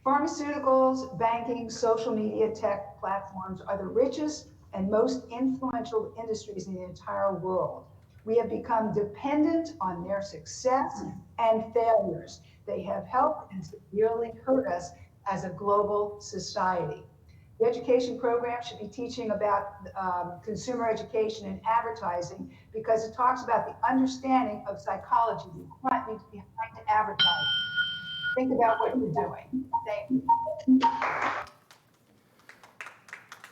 S15: Pharmaceuticals, banking, social media, tech platforms are the richest and most influential industries in the entire world. We have become dependent on their success and failures. They have helped and severely hurt us as a global society. The education program should be teaching about consumer education and advertising because it talks about the understanding of psychology, the quantity behind advertising. Think about what you're doing. Thank you.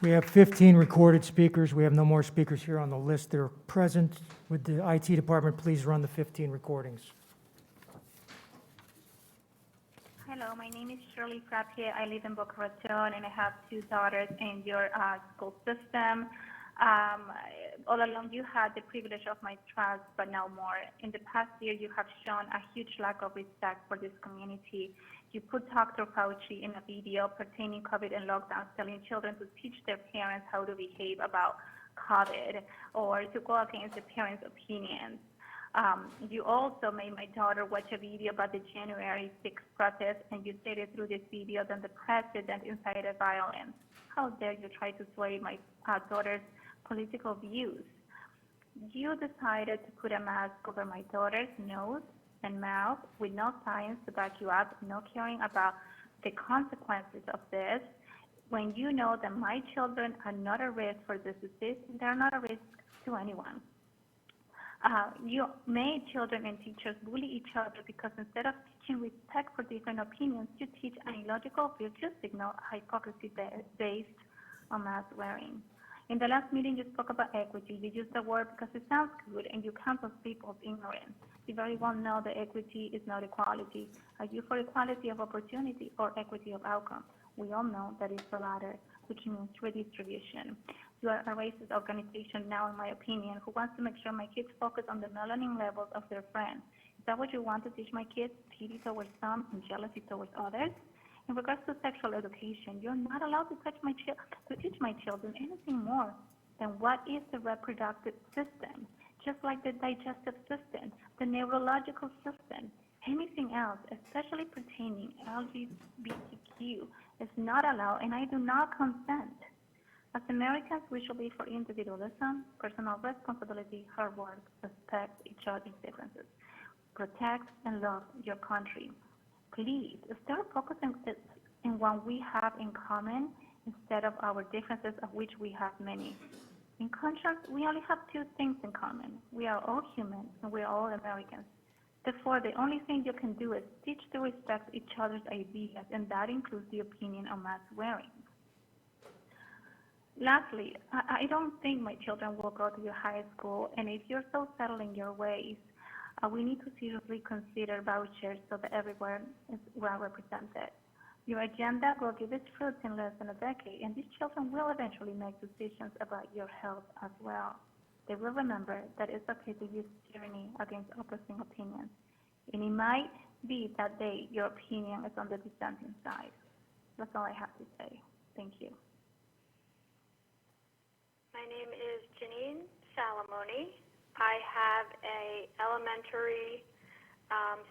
S1: We have 15 recorded speakers. We have no more speakers here on the list. They're present. Would the IT department please run the 15 recordings?
S16: Hello, my name is Shirley Frappier. I live in Boca Raton, and I have 2 daughters in your school system. All along, you had the privilege of my trust, but now more. In the past year, you have shown a huge lack of respect for this community. You put Dr. Fauci in a video pertaining COVID and lockdowns, telling children to teach their parents how to behave about COVID or to go against the parents' opinions. You also made my daughter watch a video about the January 6th protest, and you stated through this video that the president incited violence. How dare you try to sway my daughter's political views? You decided to put a mask over my daughter's nose and mouth with no science to back you up, no caring about the consequences of this, when you know that my children are not a risk for this disease, they're not a risk to anyone. You made children and teachers bully each other because instead of teaching respect for different opinions, you teach an illogical virtue signal hypocrisy based on mask wearing. In the last meeting, you spoke about equity. You used the word because it sounds good, and you cancel people's ignorance. You very well know that equity is not equality. Are you for equality of opportunity or equity of outcome? We all know that it's the latter, which means redistribution. You are a racist organization now, in my opinion, who wants to make sure my kids focus on the melanin levels of their friends. Is that what you want to teach my kids? Pity towards some and jealousy towards others? In regards to sexual education, you're not allowed to teach my children anything more than what is the reproductive system, just like the digestive system, the neurological system. Anything else, especially pertaining LGBTQ, is not allowed, and I do not consent. As Americans, we should be for individualism, personal responsibility, hard work, respect each other's differences, protect and love your country. Please start focusing on what we have in common instead of our differences, of which we have many. In conscience, we only have 2 things in common. We are all human and we are all Americans. Therefore, the only thing you can do is teach to respect each other's ideas, and that includes the opinion on mask wearing. Lastly, I don't think my children will go to your high school, and if you're so settled in your ways, we need to seriously consider vouchers so that everyone is well represented. Your agenda will give its fruits in less than a decade, and these children will eventually make decisions about your health as well. They will remember that it's okay to use tyranny against opposing opinions, and it might be that day your opinion is on the dissenting side. That's all I have to say. Thank you.
S17: My name is Janine Salamoni. I have a elementary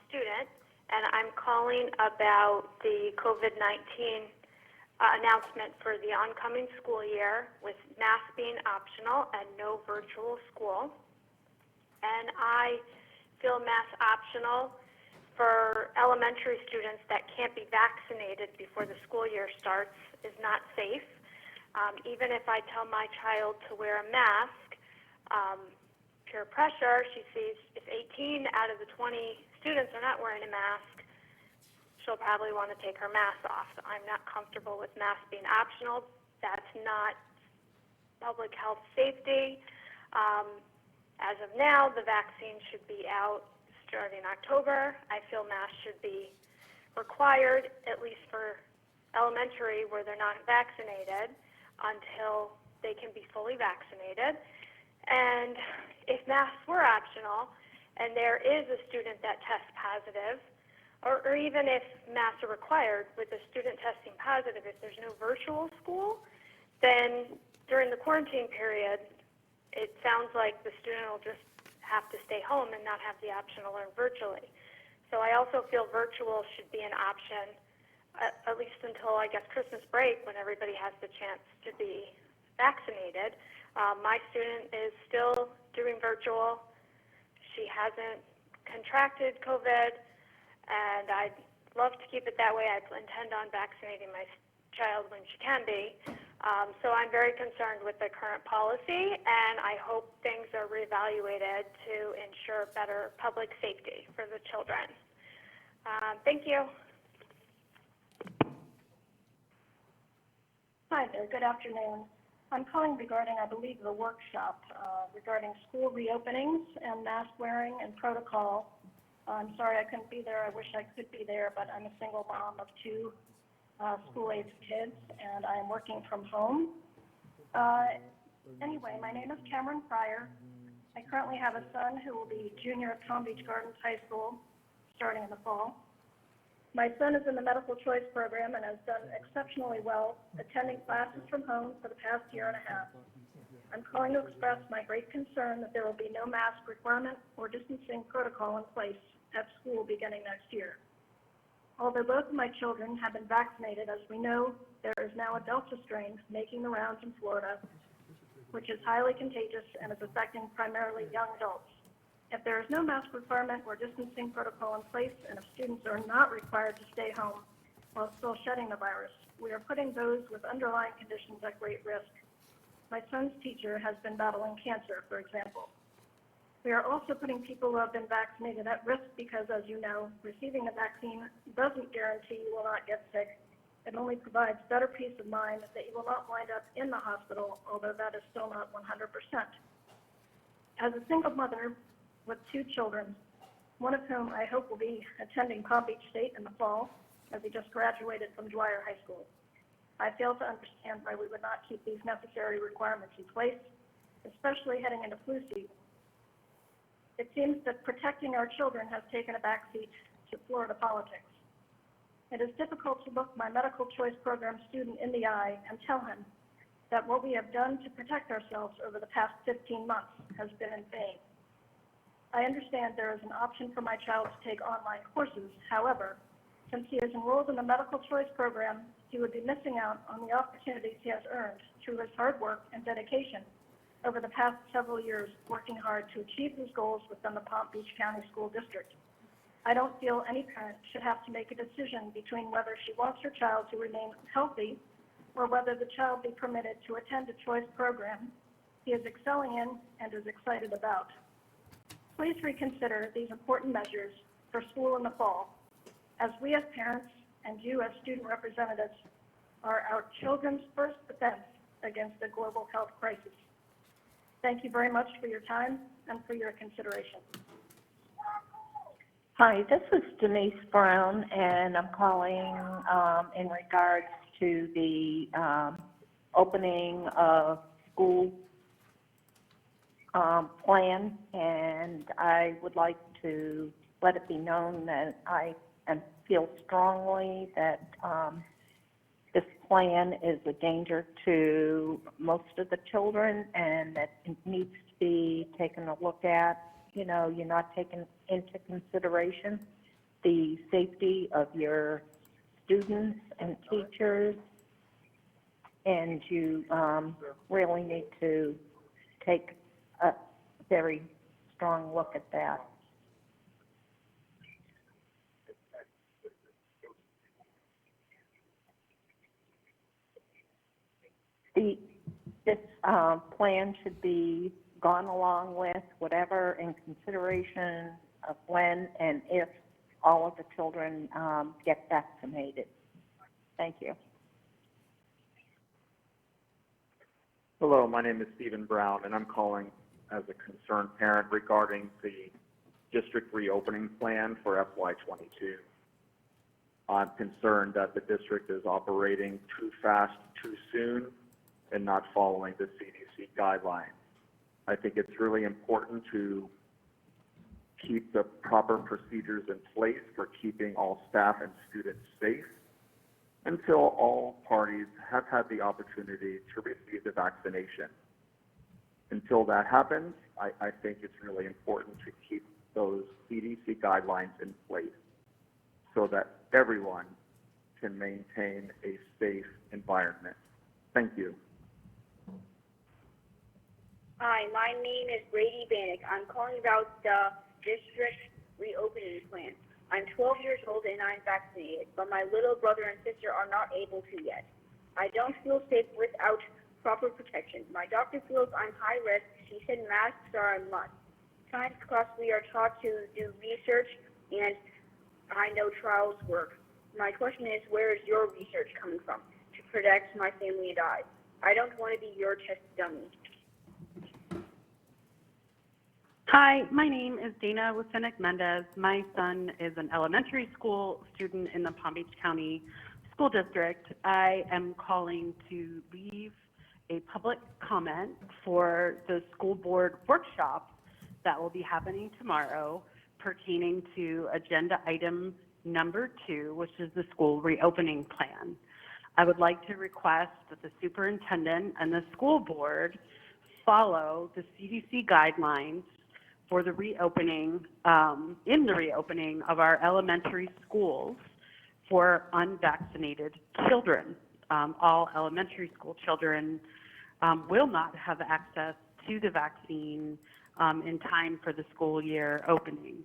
S17: student, and I'm calling about the COVID-19 announcement for the oncoming school year with masks being optional and no virtual school. And I feel mask optional for elementary students that can't be vaccinated before the school year starts is not safe. Even if I tell my child to wear a mask, peer pressure, she sees if 18 out of the 20 students are not wearing a mask, she'll probably want to take her mask off. So I'm not comfortable with masks being optional. That's not public health safety. As of now, the vaccine should be out starting October. I feel masks should be required, at least for elementary where they're not vaccinated, until they can be fully vaccinated. And if masks were optional and there is a student that tests positive, or even if masks are required with a student testing positive, if there's no virtual school, then during the quarantine period, it sounds like the student will just have to stay home and not have the option to learn virtually. So I also feel virtual should be an option, at least until, I guess, Christmas break, when everybody has the chance to be vaccinated. My student is still doing virtual. She hasn't contracted COVID, and I'd love to keep it that way. I intend on vaccinating my child when she can be. So I'm very concerned with the current policy, and I hope things are reevaluated to ensure better public safety for the children. Thank you.
S18: Hi there, good afternoon. I'm calling regarding, I believe, the workshop regarding school reopenings and mask wearing and protocol. I'm sorry I couldn't be there. I wish I could be there, but I'm a single mom of two school-aged kids, and I am working from home. Anyway, my name is Cameron Pryor. I currently have a son who will be junior at Palm Beach Gardens High School starting in the fall. My son is in the medical choice program and has done exceptionally well attending classes from home for the past year and a half. I'm calling to express my great concern that there will be no mask requirement or distancing protocol in place at school beginning next year. Although both of my children have been vaccinated, as we know, there is now a Delta strain making the rounds in Florida, which is highly contagious and is affecting primarily young adults. If there is no mask requirement or distancing protocol in place, and if students are not required to stay home while still shedding the virus, we are putting those with underlying conditions at great risk. My son's teacher has been battling cancer, for example. We are also putting people who have been vaccinated at risk because, as you know, receiving a vaccine doesn't guarantee you will not get sick. It only provides better peace of mind that you will not wind up in the hospital, although that is still not 100%. As a single mother with two children, one of whom I hope will be attending Palm Beach State in the fall, as he just graduated from Dwyer High School, I fail to understand why we would not keep these necessary requirements in place, especially heading into flu season. It seems that protecting our children has taken a backseat to Florida politics. It is difficult to look my medical choice program student in the eye and tell him that what we have done to protect ourselves over the past 15 months has been in vain. I understand there is an option for my child to take online courses. However, since he is enrolled in the medical choice program, he would be missing out on the opportunities he has earned through his hard work and dedication over the past several years, working hard to achieve his goals within the Palm Beach County School District. I don't feel any parent should have to make a decision between whether she wants her child to remain healthy or whether the child be permitted to attend a choice program he is excelling in and is excited about. Please reconsider these important measures for school in the fall, as we as parents and you as student representatives are our children's first defense against the global health crisis. Thank you very much for your time and for your consideration.
S19: Hi, this is Denise Brown, and I'm calling in regards to the opening of school plan, and I would like to let it be known that I feel strongly that this plan is a danger to most of the children, and that it needs to be taken a look at. You know, you're not taking into consideration the safety of your students and teachers, and you really need to take a very strong look at that. This plan should be gone along with whatever in consideration of when and if all of the children get vaccinated. Thank you.
S23: Hello, my name is Stephen Brown, and I'm calling as a concerned parent regarding the district reopening plan for FY22. I'm concerned that the district is operating too fast, too soon, and not following the CDC guidelines. I think it's really important to keep the proper procedures in place for keeping all staff and students safe until all parties have had the opportunity to receive the vaccination. Until that happens, I think it's really important to keep those CDC guidelines in place so that everyone can maintain a safe environment. Thank you.
S2: Hi, my name is Brady Bannock. I'm calling about the district reopening plan. I'm 12 years old and I'm vaccinated, but my little brother and sister are not able to yet. I don't feel safe without proper protection. My doctor feels I'm high risk. She said masks are a must. Science class, we are taught to do research, and I know trials work. My question is, where is your research coming from to protect my family and I don't want to be your test dummy.
S20: Hi, my name is Dana Wasenick Mendez. My son is an elementary school student in the Palm Beach County School District. I am calling to leave a public comment for the school board workshop that will be happening tomorrow pertaining to agenda item number 2, which is the school reopening plan. I would like to request that the superintendent and the school board follow the CDC guidelines for the reopening, in the reopening of our elementary schools for unvaccinated children. All elementary school children will not have access to the vaccine in time for the school year opening.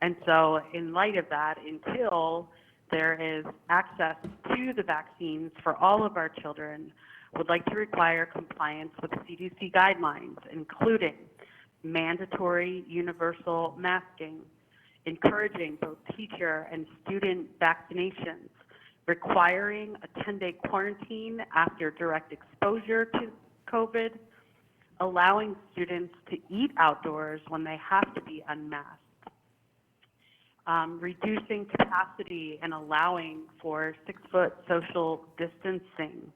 S20: And so in light of that, until there is access to the vaccines for all of our children, would like to require compliance with CDC guidelines, including mandatory universal masking, encouraging both teacher and student vaccinations, requiring a 10-day quarantine after direct exposure to COVID, allowing students to eat outdoors when they have to be unmasked, reducing capacity and allowing for 6-foot social distancing,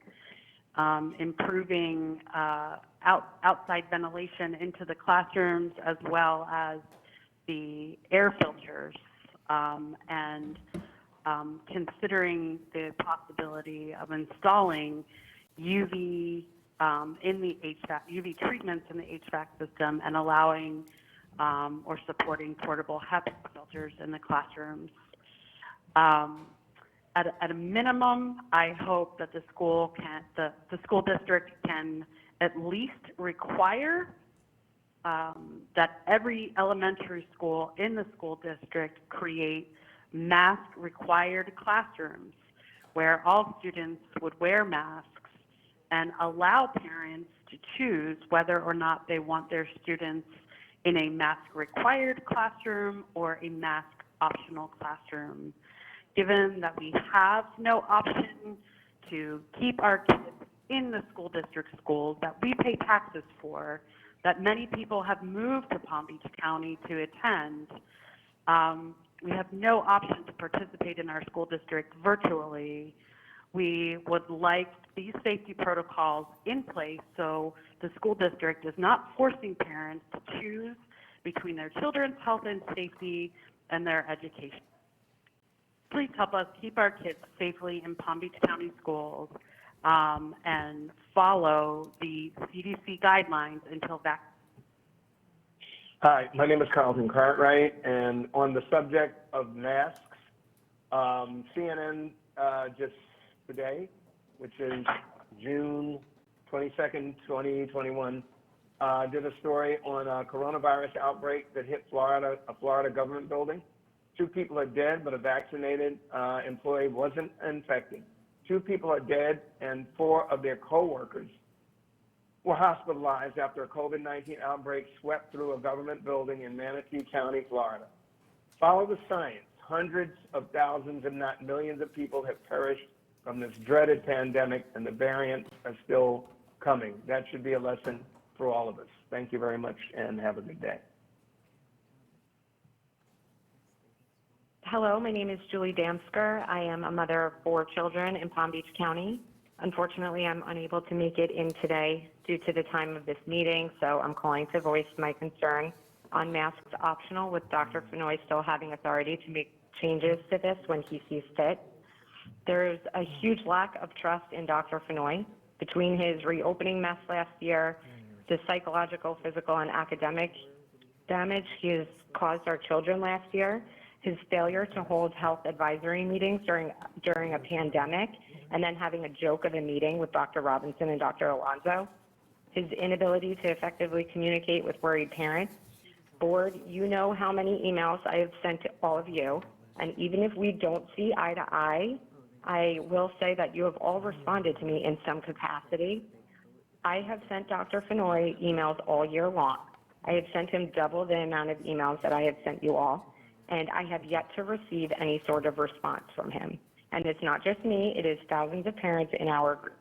S20: improving outside ventilation into the classrooms as well as the air filters, and considering the possibility of installing UV in the HVAC, UV treatments in the HVAC system, and allowing or supporting portable HEPA filters in the classrooms. At a minimum, I hope that the school district can at least require that every elementary school in the school district create mask-required classrooms where all students would wear masks and allow parents to choose whether or not they want their students in a mask-required classroom or a mask-optional classroom. Given that we have no option to keep our kids in the school district schools that we pay taxes for, that many people have moved to Palm Beach County to attend, we have no option to participate in our school district virtually. We would like these safety protocols in place so the school district is not forcing parents to choose between their children's health and safety and their education. Please help us keep our kids safely in Palm Beach County schools and follow the CDC guidelines until vaccine.
S21: Hi, my name is Carlton Cartwright, and on the subject of masks, CNN just today, which is June 22nd, 2021, did a story on a coronavirus outbreak that hit Florida, a Florida government building. 2 people are dead, but a vaccinated employee wasn't infected. 2 people are dead, and 4 of their co-workers were hospitalized after a COVID-19 outbreak swept through a government building in Manatee County, Florida. Follow the science. Hundreds of thousands, if not millions of people have perished from this dreaded pandemic, and the variants are still coming. That should be a lesson for all of us. Thank you very much, and have a good day.
S24: Hello, my name is Julie Damsker. I am a mother of 4 children in Palm Beach County. Unfortunately, I'm unable to make it in today due to the time of this meeting, so I'm calling to voice my concern on masks optional, with Dr. Fenoy still having authority to make changes to this when he sees fit. There's a huge lack of trust in Dr. Fenoy between his reopening mess last year, the psychological, physical, and academic damage he has caused our children last year, his failure to hold health advisory meetings during a pandemic, and then having a joke of a meeting with Dr. Robinson and Dr. Alonso, his inability to effectively communicate with worried parents. Board, you know how many emails I have sent to all of you, and even if we don't see eye to eye, I will say that you have all responded to me in some capacity. I have sent Dr. Fenoy emails all year long. I have sent him double the amount of emails that I have sent you all, and I have yet to receive any sort of response from him. And it's not just me, it is thousands of parents in our group.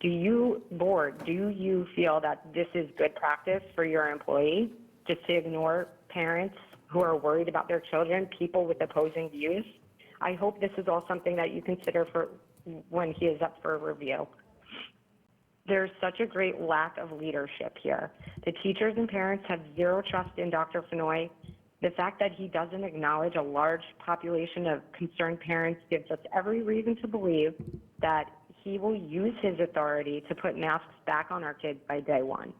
S24: Do you feel that this is good practice for your employee, just to ignore parents who are worried about their children, people with opposing views? I hope this is all something that you consider for when he is up for review. There's such a great lack of leadership here. The teachers and parents have zero trust in Dr. Fenoy. The fact that he doesn't acknowledge a large population of concerned parents gives us every reason to believe that he will use his authority to put masks back on our kids by day one.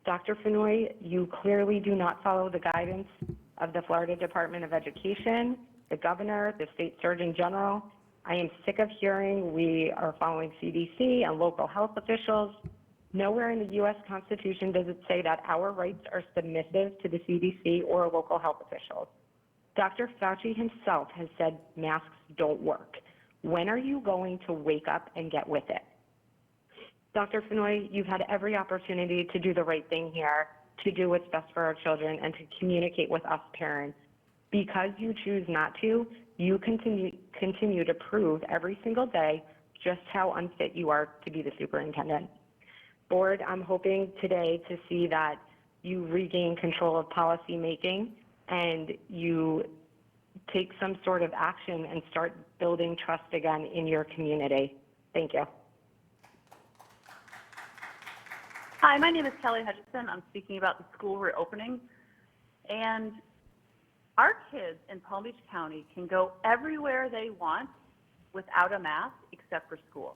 S24: Dr. Fenoy, you clearly do not follow the guidance of the Florida Department of Education, the governor, the state surgeon general. I am sick of hearing we are following CDC and local health officials. Nowhere in the U.S. Constitution does it say that our rights are submissive to the CDC or local health officials. Dr. Fauci himself has said masks don't work. When are you going to wake up and get with it? Dr. Fenoy, you've had every opportunity to do the right thing here, to do what's best for our children, and to communicate with us parents. Because you choose not to, you continue to prove every single day just how unfit you are to be the superintendent. Board, I'm hoping today to see that you regain control of policy making and you take some sort of action and start building trust again in your community. Thank you.
S3: Hi, my name is Kelly Hutchinson. I'm speaking about the school reopening. And our kids in Palm Beach County can go everywhere they want without a mask except for school.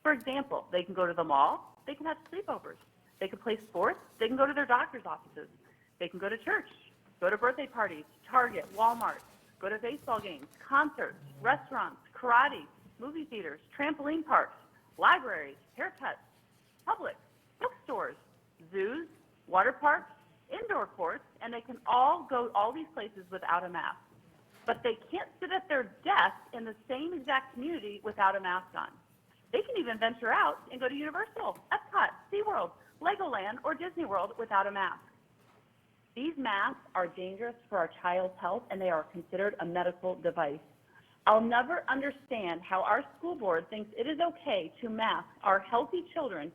S3: For example, they can go to the mall, they can have sleepovers, they can play sports, they can go to their doctor's offices, they can go to church, go to birthday parties, Target, Walmart, go to baseball games, concerts, restaurants, karate, movie theaters, trampoline parks, libraries, haircuts, Publix, bookstores, zoos, water parks, indoor courts, and they can all go all these places without a mask. But they can't sit at their desk in the same exact community without a mask on. They can even venture out and go to Universal, Epcot, SeaWorld, Legoland, or Disney World without a mask. These masks are dangerous for our child's health, and they are considered a medical device. I'll never understand how our school board thinks it is okay to mask our healthy children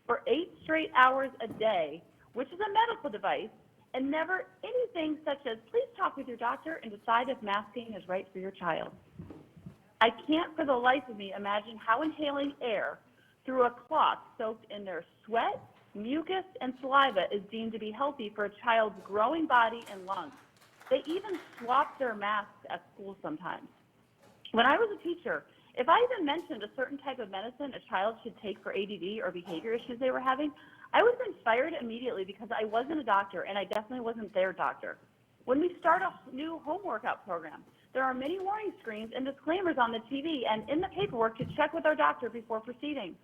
S3: for 8 straight hours a day, which is a medical device, and never anything such as, please talk with your doctor and decide if masking is right for your child. I can't for the life of me imagine how inhaling air through a cloth soaked in their sweat, mucus, and saliva is deemed to be healthy for a child's growing body and lungs. They even swap their masks at school sometimes. When I was a teacher, if I even mentioned a certain type of medicine a child should take for ADD or behavior issues they were having, I was then fired immediately because I wasn't a doctor and I definitely wasn't their doctor. When we start a new home workout program, there are many warning screens and disclaimers on the TV and in the paperwork to check with our doctor before proceeding.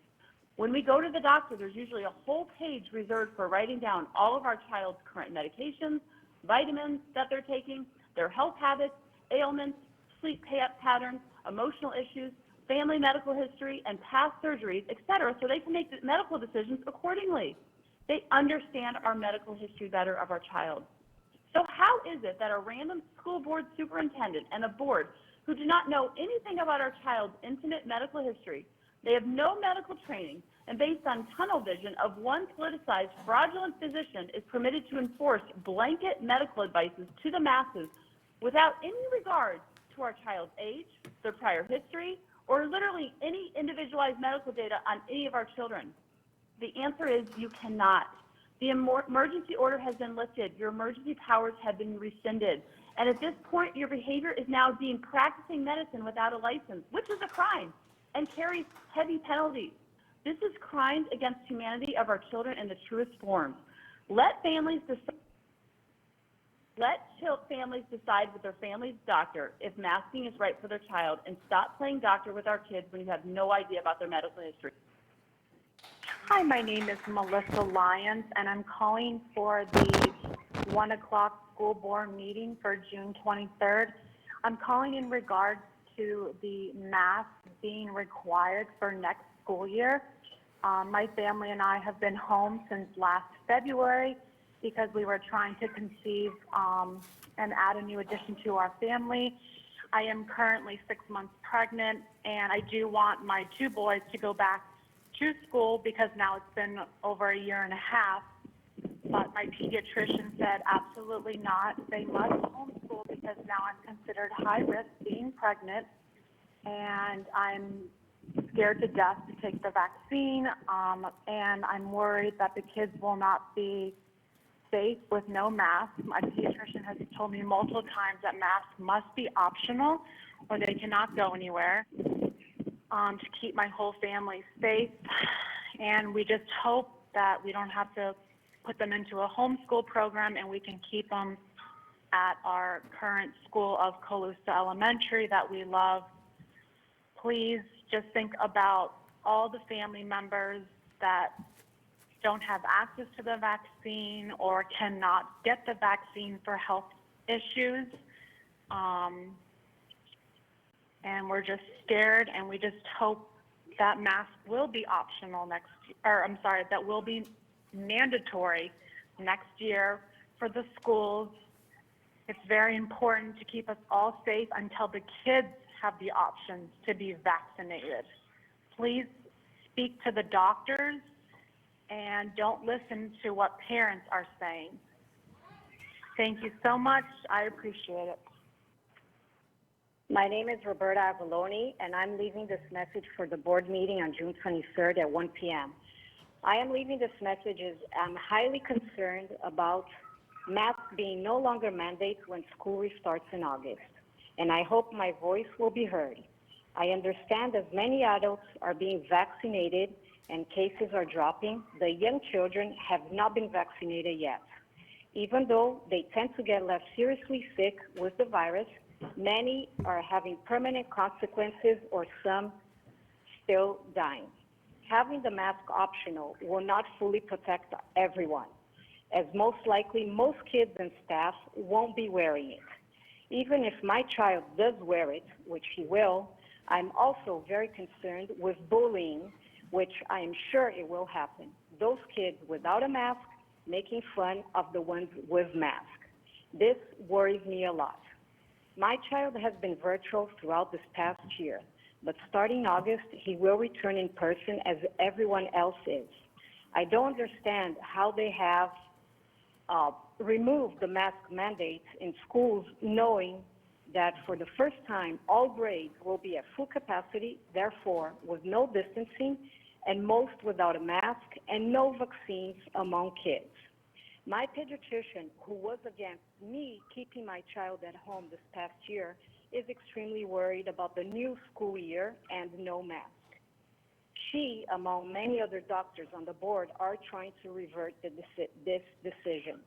S3: When we go to the doctor, there's usually a whole page reserved for writing down all of our child's current medications, vitamins that they're taking, their health habits, ailments, sleep patterns, emotional issues, family medical history, and past surgeries, etc., so they can make medical decisions accordingly. They understand our medical history better of our child. So how is it that a random school board superintendent and a board who do not know anything about our child's intimate medical history, they have no medical training, and based on tunnel vision of one politicized, fraudulent physician is permitted to enforce blanket medical advices to the masses without any regard to our child's age, their prior history, or literally any individualized medical data on any of our children? The answer is you cannot. The emergency order has been lifted. Your emergency powers have been rescinded. And at this point, your behavior is now deemed practicing medicine without a license, which is a crime and carries heavy penalties. This is crimes against humanity of our children in the truest form. Let families decide with their family's doctor if masking is right for their child, and stop playing doctor with our kids when you have no idea about their medical history.
S16: Hi, my name is Melissa Lyons, and I'm calling for the 1 o'clock school board meeting for June 23rd. I'm calling in regards to the mask being required for next school year. My family and I have been home since last February because we were trying to conceive and add a new addition to our family. I am currently 6 months pregnant, and I do want my 2 boys to go back to school because now it's been over a year and a half. But my pediatrician said absolutely not. They must homeschool because now I'm considered high risk being pregnant, and I'm scared to death to take the vaccine, and I'm worried that the kids will not be safe with no mask. My pediatrician has told me multiple times that masks must be optional or they cannot go anywhere, to keep my whole family safe. And we just hope that we don't have to put them into a homeschool program and we can keep them at our current school of Colusa Elementary that we love. Please just think about all the family members that don't have access to the vaccine or cannot get the vaccine for health issues. And we're just scared, and we just hope that masks will be optional that will be mandatory next year for the schools. It's very important to keep us all safe until the kids have the options to be vaccinated. Please speak to the doctors and don't listen to what parents are saying. Thank you so much. I appreciate it.
S5: My name is Roberta Avalone, and I'm leaving this message for the board meeting on June 23rd at 1 p.m. I am leaving this message as I'm highly concerned about masks being no longer mandates when school restarts in August, and I hope my voice will be heard. I understand as many adults are being vaccinated and cases are dropping, the young children have not been vaccinated yet. Even though they tend to get less seriously sick with the virus, many are having permanent consequences or some still dying. Having the mask optional will not fully protect everyone, as most likely most kids and staff won't be wearing it. Even if my child does wear it, which he will, I'm also very concerned with bullying, which I am sure it will happen. Those kids without a mask making fun of the ones with masks. This worries me a lot. My child has been virtual throughout this past year, but starting August, he will return in person as everyone else is. I don't understand how they have removed the mask mandates in schools, knowing that for the first time, all grades will be at full capacity, therefore with no distancing, and most without a mask and no vaccines among kids. My pediatrician, who was against me keeping my child at home this past year, is extremely worried about the new school year and no mask. She, among many other doctors on the board, are trying to revert this decision.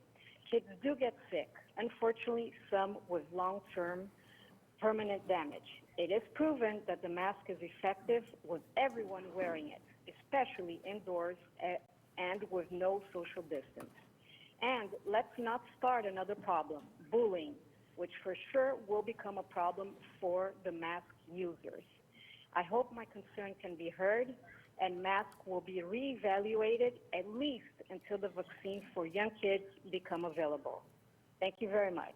S5: Kids do get sick, unfortunately, some with long-term permanent damage. It is proven that the mask is effective with everyone wearing it, especially indoors and with no social distance. And let's not start another problem, bullying, which for sure will become a problem for the mask users. I hope my concern can be heard and masks will be reevaluated at least until the vaccine for young kids become available. Thank you very much.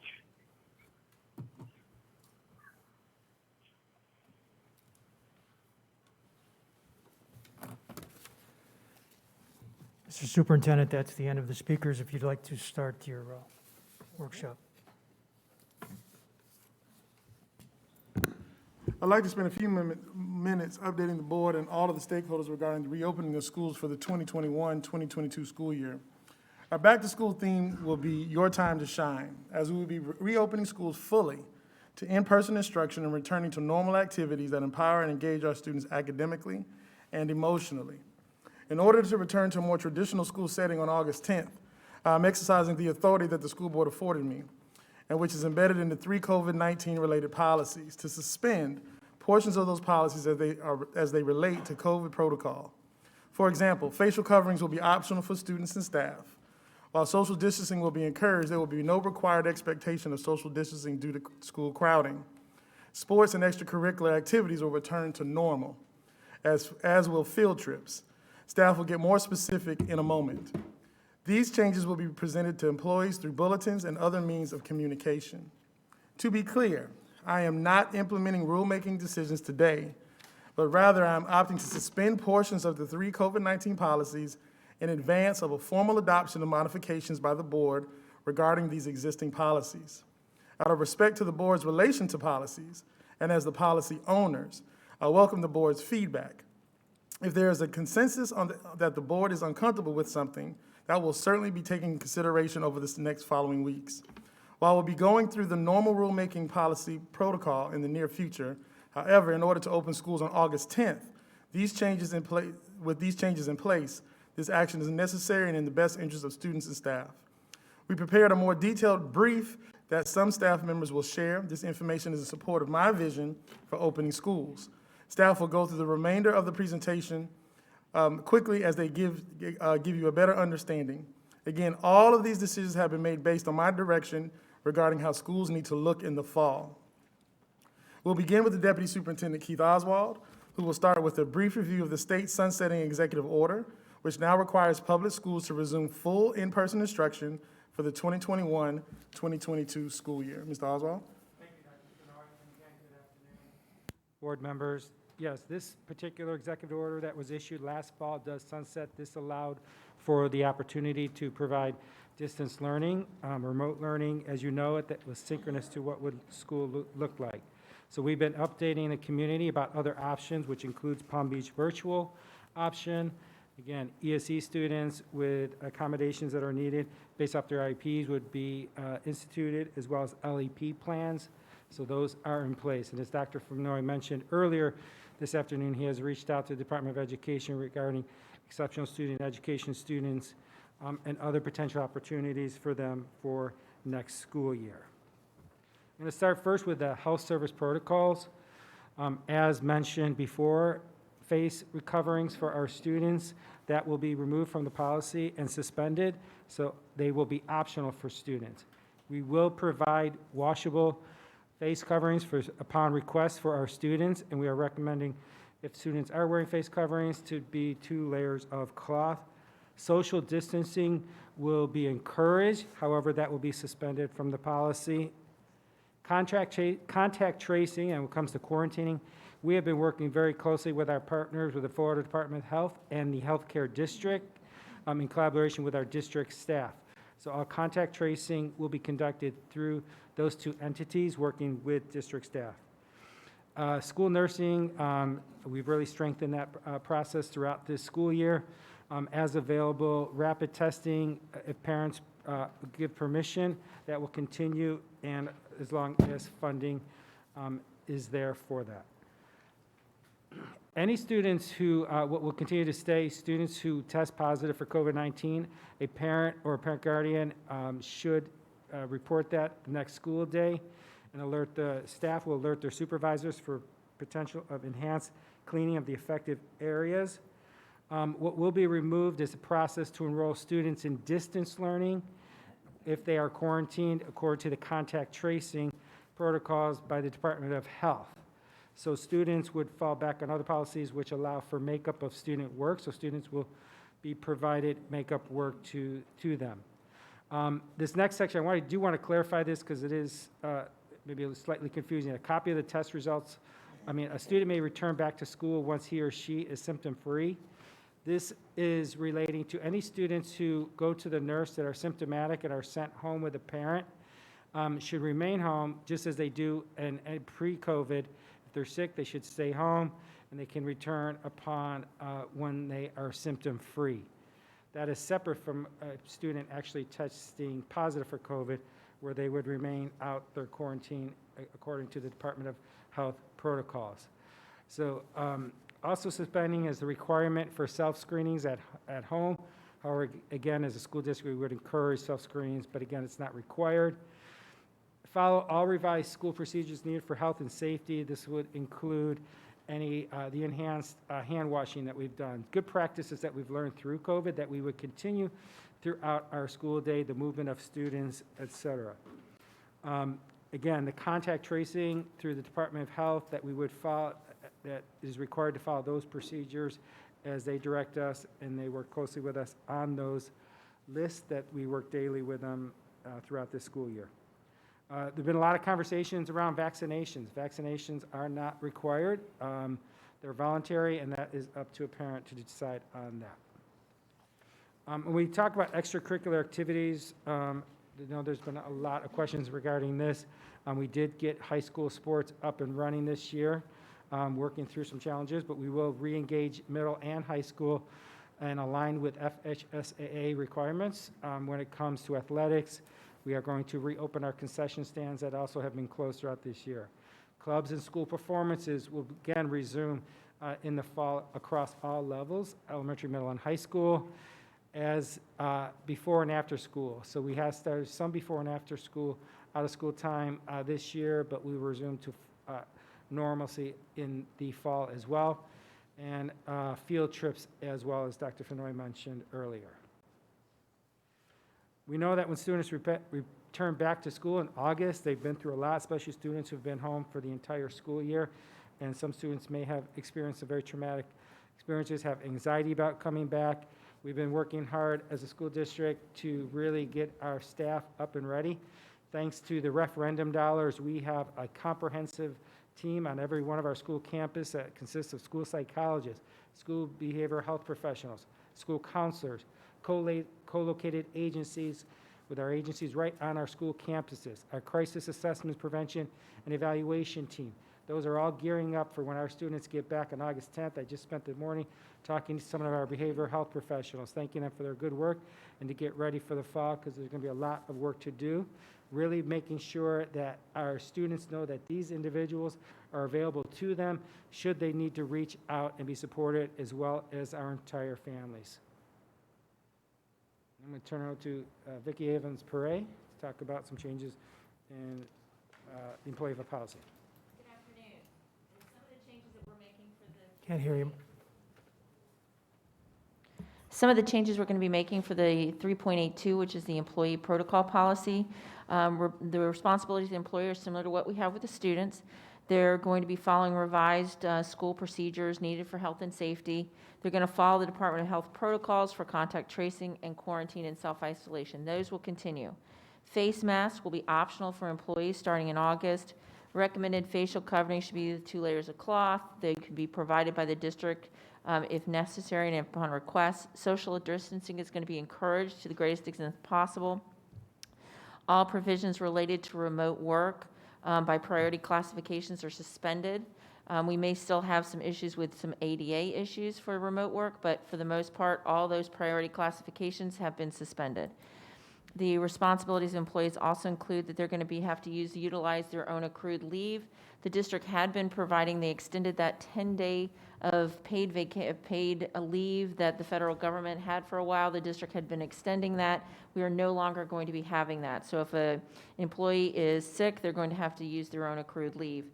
S1: Mr. Superintendent, that's the end of the speakers. If you'd like to start your workshop.
S6: I'd like to spend a few minutes updating the board and all of the stakeholders regarding the reopening of schools for the 2021-2022 school year. Our back-to-school theme will be Your Time to Shine, as we will be reopening schools fully to in-person instruction and returning to normal activities that empower and engage our students academically and emotionally. In order to return to a more traditional school setting on August 10th, I'm exercising the authority that the school board afforded me, and which is embedded in the 3 COVID-19 related policies, to suspend portions of those policies as they relate to COVID protocol. For example, facial coverings will be optional for students and staff. While social distancing will be encouraged, there will be no required expectation of social distancing due to school crowding. Sports and extracurricular activities will return to normal, as will field trips. Staff will get more specific in a moment. These changes will be presented to employees through bulletins and other means of communication. To be clear, I am not implementing rulemaking decisions today, but rather I'm opting to suspend portions of the 3 COVID-19 policies in advance of a formal adoption of modifications by the board regarding these existing policies. Out of respect to the board's relation to policies, and as the policy owners, I welcome the board's feedback. If there is a consensus that the board is uncomfortable with something, that will certainly be taken into consideration over the next following weeks. While we'll be going through the normal rulemaking policy protocol in the near future, however, in order to open schools on August 10th, with these changes in place, this action is necessary and in the best interest of students and staff. We prepared a more detailed brief that some staff members will share. This information is in support of my vision for opening schools. Staff will go through the remainder of the presentation quickly as they give you a better understanding. Again, all of these decisions have been made based on my direction regarding how schools need to look in the fall. We'll begin with the Deputy Superintendent Keith Oswald, who will start with a brief review of the state sunsetting executive order, which now requires public schools to resume full in-person instruction for the 2021-2022 school year. Mr. Oswald?
S4: Thank you, Dr. Bernard, and again, good afternoon. Board members, yes, this particular executive order that was issued last fall does sunset. This allowed for the opportunity to provide distance learning, remote learning, as you know it, that was synchronous to what would school look like. So we've been updating the community about other options, which includes Palm Beach virtual option. Again, ESE students with accommodations that are needed based off their IEPs would be instituted, as well as LEP plans. So those are in place. And as Dr. Fenoy mentioned earlier this afternoon, he has reached out to the Department of Education regarding exceptional student education students and other potential opportunities for them for next school year. I'm going to start first with the health service protocols. As mentioned before, face coverings for our students that will be removed from the policy and suspended, so they will be optional for students. We will provide washable face coverings upon request for our students, and we are recommending, if students are wearing face coverings, to be 2 layers of cloth. Social distancing will be encouraged, however, that will be suspended from the policy. Contact tracing, and when it comes to quarantining, we have been working very closely with our partners, with the Florida Department of Health and the Healthcare District, in collaboration with our district staff. So all contact tracing will be conducted through those 2 entities working with district staff. School nursing, we've really strengthened that process throughout this school year. As available, rapid testing, if parents give permission, that will continue, and as long as funding is there for that. Any students who will continue to stay, students who test positive for COVID-19, a parent or a parent guardian should report that the next school day, and alert the staff will alert their supervisors for potential of enhanced cleaning of the affected areas. What will be removed is the process to enroll students in distance learning if they are quarantined according to the contact tracing protocols by the Department of Health. So students would fall back on other policies which allow for makeup of student work, so students will be provided makeup work to them. This next section, I do want to clarify this because it is maybe slightly confusing. A copy of the test results, a student may return back to school once he or she is symptom-free. This is relating to any students who go to the nurse that are symptomatic and are sent home with a parent, should remain home just as they do in pre-COVID. If they're sick, they should stay home, and they can return upon when they are symptom-free. That is separate from a student actually testing positive for COVID, where they would remain out their quarantine according to the Department of Health protocols. So also suspending is the requirement for self-screenings at home. However, again, as a school district, we would encourage self-screenings, but again, it's not required. Follow all revised school procedures needed for health and safety. This would include the enhanced hand washing that we've done. Good practices that we've learned through COVID that we would continue throughout our school day, the movement of students, et cetera. Again, the contact tracing through the Department of Health that we would follow, that is required to follow those procedures as they direct us, and they work closely with us on those lists that we work daily with them throughout this school year. There have been a lot of conversations around vaccinations. Vaccinations are not required. They're voluntary, and that is up to a parent to decide on that. When we talk about extracurricular activities, there's been a lot of questions regarding this. We did get high school sports up and running this year, working through some challenges, but we will re-engage middle and high school and align with FHSAA requirements. When it comes to athletics, we are going to reopen our concession stands that also have been closed throughout this year. Clubs and school performances will again resume in the fall across all levels, elementary, middle, and high school, as before and after school. So we have started some before and after school, out of school time this year, but we will resume to normalcy in the fall as well, and field trips as well, as Dr. Fenoy mentioned earlier. We know that when students return back to school in August, they've been through a lot, especially students who've been home for the entire school year, and some students may have experienced some very traumatic experiences, have anxiety about coming back. We've been working hard as a school district to really get our staff up and ready. Thanks to the referendum dollars, we have a comprehensive team on every one of our school campus that consists of school psychologists, school behavioral health professionals, school counselors, co-located agencies with our agencies right on our school campuses, our crisis assessment prevention and evaluation team. Those are all gearing up for when our students get back on August 10th. I just spent the morning talking to some of our behavioral health professionals, thanking them for their good work, and to get ready for the fall, because there's going to be a lot of work to do. Really making sure that our students know that these individuals are available to them should they need to reach out and be supported, as well as our entire families. I'm going to turn it over to Vicki Evans-Perret to talk about some changes in the employee policy.
S10: Good afternoon. And some of the changes that we're making for the...
S1: Can't hear you.
S7: Some of the changes we're going to be making for the 3.82, which is the employee protocol policy, the responsibilities of the employer are similar to what we have with the students. They're going to be following revised school procedures needed for health and safety. They're going to follow the Department of Health protocols for contact tracing and quarantine and self-isolation. Those will continue. Face masks will be optional for employees starting in August. Recommended facial covering should be 2 layers of cloth. They could be provided by the district if necessary and upon request. Social distancing is going to be encouraged to the greatest extent possible. All provisions related to remote work by priority classifications are suspended. We may still have some issues with some ADA issues for remote work, but for the most part, all those priority classifications have been suspended. The responsibilities of employees also include that they're going to have to utilize their own accrued leave. The district had been providing, they extended that 10-day of paid leave that the federal government had for a while. The district had been extending that. We are no longer going to be having that. So if an employee is sick, they're going to have to use their own accrued leave.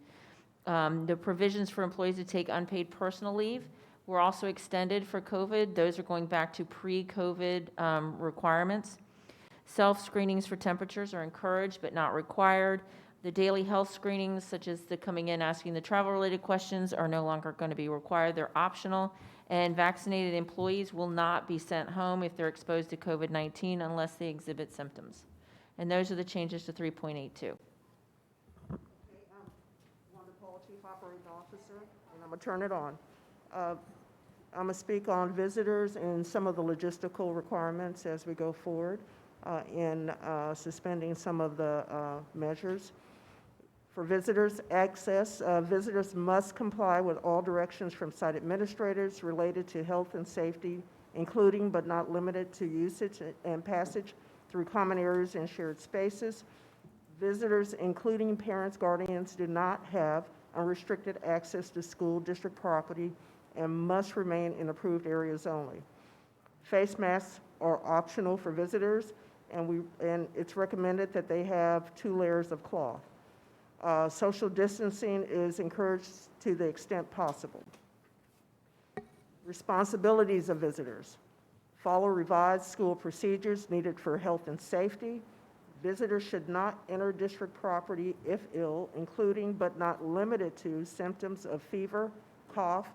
S7: The provisions for employees to take unpaid personal leave were also extended for COVID. Those are going back to pre-COVID requirements. Self-screenings for temperatures are encouraged but not required. The daily health screenings, such as the coming in asking the travel-related questions, are no longer going to be required. They're optional. And vaccinated employees will not be sent home if they're exposed to COVID-19 unless they exhibit symptoms. And those are the changes to 3.82.
S8: Chief Operating Officer, and I'm going to turn it on. I'm going to speak on visitors and some of the logistical requirements as we go forward in suspending some of the measures. For visitors access, visitors must comply with all directions from site administrators related to health and safety including but not limited to usage and passage through common areas and shared spaces. Visitors, including parents, guardians, do not have unrestricted access to school district property and must remain in approved areas only. Face masks are optional for visitors, and it's recommended that they have 2 layers of cloth. Social distancing is encouraged to the extent possible. Responsibilities of visitors. Follow revised school procedures needed for health and safety. Visitors should not enter district property if ill, including but not limited to symptoms of fever, cough,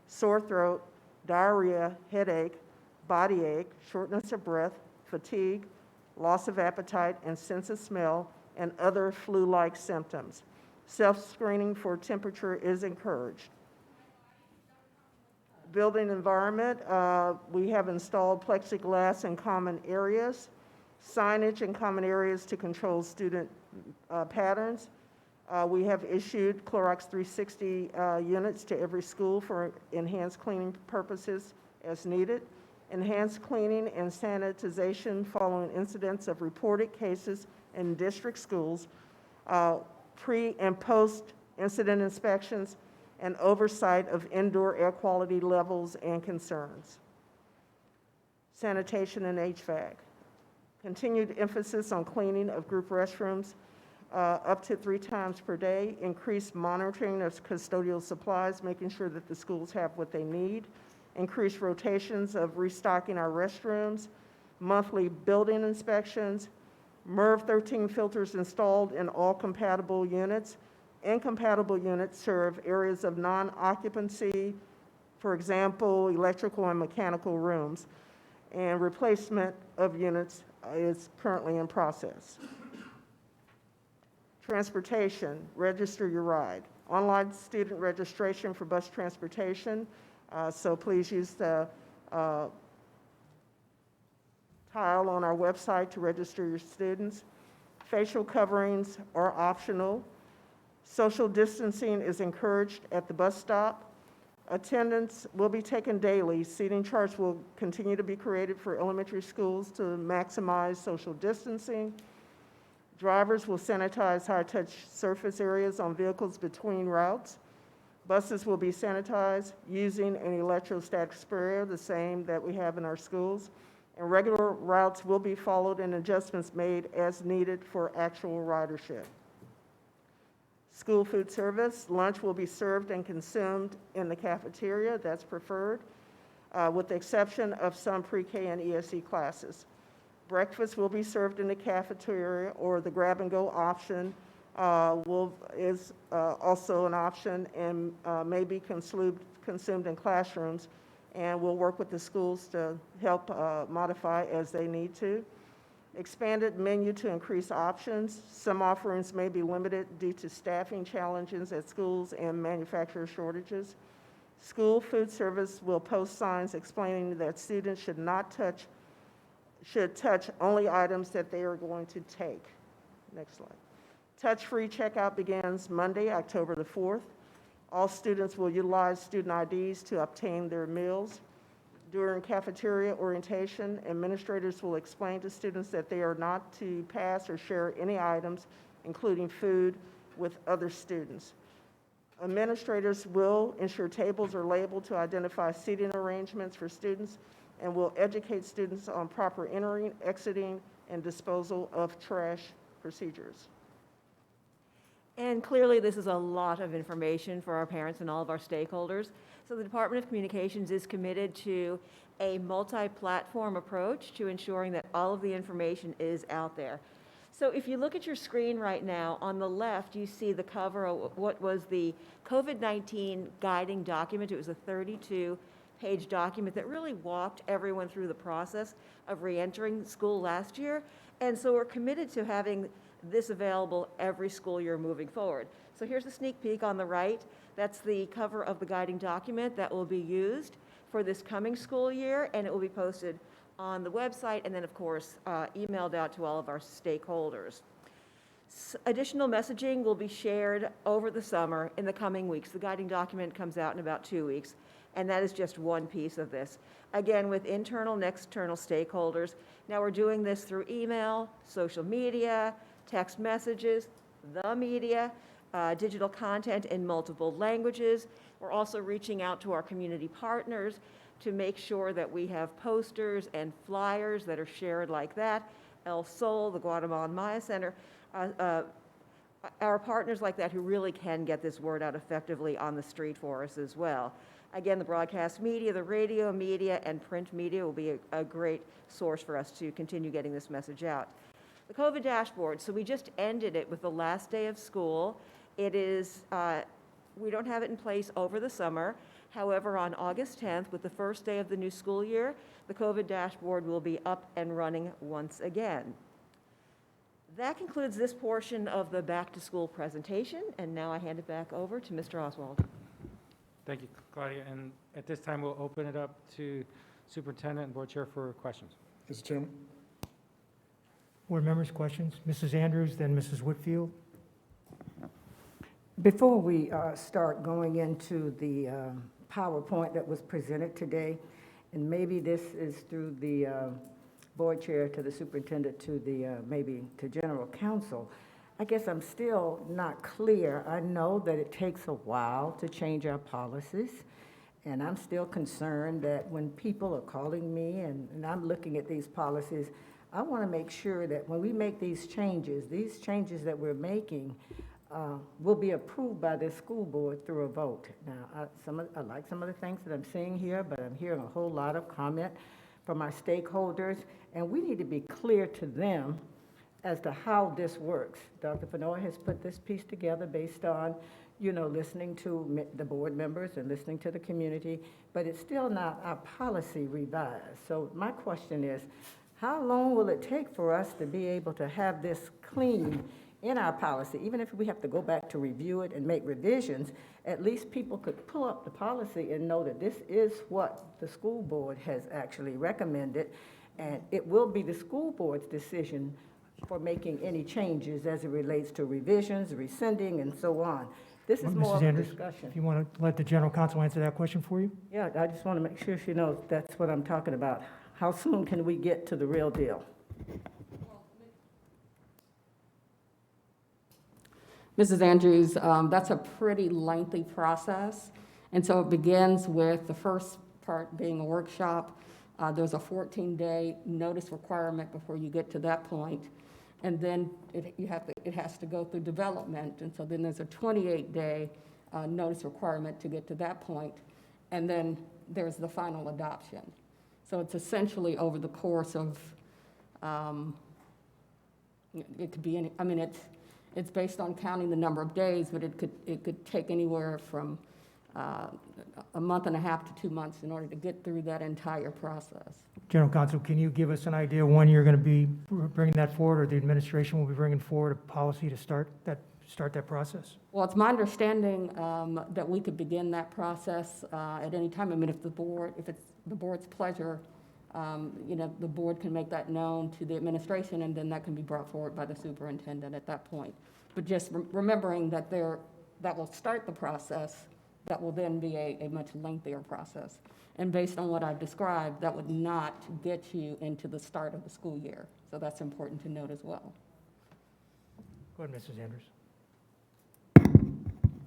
S8: sore throat, diarrhea, headache, body ache, shortness of breath, fatigue, loss of appetite and sense of smell, and other flu-like symptoms. Self-screening for temperature is encouraged. Building environment, we have installed plexiglass in common areas, signage in common areas to control student patterns. We have issued Clorox 360 units to every school for enhanced cleaning purposes as needed. Enhanced cleaning and sanitization following incidents of reported cases in district schools, pre and post incident inspections, and oversight of indoor air quality levels and concerns. Sanitation and HVAC. Continued emphasis on cleaning of group restrooms up to 3 times per day. Increased monitoring of custodial supplies, making sure that the schools have what they need. Increased rotations of restocking our restrooms. Monthly building inspections. MERV 13 filters installed in all compatible units. Incompatible units serve areas of non-occupancy, for example, electrical and mechanical rooms, and replacement of units is currently in process. Transportation, register your ride. Online student registration for bus transportation, so please use the tile on our website to register your students. Facial coverings are optional. Social distancing is encouraged at the bus stop. Attendance will be taken daily. Seating charts will continue to be created for elementary schools to maximize social distancing. Drivers will sanitize high-touch surface areas on vehicles between routes. Buses will be sanitized using an electrostatic sprayer, the same that we have in our schools. And regular routes will be followed and adjustments made as needed for actual ridership. School food service, lunch will be served and consumed in the cafeteria, that's preferred, with the exception of some pre-K and ESE classes. Breakfast will be served in the cafeteria, or the grab-and-go option is also an option and may be consumed in classrooms, and we'll work with the schools to help modify as they need to. Expanded menu to increase options. Some offerings may be limited due to staffing challenges at schools and manufacturer shortages. School food service will post signs explaining that students should touch only items that they are going to take. Next slide. Touch-free checkout begins Monday, October the 4th. All students will utilize student IDs to obtain their meals. During cafeteria orientation, administrators will explain to students that they are not to pass or share any items, including food, with other students. Administrators will ensure tables are labeled to identify seating arrangements for students and will educate students on proper entering, exiting, and disposal of trash procedures.
S9: And clearly, this is a lot of information for our parents and all of our stakeholders. So the Department of Communications is committed to a multi-platform approach to ensuring that all of the information is out there. So if you look at your screen right now, on the left, you see the cover of what was the COVID-19 guiding document. It was a 32-page document that really walked everyone through the process of reentering school last year. And so we're committed to having this available every school year moving forward. So here's a sneak peek on the right. That's the cover of the guiding document that will be used for this coming school year, and it will be posted on the website and then, of course, emailed out to all of our stakeholders. Additional messaging will be shared over the summer in the coming weeks. The guiding document comes out in about 2 weeks, And that is just one piece of this. Again, with internal and external stakeholders. Now we're doing this through email, social media, text messages, the media, digital content in multiple languages. We're also reaching out to our community partners to make sure that we have posters and flyers that are shared like that. El Sol, the Guatemalan Maya Center, our partners like that who really can get this word out effectively on the street for us as well. Again, the broadcast media, the radio media, and print media will be a great source for us to continue getting this message out. The COVID dashboard, so we just ended it with the last day of school. It is, we don't have it in place over the summer. However, on August 10th, with the first day of the new school year, the COVID dashboard will be up and running once again. That concludes this portion of the back to school presentation, and now I hand it back over to Mr. Oswald.
S4: Thank you, Claudia. And at this time, we'll open it up to Superintendent and Board Chair for questions.
S6: Mr. Chairman.
S1: Board members, questions? Mrs. Andrews, then Mrs. Whitfield.
S11: Before we start going into the PowerPoint that was presented today, and maybe this is through the board chair to the superintendent to the maybe to general counsel, I guess I'm still not clear. I know that it takes a while to change our policies, and I'm still concerned that when people are calling me and I'm looking at these policies, I want to make sure that when we make these changes that we're making will be approved by the school board through a vote. Now, I like some of the things that I'm seeing here, but I'm hearing a whole lot of comment from our stakeholders, and we need to be clear to them as to how this works. Dr. Fenoy has put this piece together based on, listening to the board members and listening to the community, but it's still not our policy revised. So my question is, how long will it take for us to be able to have this clean in our policy? Even if we have to go back to review it and make revisions, at least people could pull up the policy and know that this is what the school board has actually recommended, and it will be the school board's decision for making any changes as it relates to revisions, rescinding, and so on. This is more
S1: Mrs.
S11: of a
S1: Andrews,
S11: discussion.
S1: if you want to let the general counsel answer that question for you.
S11: Yeah, I just want to make sure she knows that's what I'm talking about. How soon can we get to the real deal?
S12: Mrs. Andrews, that's a pretty lengthy process. And so it begins with the first part being a workshop. There's a 14-day notice requirement before you get to that point. And then it has to go through development. And so then there's a 28-day notice requirement to get to that point. And then there's the final adoption. So it's essentially over the course of, it could be any, I mean, it's based on counting the number of days, but it could take anywhere from a month and a half to 2 months in order to get through that entire process.
S1: General counsel, can you give us an idea when you're going to be bringing that forward, or the administration will be bringing forward a policy to start that process?
S12: Well, it's my understanding that we could begin that process at any time. I mean, if it's the board's pleasure, the board can make that known to the administration, and then that can be brought forward by the superintendent at that point. But just remembering that that will start the process, that will then be a much lengthier process. And based on what I've described, that would not get you into the start of the school year. So that's important to note as well.
S1: Go ahead, Mrs. Andrews.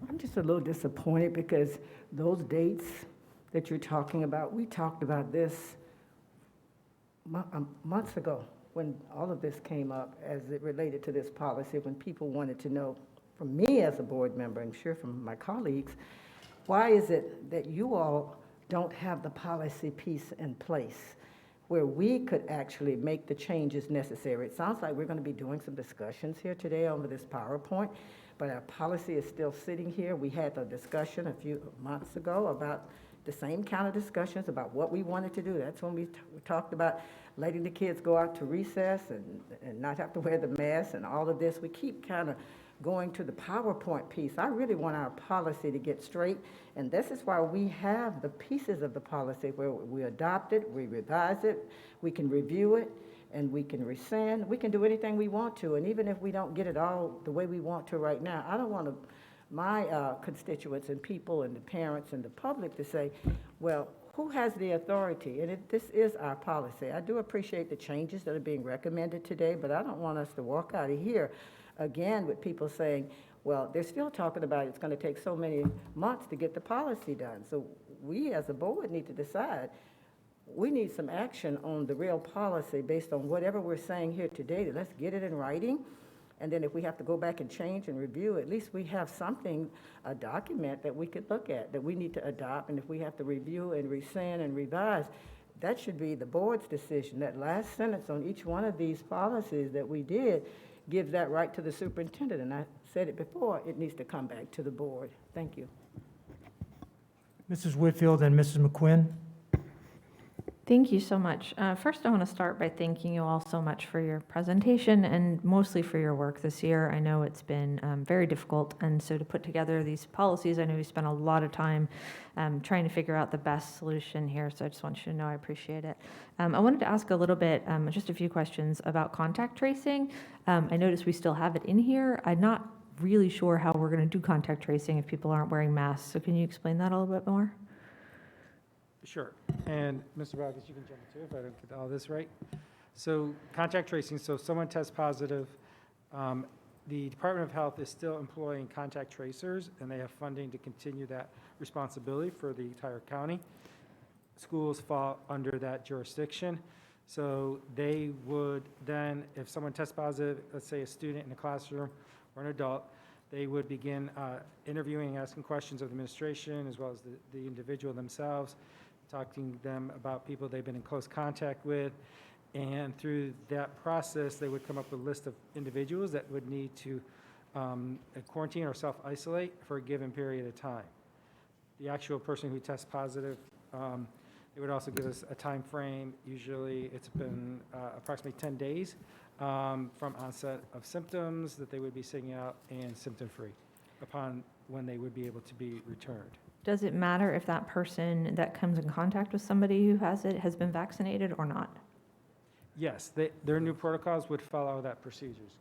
S11: I'm just a little disappointed because those dates that you're talking about, we talked about this months ago when all of this came up as it related to this policy, when people wanted to know, from me as a board member, I'm sure from my colleagues, why is it that you all don't have the policy piece in place where we could actually make the changes necessary? It sounds like we're going to be doing some discussions here today over this PowerPoint, but our policy is still sitting here. We had a discussion a few months ago about the same kind of discussions about what we wanted to do. That's when we talked about letting the kids go out to recess and not have to wear the mask and all of this. We keep kind of going to the PowerPoint piece. I really want our policy to get straight, and this is why we have the pieces of the policy where we adopt it, we revise it, we can review it, and we can rescind. We can do anything we want to, and even if we don't get it all the way we want to right now, I don't want to my constituents and people and the parents and the public to say, well, who has the authority? And this is our policy. I do appreciate the changes that are being recommended today, but I don't want us to walk out of here again with people saying, well, they're still talking about it's going to take so many months to get the policy done. So we as a board need to decide. We need some action on the real policy based on whatever we're saying here today. Let's get it in writing. And then if we have to go back and change and review, at least we have something, a document that we could look at, that we need to adopt. And if we have to review and rescind and revise, that should be the board's decision. That last sentence on each one of these policies that we did gives that right to the superintendent. And I said it before, it needs to come back to the board. Thank you.
S1: Mrs. Whitfield and Mrs. McQuinn.
S13: Thank you so much. First, I want to start by thanking you all so much for your presentation and mostly for your work this year. I know it's been very difficult, and so to put together these policies, I know you spent a lot of time trying to figure out the best solution here, so I just want you to know I appreciate it. I wanted to ask a little bit, just a few questions about contact tracing. I noticed we still have it in here. I'm not really sure how we're going to do contact tracing if people aren't wearing masks, so can you explain that a little bit more?
S4: Sure. And Mr. Vargas, you can jump in too if I don't get all this right. So contact tracing, so if someone tests positive, the Department of Health is still employing contact tracers, and they have funding to continue that responsibility for the entire county. Schools fall under that jurisdiction. So they would then, if someone tests positive, let's say a student in a classroom or an adult, they would begin interviewing and asking questions of the administration as well as the individual themselves, talking to them about people they've been in close contact with, and through that process, they would come up with a list of individuals that would need to quarantine or self-isolate for a given period of time. The actual person who tests positive, they would also give us a time frame. Usually it's been approximately 10 days from onset of symptoms that they would be sitting out and symptom-free upon when they would be able to be returned.
S13: Does it matter if that person that comes in contact with somebody who has it has been vaccinated or not?
S4: Yes, their new protocols would follow that procedures.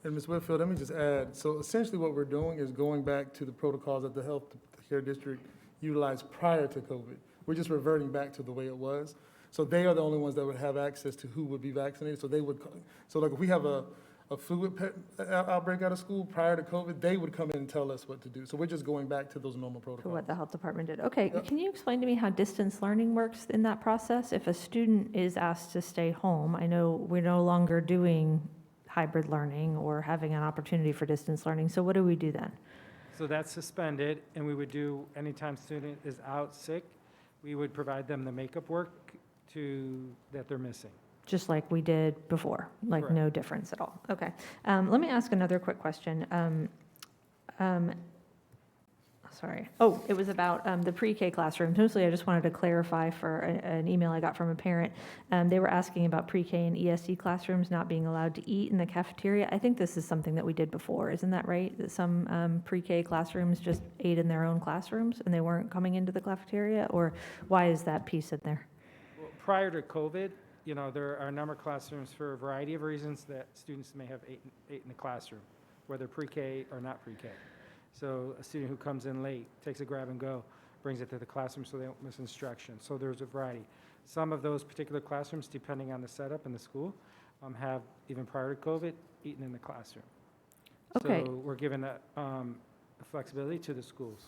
S6: And Ms. Whitfield, let me just add, so essentially what we're doing is going back to the protocols that the health care district utilized prior to COVID. We're just reverting back to the way it was. So they are the only ones that would have access to who would be vaccinated. So they would, so like if we have a flu outbreak out of school prior to COVID, they would come in and tell us what to do. So we're just going back to those normal
S13: To
S6: protocols.
S13: what the health department did. Okay,
S6: Yep.
S13: can you explain to me how distance learning works in that process? If a student is asked to stay home, I know we're no longer doing hybrid learning or having an opportunity for distance learning. So what do we do then?
S4: So that's suspended, and we would do, anytime student is out sick, we would provide them the makeup work that they're missing.
S13: Just like we did before, like
S4: Correct.
S13: no difference at all. Okay. Let me ask another quick question. Sorry. Oh, it was about the pre-K classrooms. Mostly I just wanted to clarify for an email I got from a parent. They were asking about pre-K and ESE classrooms not being allowed to eat in the cafeteria. I think this is something that we did before. Isn't that right? That some pre-K classrooms just ate in their own classrooms and they weren't coming into the cafeteria? Or why is that piece in there?
S4: Well, prior to COVID, you know, there are a number of classrooms for a variety of reasons that students may have ate in the classroom, whether pre-K or not pre-K. So a student who comes in late, takes a grab and go, brings it to the classroom so they don't miss instruction. So there's a variety. Some of those particular classrooms, depending on the setup in the school, have, even prior to COVID, eaten in the classroom.
S13: Okay.
S4: So we're giving that flexibility to the schools.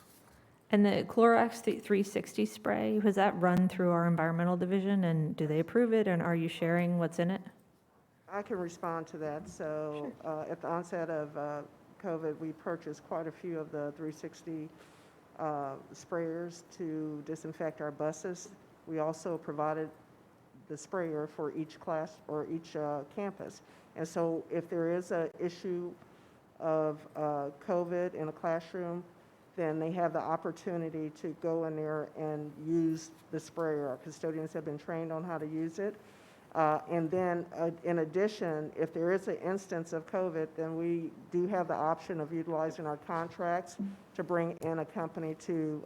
S13: And the Clorox 360 spray, was that run through our environmental division, and do they approve it, and are you sharing what's in it?
S8: I can respond to that. So at the onset of COVID, we purchased quite a few of the 360 sprayers to disinfect our buses. We also provided the sprayer for each class or each campus. And so if there is an issue of COVID in a classroom, then they have the opportunity to go in there and use the sprayer. Our custodians have been trained on how to use it. And then in addition, if there is an instance of COVID, then we do have the option of utilizing our contracts to bring in a company to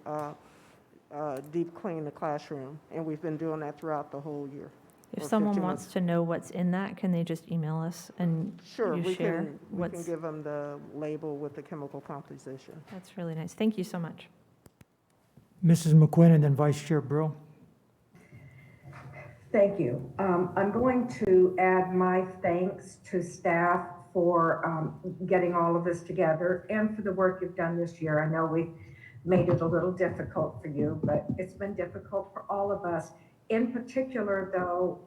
S8: deep clean the classroom. And we've been doing that throughout the whole year.
S13: If
S8: or
S13: someone
S8: 15
S13: wants
S8: months.
S13: to know what's in that, can they just email us and
S8: Sure,
S13: you
S8: we
S13: share
S8: can give them the label with the chemical composition.
S13: That's really nice. Thank you so much.
S1: Mrs. McQuinn and then Vice Chair Brill.
S14: Thank you. I'm going to add my thanks to staff for getting all of this together and for the work you've done this year. I know we've made it a little difficult for you, but it's been difficult for all of us. In particular, though,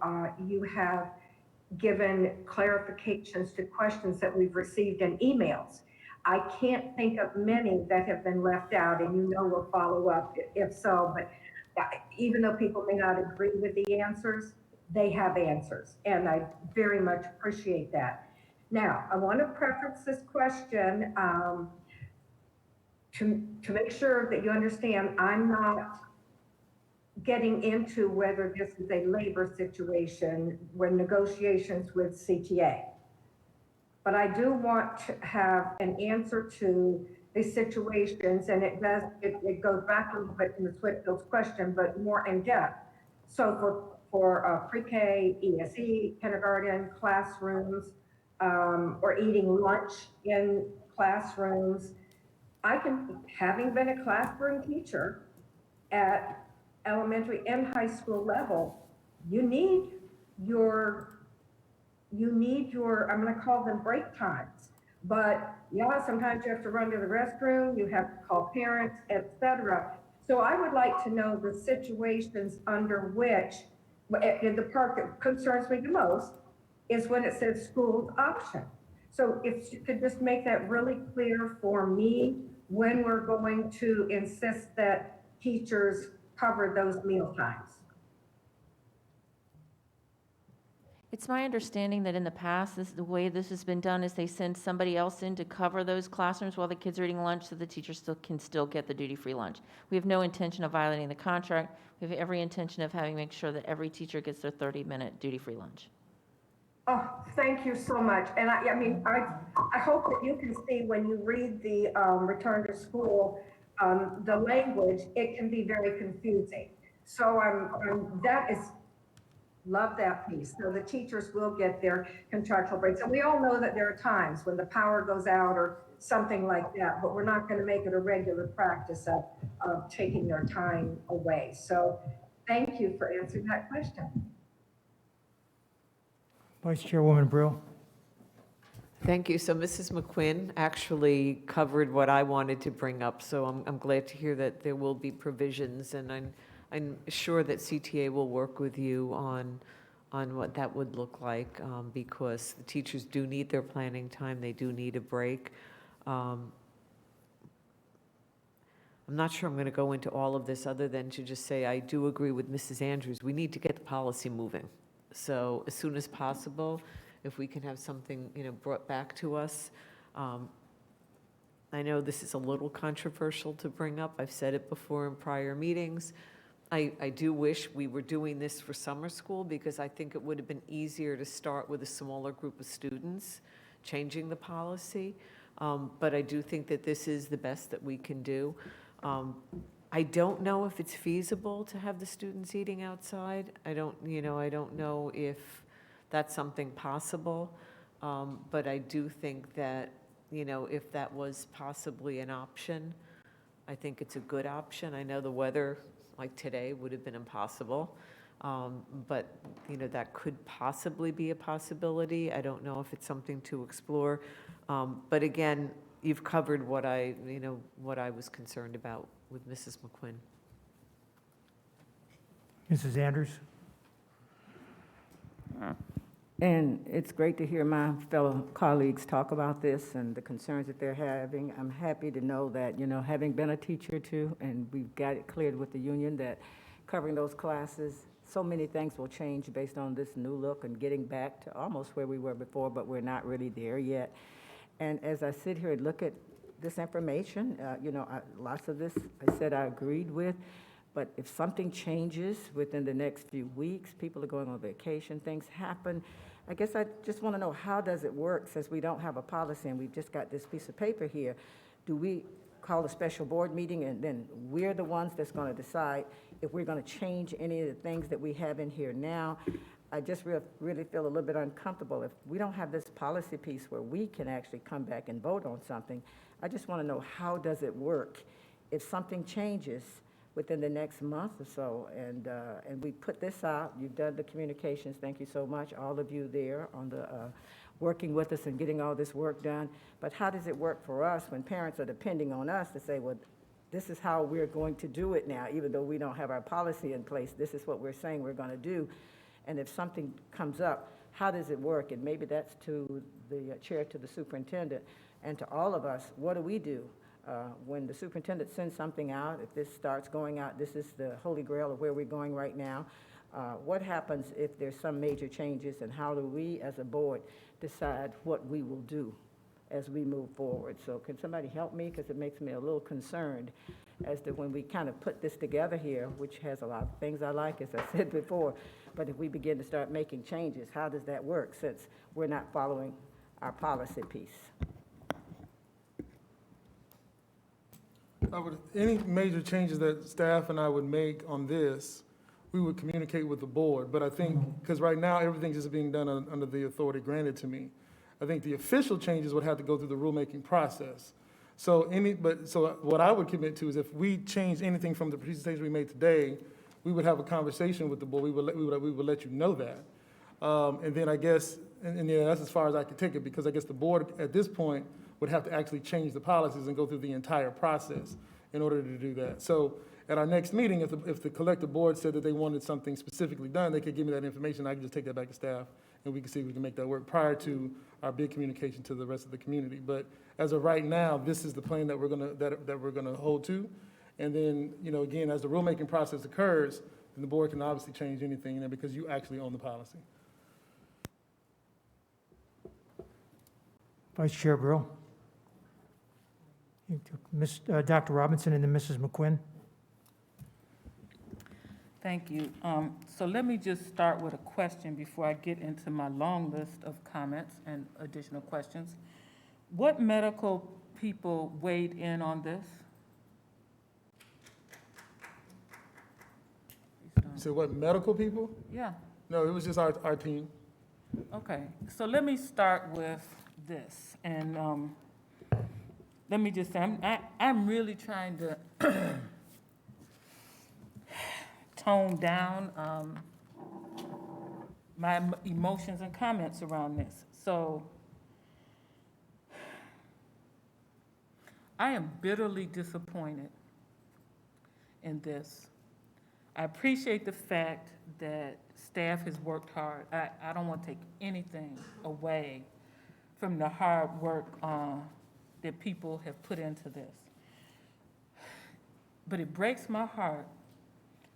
S14: you have given clarifications to questions that we've received in emails. I can't think of many that have been left out, and you know we'll follow up if so, but even though people may not agree with the answers, they have answers, and I very much appreciate that. Now, I want to preface this question to make sure that you understand I'm not getting into whether this is a labor situation when negotiations with CTA. But I do want to have an answer to the situations, and it goes back a little bit in Ms. Whitfield's question, but more in depth. So for pre-K, ESE, kindergarten, classrooms, or eating lunch in classrooms, having been a classroom teacher at elementary and high school level, you need your, I'm gonna call them break times. But yeah, sometimes you have to run to the restroom, you have to call parents, etc. So I would like to know the situations under which, in the part that concerns me the most, is when it says school option. So if you could just make that really clear for me, when we're going to insist that teachers cover those meal times.
S7: It's my understanding that in the past, the way this has been done is they send somebody else in to cover those classrooms while the kids are eating lunch, so the teachers can still get the duty-free lunch. We have no intention of violating the contract. We have every intention of make sure that every teacher gets their 30-minute duty-free lunch.
S14: Oh, thank you so much. And I hope that you can see when you read the return to school, the language, it can be very confusing. So love that piece. So the teachers will get their contractual breaks. And we all know that there are times when the power goes out or something like that, but we're not going to make it a regular practice of taking their time away. So thank you for answering that question.
S1: Vice Chairwoman Brill.
S15: Thank you. So Mrs. McQuinn actually covered what I wanted to bring up, so I'm glad to hear that there will be provisions, and I'm sure that CTA will work with you on what that would look like, because the teachers do need their planning time, they do need a break. I'm not sure I'm going to go into all of this other than to just say I do agree with Mrs. Andrews. We need to get the policy moving. So as soon as possible, if we can have something, brought back to us. I know this is a little controversial to bring up. I've said it before in prior meetings. I do wish we were doing this for summer school, because I think it would have been easier to start with a smaller group of students, changing the policy. But I do think that this is the best that we can do. I don't know if it's feasible to have the students eating outside. I don't know if that's something possible. But I do think that, if that was possibly an option, I think it's a good option. I know the weather, like today, would have been impossible. But, that could possibly be a possibility. I don't know if it's something to explore. But again, you've covered what I was concerned about with Mrs. McQuinn.
S1: Mrs. Andrews.
S11: And it's great to hear my fellow colleagues talk about this and the concerns that they're having. I'm happy to know that, having been a teacher too, and we've got it cleared with the union that covering those classes, so many things will change based on this new look and getting back to almost where we were before, but we're not really there yet. And as I sit here and look at this information, lots of this I said I agreed with, but if something changes within the next few weeks, people are going on vacation, things happen, I guess I just want to know, how does it work, since we don't have a policy and we've just got this piece of paper here? Do we call a special board meeting and then we're the ones that's going to decide if we're going to change any of the things that we have in here now? I just really feel a little bit uncomfortable. If we don't have this policy piece where we can actually come back and vote on something, I just want to know, how does it work? If something changes within the next month or so, and we put this out, you've done the communications, thank you so much, all of you there on the, working with us and getting all this work done. But how does it work for us when parents are depending on us to say, well, this is how we're going to do it now, even though we don't have our policy in place, this is what we're saying we're going to do. And if something comes up, how does it work? And maybe that's to the chair, to the superintendent, and to all of us, what do we do? When the superintendent sends something out, if this starts going out, this is the holy grail of where we're going right now. What happens if there's some major changes, and how do we as a board decide what we will do as we move forward? So can somebody help me? Because it makes me a little concerned as to when we kind of put this together here, which has a lot of things I like, as I said before, but if we begin to start making changes, how does that work since we're not following our policy piece?
S6: Any major changes that staff and I would make on this, we would communicate with the board. But I think, because right now, everything's just being done under the authority granted to me. I think the official changes would have to go through the rulemaking process. So what I would commit to is if we change anything from the presentation we made today, we would have a conversation with the board. We would let you know that. And then I guess, and yeah, that's as far as I could take it, because I guess the board at this point would have to actually change the policies and go through the entire process in order to do that. So at our next meeting, if the collective board said that they wanted something specifically done, they could give me that information. I could just take that back to staff, and we can see if we can make that work prior to our big communication to the rest of the community. But as of right now, this is the plan that we're gonna hold to. And then, again, as the rulemaking process occurs, then the board can obviously change anything, because you actually own the policy.
S1: Vice Chair Brill. Dr. Robinson and then Mrs. McQuinn.
S17: Thank you. So let me just start with a question before I get into my long list of comments and additional questions. What medical people weighed in on this?
S6: You said what, medical people?
S17: Yeah.
S6: No, it was just our team.
S17: Okay, so let me start with this, and let me just say, I'm really trying to tone down my emotions and comments around this. So I am bitterly disappointed in this. I appreciate the fact that staff has worked hard. I don't want to take anything away from the hard work that people have put into this. But it breaks my heart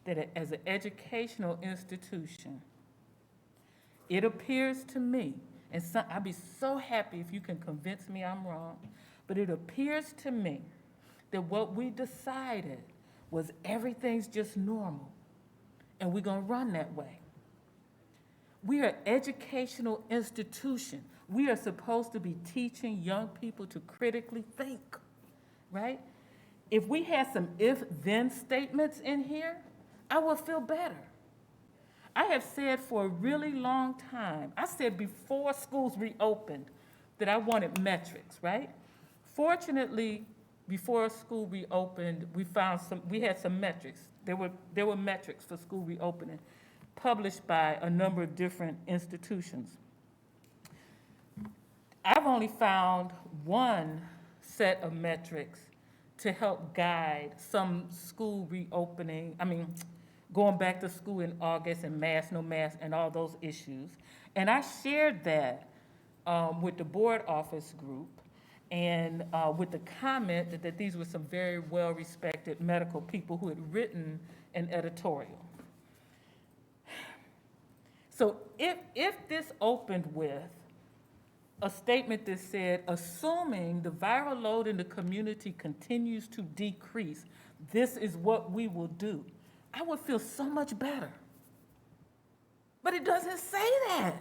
S17: that as an educational institution, it appears to me, and I'd be so happy if you can convince me I'm wrong, but it appears to me that what we decided was everything's just normal, and we're gonna run that way. We are an educational institution. We are supposed to be teaching young people to critically think, right? If we had some if-then statements in here, I would feel better. I have said for a really long time, I said before schools reopened that I wanted metrics, right? Fortunately, before school reopened, we had some metrics. There were metrics for school reopening published by a number of different institutions. I've only found one set of metrics to help guide some school reopening, going back to school in August and mask, no mask, and all those issues. And I shared that with the board office group and with the comment that these were some very well-respected medical people who had written an editorial. So if this opened with a statement that said, assuming the viral load in the community continues to decrease, this is what we will do, I would feel so much better. But it doesn't say that.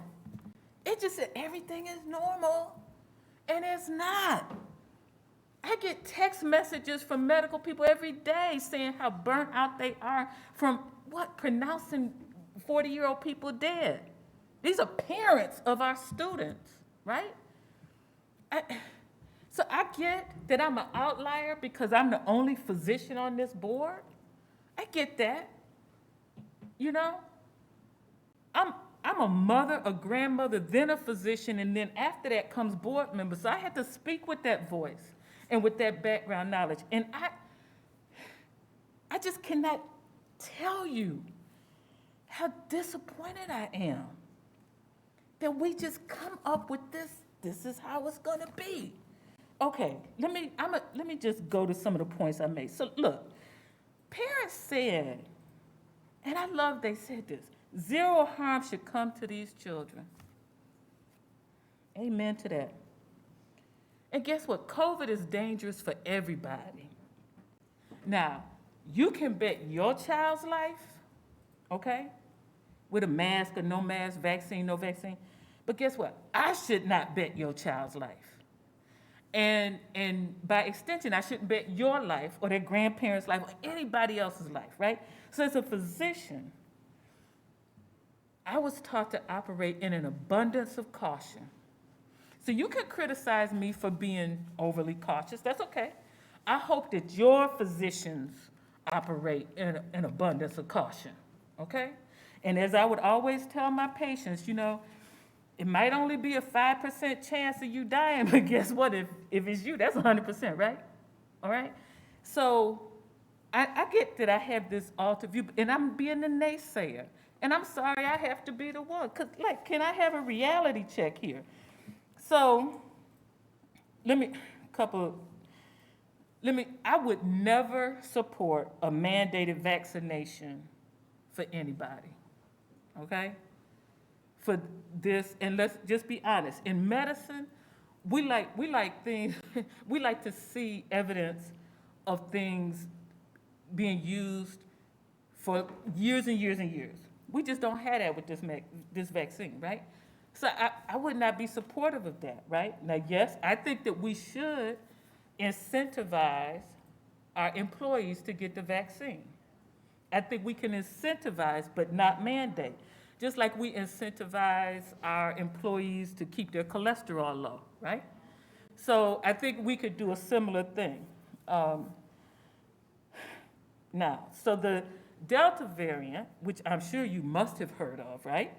S17: It just said everything is normal, and it's not. I get text messages from medical people every day saying how burnt out they are from pronouncing 40-year-old people dead. These are parents of our students, right? So I get that I'm an outlier because I'm the only physician on this board. I get that. You know, I'm a mother, a grandmother, then a physician, and then after that comes board member. So I had to speak with that voice and with that background knowledge. And I just cannot tell you how disappointed I am that we just come up with this is how it's gonna be. Okay, let me just go to some of the points I made. So look, parents said, and I love they said this, zero harm should come to these children. Amen to that. And guess what? COVID is dangerous for everybody. Now, you can bet your child's life, okay, with a mask or no mask, vaccine, no vaccine. But guess what? I should not bet your child's life. And by extension, I shouldn't bet your life or their grandparents' life or anybody else's life, right? So as a physician, I was taught to operate in an abundance of caution. So you can criticize me for being overly cautious. That's okay. I hope that your physicians operate in an abundance of caution, okay? And as I would always tell my patients, you know, it might only be a 5% chance of you dying, but guess what? If it's you, that's 100%, right? All right? So I get that I have this altered view, and I'm being the naysayer. And I'm sorry I have to be the one. Because, like, can I have a reality check here? So I would never support a mandated vaccination for anybody, okay? For this, and let's just be honest, in medicine, we like things, we like to see evidence of things being used for years and years and years. We just don't have that with this vaccine, right? So I would not be supportive of that, right? Now, yes, I think that we should incentivize our employees to get the vaccine. I think we can incentivize, but not mandate. Just like we incentivize our employees to keep their cholesterol low, right? So I think we could do a similar thing. Now, so the Delta variant, which I'm sure you must have heard of, right?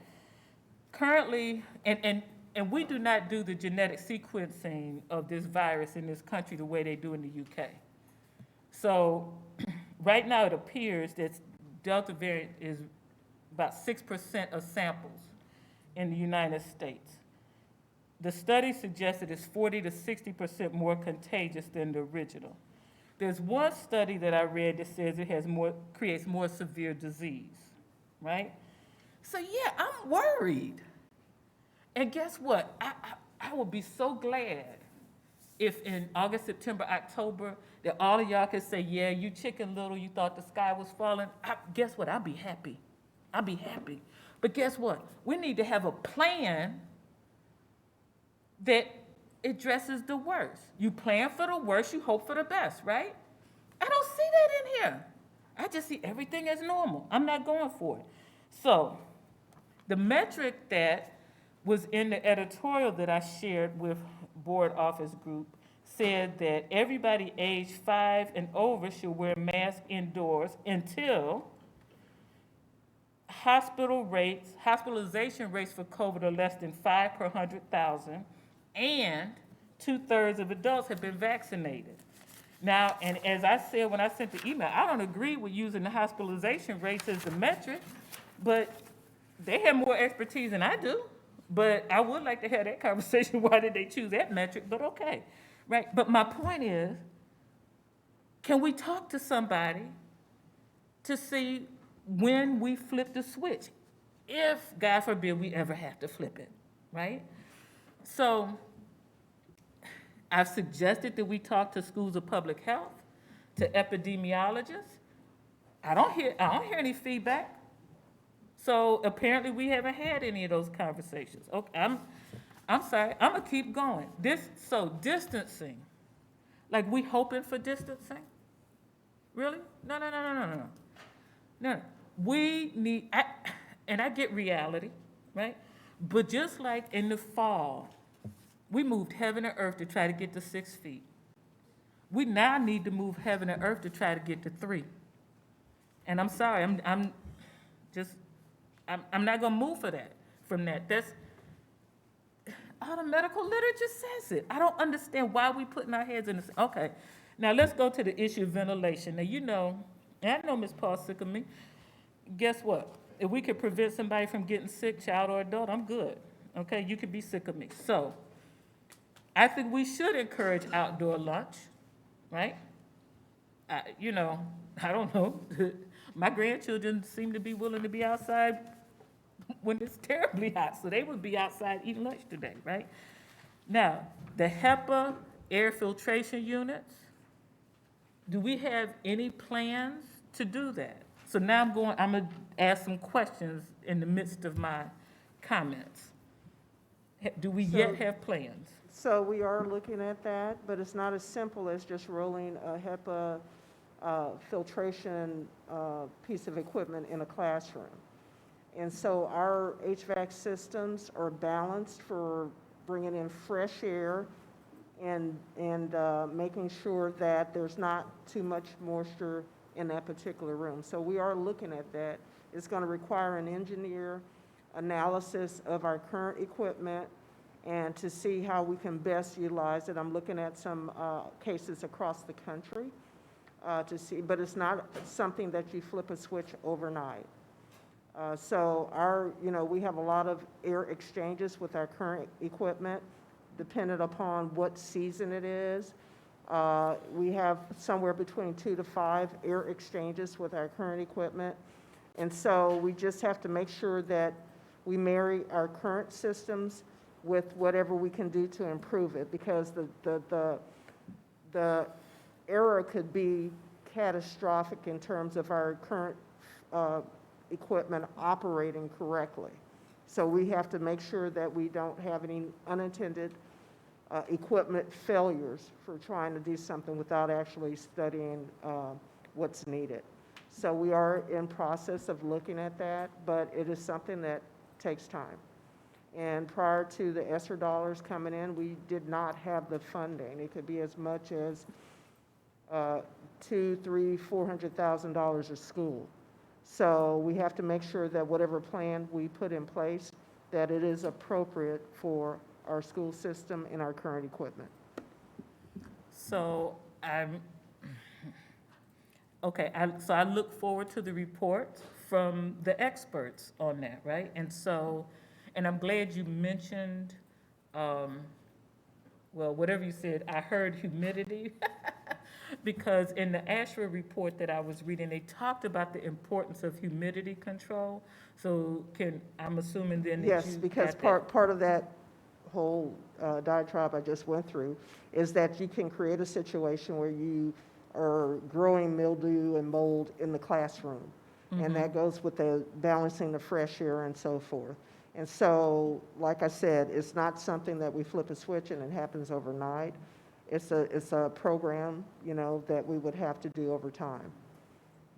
S17: Currently, and we do not do the genetic sequencing of this virus in this country the way they do in the UK. So right now it appears that Delta variant is about 6% of samples in the United States. The study suggests that it's 40 to 60% more contagious than the original. There's one study that I read that says it creates more severe disease, right? So yeah, I'm worried. And guess what? I would be so glad if in August, September, October, that all of y'all could say, yeah, you Chicken Little, you thought the sky was falling. Guess what? I'll be happy. I'll be happy. But guess what? We need to have a plan that addresses the worst. You plan for the worst, you hope for the best, right? I don't see that in here. I just see everything as normal. I'm not going for it. So the metric that was in the editorial that I shared with board office group said that everybody aged 5 and over should wear masks indoors until hospitalization rates for COVID are less than 5 per 100,000, and 2/3 of adults have been vaccinated. Now, and as I said when I sent the email, I don't agree with using the hospitalization rates as the metric, but they have more expertise than I do. But I would like to have that conversation. Why did they choose that metric? But okay, right? But my point is, can we talk to somebody to see when we flip the switch, if, God forbid, we ever have to flip it, right? So I've suggested that we talk to schools of public health, to epidemiologists. I don't hear any feedback. So apparently we haven't had any of those conversations. Okay, I'm sorry, I'm gonna keep going. So distancing, like we hoping for distancing? Really? No. We need, and I get reality, right? But just like in the fall, we moved heaven and earth to try to get to 6 feet. We now need to move heaven and earth to try to get to 3. And I'm sorry, I'm not gonna move from that. That's, all the medical literature says it. I don't understand why we putting our heads in this. Okay, now let's go to the issue of ventilation. Now, you know, and I know Ms. Paul's sick of me. Guess what? If we could prevent somebody from getting sick, child or adult, I'm good. Okay, you could be sick of me. So I think we should encourage outdoor lunch, right? You know, I don't know. My grandchildren seem to be willing to be outside when it's terribly hot, so they would be outside eating lunch today, right? Now, the HEPA air filtration units, do we have any plans to do that? So now I'm gonna ask some questions in the midst of my comments. Do we yet have plans?
S8: So we are looking at that, but it's not as simple as just rolling a HEPA filtration piece of equipment in a classroom. And so our HVAC systems are balanced for bringing in fresh air and making sure that there's not too much moisture in that particular room. So we are looking at that. It's going to require an engineer analysis of our current equipment and to see how we can best utilize it. I'm looking at some cases across the country to see, but it's not something that you flip a switch overnight. So we have a lot of air exchanges with our current equipment, dependent upon what season it is. We have somewhere between 2 to 5 air exchanges with our current equipment. And so we just have to make sure that we marry our current systems with whatever we can do to improve it, because the error could be catastrophic in terms of our current equipment operating correctly. So we have to make sure that we don't have any unintended equipment failures for trying to do something without actually studying what's needed. So we are in process of looking at that, but it is something that takes time. And prior to the ESSER dollars coming in, we did not have the funding. It could be as much as $200,000, $300,000, $400,000 a school. So we have to make sure that whatever plan we put in place, that it is appropriate for our school system and our current equipment.
S17: So I look forward to the report from the experts on that, right? And I'm glad you mentioned, whatever you said, I heard humidity. Because in the ASHRA report that I was reading, they talked about the importance of humidity control. So I'm assuming then that you
S8: Yes, because part of that whole diatribe I just went through is that you can create a situation where you are growing mildew and mold in the classroom. Mm-hmm. And that goes with the balancing the fresh air and so forth. And so, like I said, it's not something that we flip a switch and it happens overnight. It's a program, that we would have to do over time.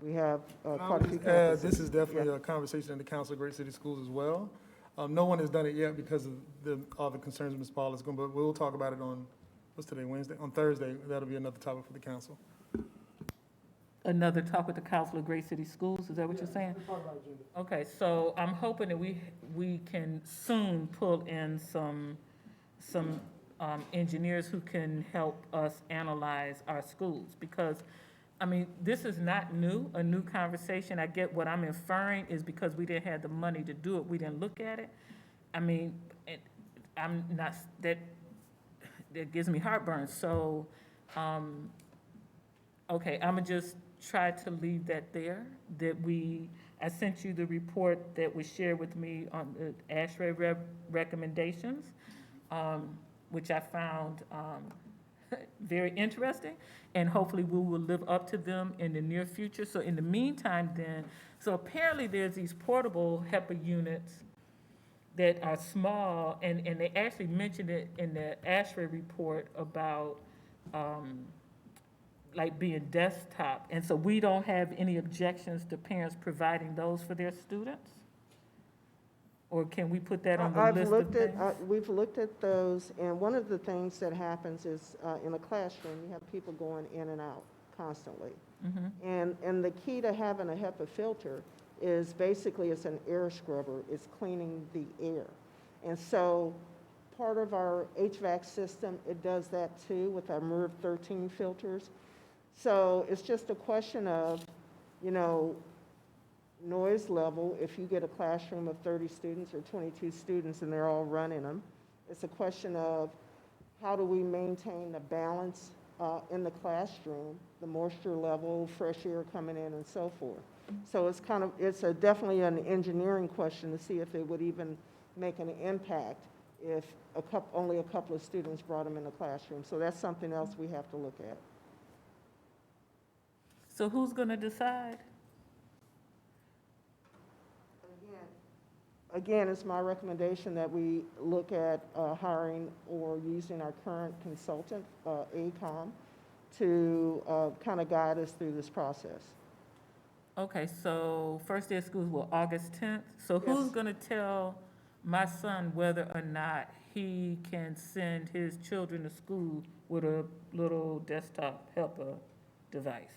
S8: We have quite a few campuses.
S6: This is definitely a conversation in the Council of Great City Schools as well. No one has done it yet because of all the concerns Ms. Paul is going, but we'll talk about it on, what's today, Wednesday? On Thursday, that'll be another topic for the council.
S17: Another talk with the Council of Great City Schools, is that what you're saying? Okay, so I'm hoping that we can soon pull in some engineers who can help us analyze our schools, because, this is not a new conversation. I get what I'm inferring is because we didn't have the money to do it, we didn't look at it. I'm not, that gives me heartburn, so, okay, I'm gonna just try to leave that there, I sent you the report that was shared with me on the ASHRAE recommendations, which I found very interesting, and hopefully we will live up to them in the near future. So in the meantime then, so apparently there's these portable HEPA units that are small, and they actually mentioned it in the ASHRAE report about like being desktop, and so we don't have any objections to parents providing those for their students? Or can we put that on the
S8: I've
S17: list of
S8: looked
S17: things?
S8: at, we've looked at those, and one of the things that happens is, in a classroom, you have people going in and out constantly. And the key to having a HEPA filter is basically it's an air scrubber, it's cleaning the air. And so part of our HVAC system, it does that too with our MERV 13 filters. So it's just a question of, you know, noise level. If you get a classroom of 30 students or 22 students and they're all running them, it's a question of how do we maintain the balance in the classroom, the moisture level, fresh air coming in, and so forth. So it's kind of, it's definitely an engineering question to see if it would even make an impact if only a couple of students brought them in the classroom. So that's something else we have to look at.
S17: So who's going to decide?
S8: Again, it's my recommendation that we look at hiring or using our current consultant, ACOM, to kind of guide us through this process.
S17: Okay, so first day of school will August 10th. So who's
S8: Yes.
S17: going to tell my son whether or not he can send his children to school with a little desktop helper device?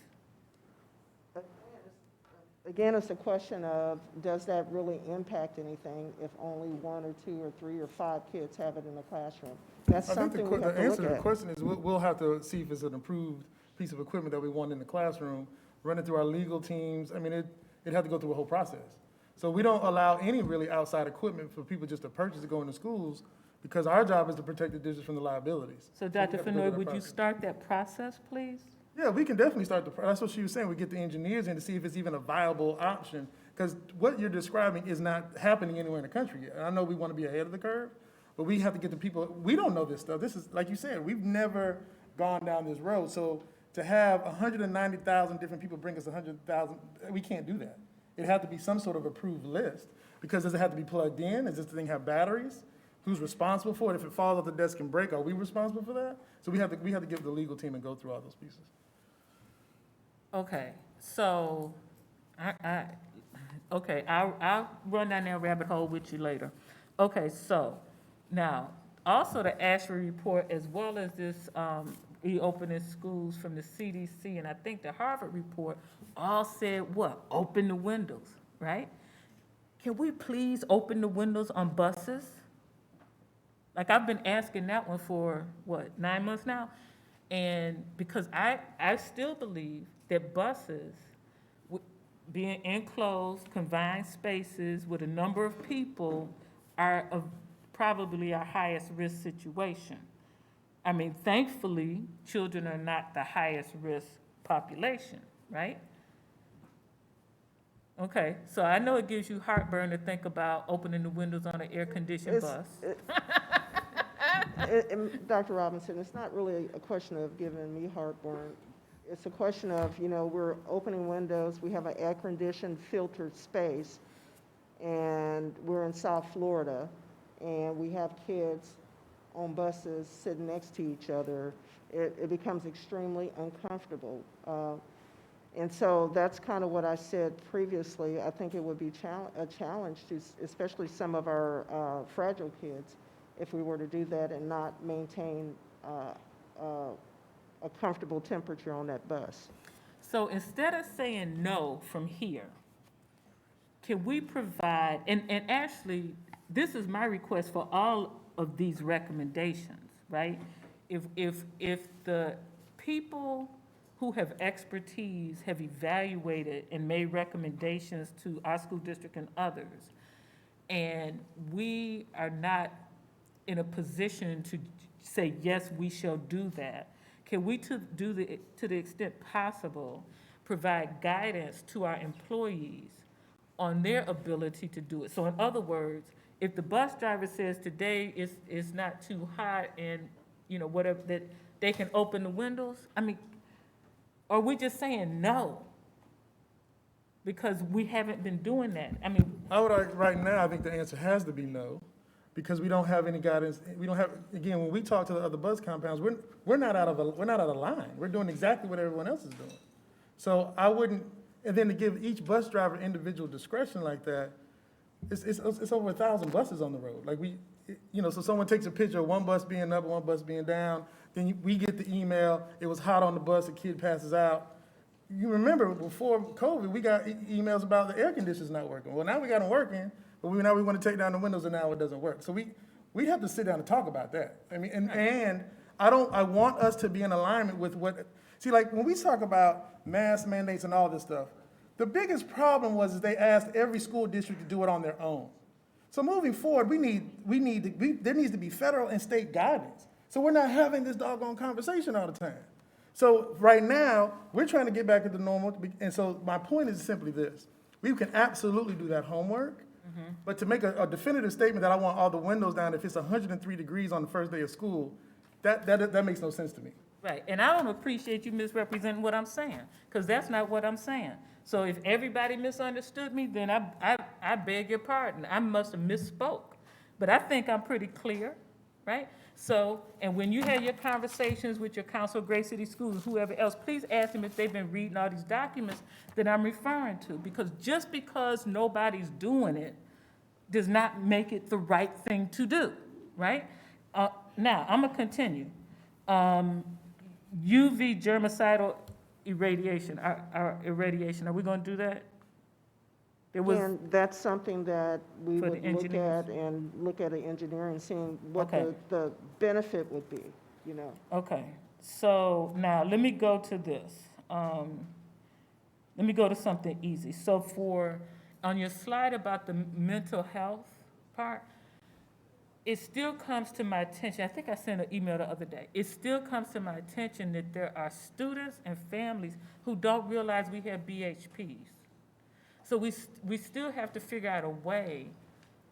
S8: Again, it's a question of, does that really impact anything if only 1 or 2 or 3 or 5 kids have it in the classroom? That's
S6: I think
S8: something we have
S6: the
S8: to
S6: answer
S8: look
S6: to the
S8: at.
S6: question is, we'll have to see if it's an approved piece of equipment that we want in the classroom, run it through our legal teams. I mean, it'd have to go through a whole process. So we don't allow any really outside equipment for people just to purchase to go into schools, because our job is to protect the district from the liabilities.
S17: So
S6: we
S17: Dr.
S6: have to go through
S17: Fenoy,
S6: that
S17: would you
S6: process.
S17: start that process, please?
S6: Yeah, we can definitely start that's what she was saying. We get the engineers in to see if it's even a viable option. Because what you're describing is not happening anywhere in the country yet. And I know we want to be ahead of the curve, but we have to get the people, we don't know this stuff. This is, like you said, we've never gone down this road. So to have 190,000 different people bring us 100,000, we can't do that. It had to be some sort of approved list. Because does it have to be plugged in? Does this thing have batteries? Who's responsible for it? If it falls off the desk and break, are we responsible for that? So we have to give the legal team and go through all those pieces.
S17: Okay, so I'll run down that rabbit hole with you later. Okay, so now, also the ASHRAE report, as well as this reopening schools from the CDC, and I think the Harvard report, all said what? Open the windows, right? Can we please open the windows on buses? Like, I've been asking that one for, 9 months now? And because I still believe that buses, being enclosed, confined spaces with a number of people, are probably our highest risk situation. I mean, thankfully, children are not the highest risk population, right? Okay, so I know it gives you heartburn to think about opening the windows on an air-conditioned bus.
S8: Dr. Robinson, it's not really a question of giving me heartburn. It's a question of, you know, we're opening windows, we have an air-conditioned filtered space, and we're in South Florida, and we have kids on buses sitting next to each other. It becomes extremely uncomfortable. And so that's kind of what I said previously. I think it would be a challenge to, especially some of our fragile kids, if we were to do that and not maintain a comfortable temperature on that bus.
S17: So instead of saying no from here, can we provide, and actually, this is my request for all of these recommendations, right? If the people who have expertise have evaluated and made recommendations to our school district and others, and we are not in a position to say, yes, we shall do that, can we, to the extent possible, provide guidance to our employees on their ability to do it? So in other words, if the bus driver says today is not too hot and, you know, whatever, that they can open the windows, I mean, are we just saying no? Because we haven't been doing that. I mean,
S6: Right now, I think the answer has to be no, because we don't have any guidance. We don't have, again, when we talk to the other bus compounds, we're not out of line. We're doing exactly what everyone else is doing. So I wouldn't, and then to give each bus driver individual discretion like that, it's over 1,000 buses on the road. Like so someone takes a picture of one bus being up and one bus being down, then we get the email, it was hot on the bus, a kid passes out. You remember before COVID, we got emails about the air conditioners not working. Well, now we got them working, but now we want to take down the windows and now it doesn't work. So we have to sit down and talk about that. I mean, and I want us to be in alignment with see, like when we talk about mask mandates and all this stuff, the biggest problem was they asked every school district to do it on their own. So moving forward, there needs to be federal and state guidance. So we're not having this doggone conversation all the time. So right now, we're trying to get back to the normal. And so my point is simply this. We can absolutely do that homework, but to make a definitive statement that I want all the windows down if it's 103 degrees on the first day of school, that makes no sense to me.
S17: Right, and I don't appreciate you misrepresenting what I'm saying, because that's not what I'm saying. So if everybody misunderstood me, then I beg your pardon. I must have misspoke. But I think I'm pretty clear, right? So, and when you have your conversations with your council of Great City Schools, whoever else, please ask them if they've been reading all these documents that I'm referring to. Because just because nobody's doing it does not make it the right thing to do, right? Now, I'm gonna continue. UV germicidal irradiation, are we gonna do that?
S8: And that's something that we
S17: For the
S8: would look
S17: engineers?
S8: at and look at the engineering, seeing what
S17: Okay.
S8: the benefit would be, you know.
S17: Okay, so now let me go to this. Let me go to something easy. So on your slide about the mental health part, it still comes to my attention, I think I sent an email the other day, it still comes to my attention that there are students and families who don't realize we have BHPs. So we still have to figure out a way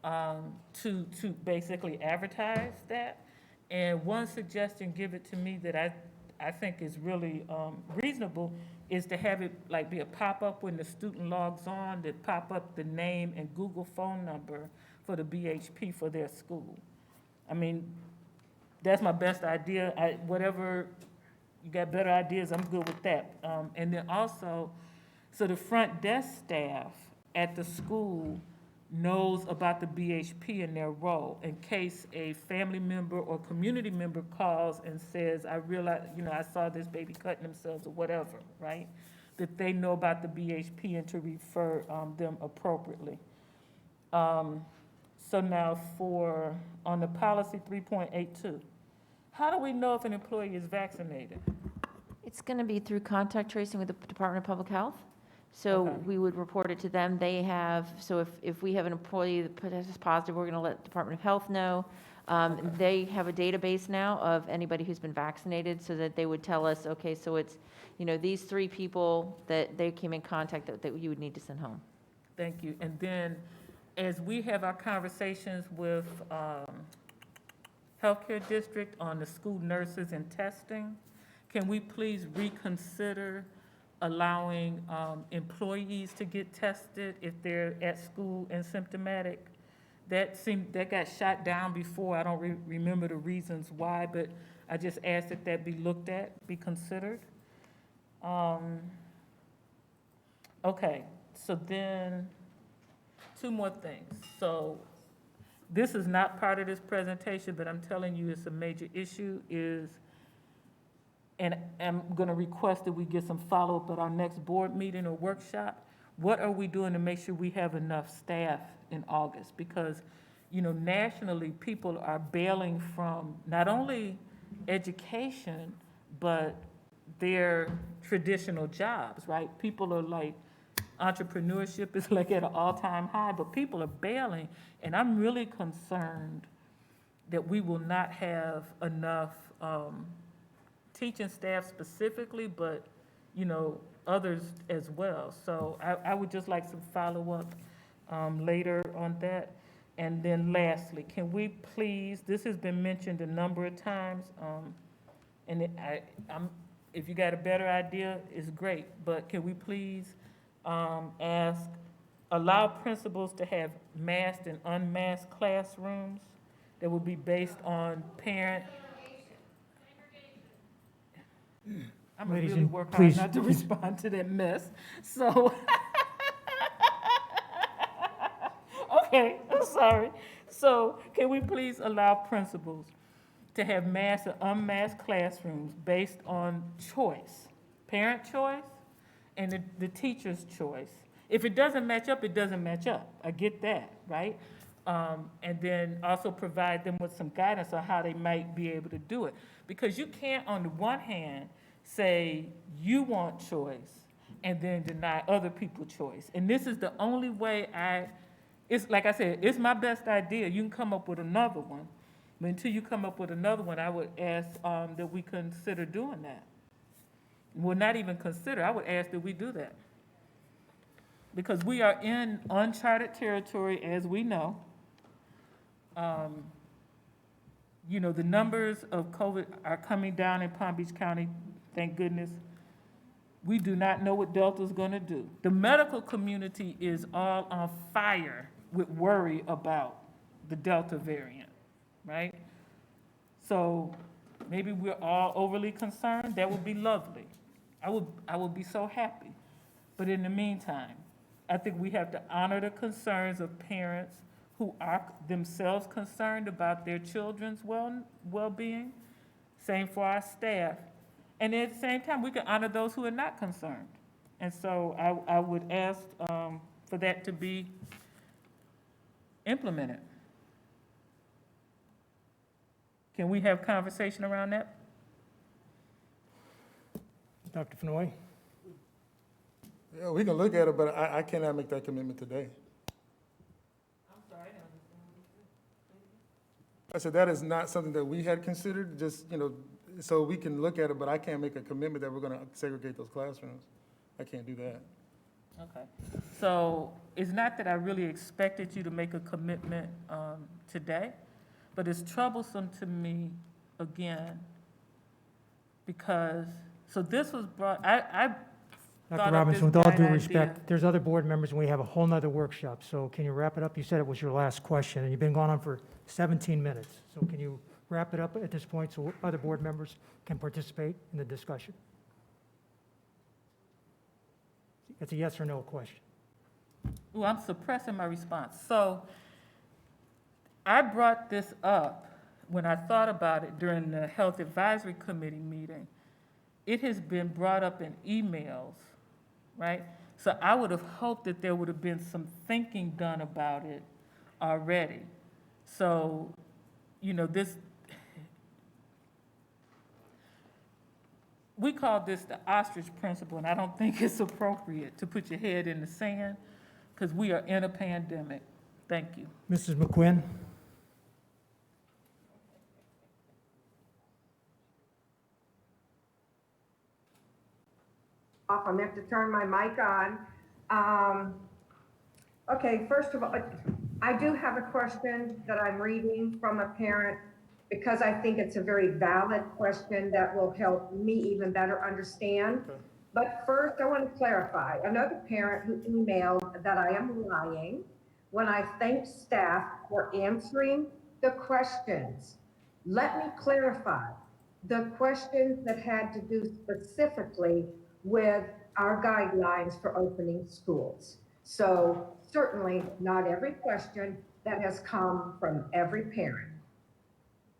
S17: to basically advertise that. And one suggestion given to me that I think is really reasonable is to have it like be a pop-up when the student logs on, that pop up the name and Google phone number for the BHP for their school. I mean, that's my best idea. Whatever, you got better ideas, I'm good with that. And then also, so the front desk staff at the school knows about the BHP and their role in case a family member or community member calls and says, I realize, I saw this baby cutting themselves or whatever, right? That they know about the BHP and to refer them appropriately. So now on the policy 3.82, how do we know if an employee is vaccinated?
S7: It's going to be through contact tracing with the Department of Public Health. So
S17: Okay.
S7: we would report it to them. They have, so if we have an employee that is positive, we're going to let the Department of Health know. They have a database now of anybody who's been vaccinated so that they would tell us, okay, so it's, these 3 people that they came in contact that you would need to send home.
S17: Thank you. And then as we have our conversations with healthcare district on the school nurses and testing, can we please reconsider allowing employees to get tested if they're at school and symptomatic? That got shot down before. I don't remember the reasons why, but I just asked that be looked at, be considered. Okay, so then 2 more things. So this is not part of this presentation, but I'm telling you it's a major issue and I'm going to request that we get some follow-up at our next board meeting or workshop. What are we doing to make sure we have enough staff in August? Because, nationally, people are bailing from not only education, but their traditional jobs, right? People are like, entrepreneurship is like at an all-time high, but people are bailing, and I'm really concerned that we will not have enough teaching staff specifically, but, others as well. So I would just like some follow-up later on that. And then lastly, can we please, this has been mentioned a number of times, and if you got a better idea, it's great, but can we please allow principals to have masked and unmasked classrooms that would be based on parent. I'm gonna really work hard not to respond to that mess, so. Okay, I'm sorry. So can we please allow principals to have masked or unmasked classrooms based on choice, parent choice, and the teacher's choice? If it doesn't match up, it doesn't match up. I get that, right? And then also provide them with some guidance on how they might be able to do it. Because you can't, on the one hand, say you want choice and then deny other people choice. And this is the only way it's like I said, it's my best idea. You can come up with another one. But until you come up with another one, I would ask that we consider doing that. Well, not even consider, I would ask that we do that. Because we are in uncharted territory, as we know. You know, the numbers of COVID are coming down in Palm Beach County, thank goodness. We do not know what Delta's gonna do. The medical community is all on fire with worry about the Delta variant, right? So maybe we're all overly concerned. That would be lovely. I would be so happy. But in the meantime, I think we have to honor the concerns of parents who are themselves concerned about their children's well-being. Same for our staff. And at the same time, we can honor those who are not concerned. And so I would ask for that to be implemented. Can we have conversation around that?
S1: Dr. Fenoy?
S6: Yeah, we can look at it, but I cannot make that commitment today.
S17: I'm sorry.
S6: I said that is not something that we had considered, just, you know, so we can look at it, but I can't make a commitment that we're gonna segregate those classrooms. I can't do that.
S17: Okay. So it's not that I really expected you to make a commitment today, but it's troublesome to me, again, because, so this was brought, I
S1: Dr. Robinson, with all due respect, there's other board members and we have a whole nother workshop. So can you wrap it up? You said it was your last question and you've been going on for 17 minutes. So can you wrap it up at this point so other board members can participate in the discussion? It's a yes or no question.
S17: Well, I'm suppressing my response. So I brought this up when I thought about it during the Health Advisory Committee meeting. It has been brought up in emails, right? So I would have hoped that there would have been some thinking done about it already. So, you know, we call this the ostrich principle, and I don't think it's appropriate to put your head in the sand because we are in a pandemic. Thank you.
S1: Mrs. McQuinn?
S14: I meant to turn my mic on. Okay, first of all, I do have a question that I'm reading from a parent because I think it's a very valid question that will help me even better understand.
S6: Okay.
S14: But first, I want to clarify. Another parent who emailed that I am lying when I thank staff for answering the questions. Let me clarify. The questions that had to do specifically with our guidelines for opening schools. So certainly not every question that has come from every parent.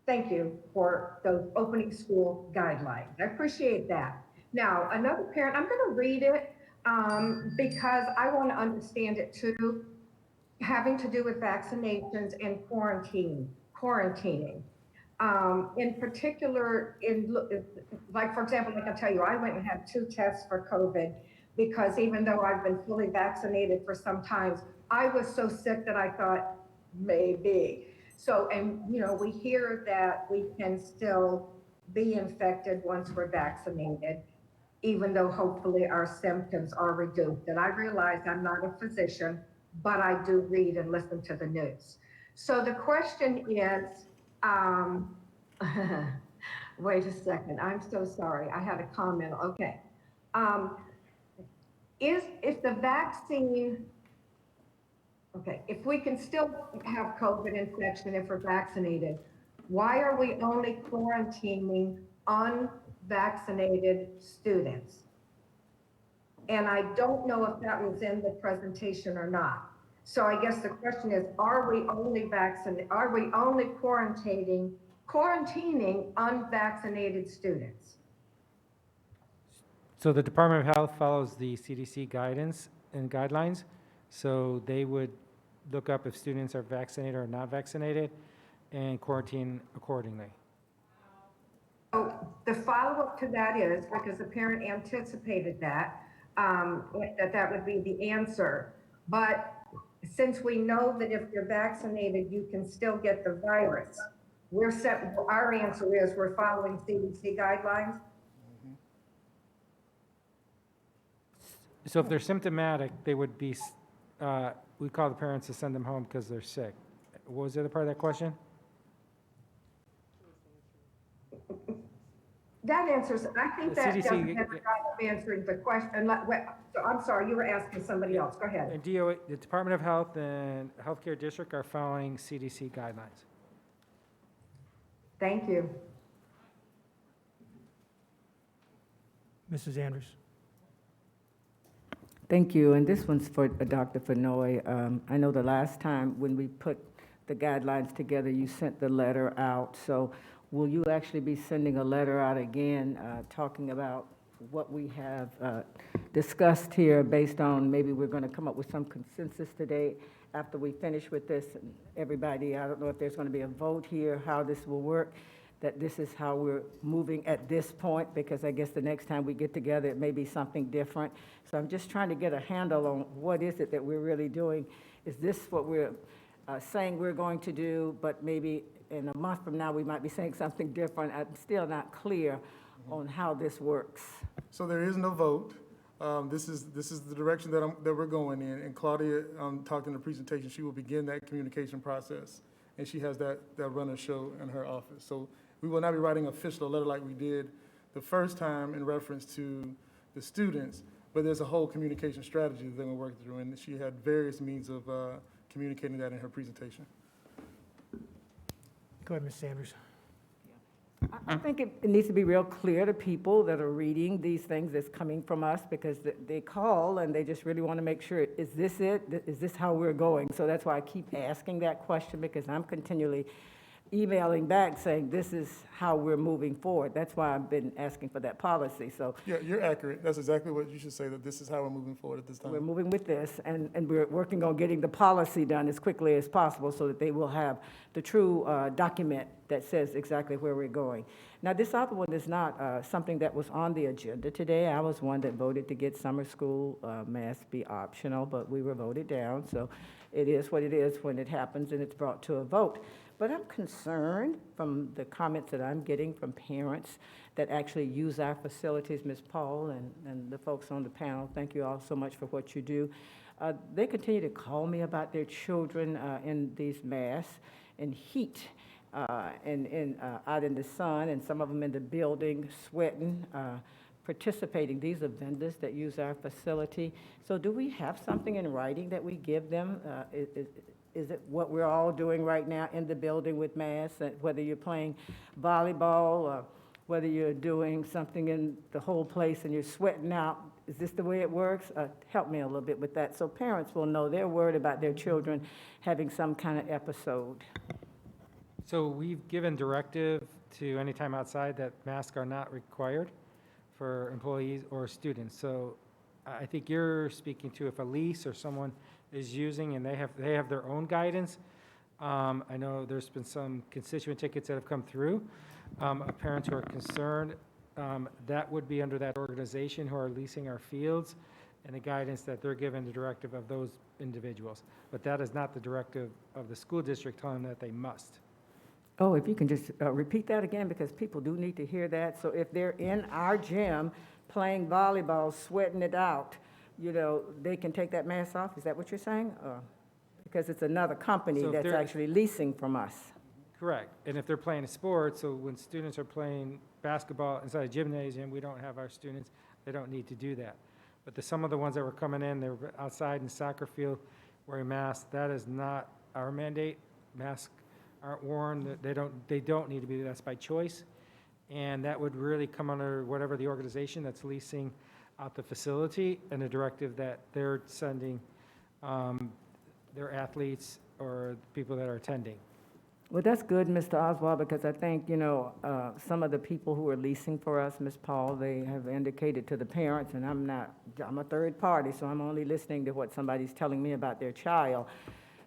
S14: Thank you for those opening school guidelines. I appreciate that. Now, another parent, I'm going to read it because I want to understand it too, having to do with vaccinations and quarantining. In particular, like, for example, like I tell you, I went and had 2 tests for COVID because even though I've been fully vaccinated for some time, I was so sick that I thought maybe. So, and you know, we hear that we can still be infected once we're vaccinated, even though hopefully our symptoms are reduced. And I realize I'm not a physician, but I do read and listen to the news. So the question is, wait a second, I'm so sorry, I had a comment, okay. Is the vaccine, okay, if we can still have COVID infection if we're vaccinated, why are we only quarantining unvaccinated students? And I don't know if that was in the presentation or not. So I guess the question is, are we only quarantining unvaccinated students?
S4: So the Department of Health follows the CDC guidance and guidelines. So they would look up if students are vaccinated or not vaccinated and quarantine accordingly.
S14: So the follow-up to that is, because the parent anticipated that, that would be the answer. But since we know that if you're vaccinated, you can still get the virus, our answer is we're following CDC guidelines.
S4: So if they're symptomatic, they would be, we call the parents to send them home because they're sick. What was the other part of that question?
S14: That answers, I think
S4: The
S14: that
S4: CDC
S14: does a better job of answering the question. So I'm sorry, you were asking somebody else. Go ahead.
S4: And DOA, the Department of Health and Healthcare District are following CDC guidelines.
S14: Thank you.
S1: Mrs. Andrews.
S11: Thank you, and this one's for Dr. Fenoy. I know the last time when we put the guidelines together, you sent the letter out, so will you actually be sending a letter out again, talking about what we have discussed here based on maybe we're going to come up with some consensus today after we finish with this? And everybody, I don't know if there's going to be a vote here, how this will work, that this is how we're moving at this point, because I guess the next time we get together, it may be something different. So I'm just trying to get a handle on what is it that we're really doing. Is this what we're saying we're going to do, but maybe in a month from now, we might be saying something different? I'm still not clear on how this works.
S6: So there is no vote. This is the direction that we're going in. And Claudia talked in the presentation, she will begin that communication process. And she has that runner show in her office. So we will not be writing official letter like we did the first time in reference to the students, but there's a whole communication strategy that we're working through. And she had various means of communicating that in her presentation.
S1: Go ahead, Ms. Sanders.
S11: I think it needs to be real clear to people that are reading these things that's coming from us, because they call and they just really want to make sure, is this it? Is this how we're going? So that's why I keep asking that question, because I'm continually emailing back saying this is how we're moving forward. That's why I've been asking for that policy. So
S6: Yeah, you're accurate. That's exactly what you should say, that this is how we're moving forward at this time.
S11: we're moving with this, and we're working on getting the policy done as quickly as possible so that they will have the true document that says exactly where we're going. Now, this other one is not something that was on the agenda today. I was one that voted to get summer school masks be optional, but we were voted down. So it is what it is when it happens and it's brought to a vote. But I'm concerned from the comments that I'm getting from parents that actually use our facilities, Ms. Paul and the folks on the panel, thank you all so much for what you do. They continue to call me about their children in these masks and heat and out in the sun, and some of them in the building sweating, participating. These are vendors that use our facility. So do we have something in writing that we give them? Is it what we're all doing right now in the building with masks, whether you're playing volleyball or whether you're doing something in the whole place and you're sweating out? Is this the way it works? Help me a little bit with that so parents will know they're worried about their children having some kind of episode.
S4: So we've given directive to any time outside that masks are not required for employees or students. So I think you're speaking to if a lease or someone is using and they have their own guidance. I know there's been some constituent tickets that have come through of parents who are concerned. That would be under that organization who are leasing our fields and the guidance that they're given the directive of those individuals. But that is not the directive of the school district telling them that they must.
S11: Oh, if you can just repeat that again, because people do need to hear that. So if they're in our gym playing volleyball, sweating it out, you know, they can take that mask off? Is that what you're saying? Because it's another company
S4: So if
S11: that's
S4: they're-
S11: actually leasing from us.
S4: Correct. And if they're playing a sport, so when students are playing basketball inside a gymnasium, we don't have our students, they don't need to do that. But some of the ones that were coming in, they were outside in the soccer field wearing masks. That is not our mandate. Masks aren't worn, they don't need to be, that's by choice. And that would really come under whatever the organization that's leasing out the facility and the directive that they're sending their athletes or people that are attending.
S11: Well, that's good, Mr. Oswald, because I think, some of the people who are leasing for us, Ms. Paul, they have indicated to the parents, and I'm a third party, so I'm only listening to what somebody's telling me about their child,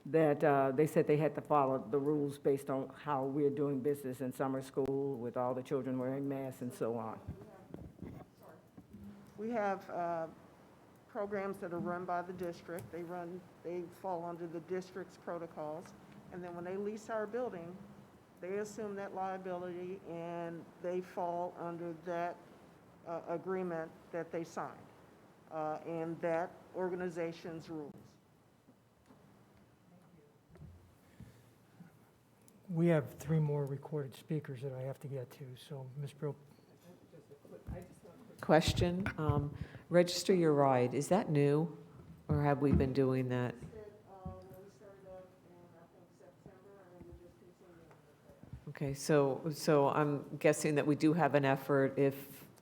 S11: that they said they had to follow the rules based on how we're doing business in summer school with all the children wearing masks and so on.
S8: We have programs that are run by the district. They fall under the district's protocols. And then when they lease our building, they assume that liability and they fall under that agreement that they signed and that organization's rules.
S1: We have 3 more recorded speakers that I have to get to, so Ms. Brill.
S15: Question, register your ride, is that new, or have we been doing that? Okay, so I'm guessing that we do have an effort, if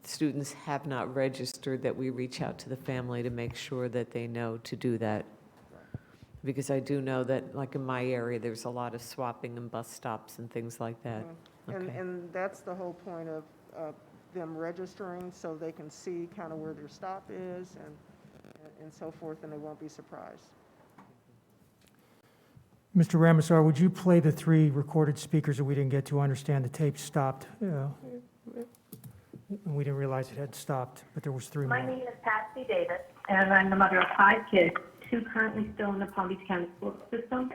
S15: students have not registered, that we reach out to the family to make sure that they know to do that. Because I do know that, like in my area, there's a lot of swapping and bus stops and things like that. Okay.
S8: And that's the whole point of them registering, so they can see kind of where their stop is and so forth, and they won't be surprised.
S1: Mr. Ramasar, would you play the 3 recorded speakers that we didn't get to? I understand the tape stopped. We didn't realize it had stopped, but there was 3 more.
S18: My name is Patsy Davis, and I'm the mother of 5 kids, 2 currently still in the Palm Beach County school system.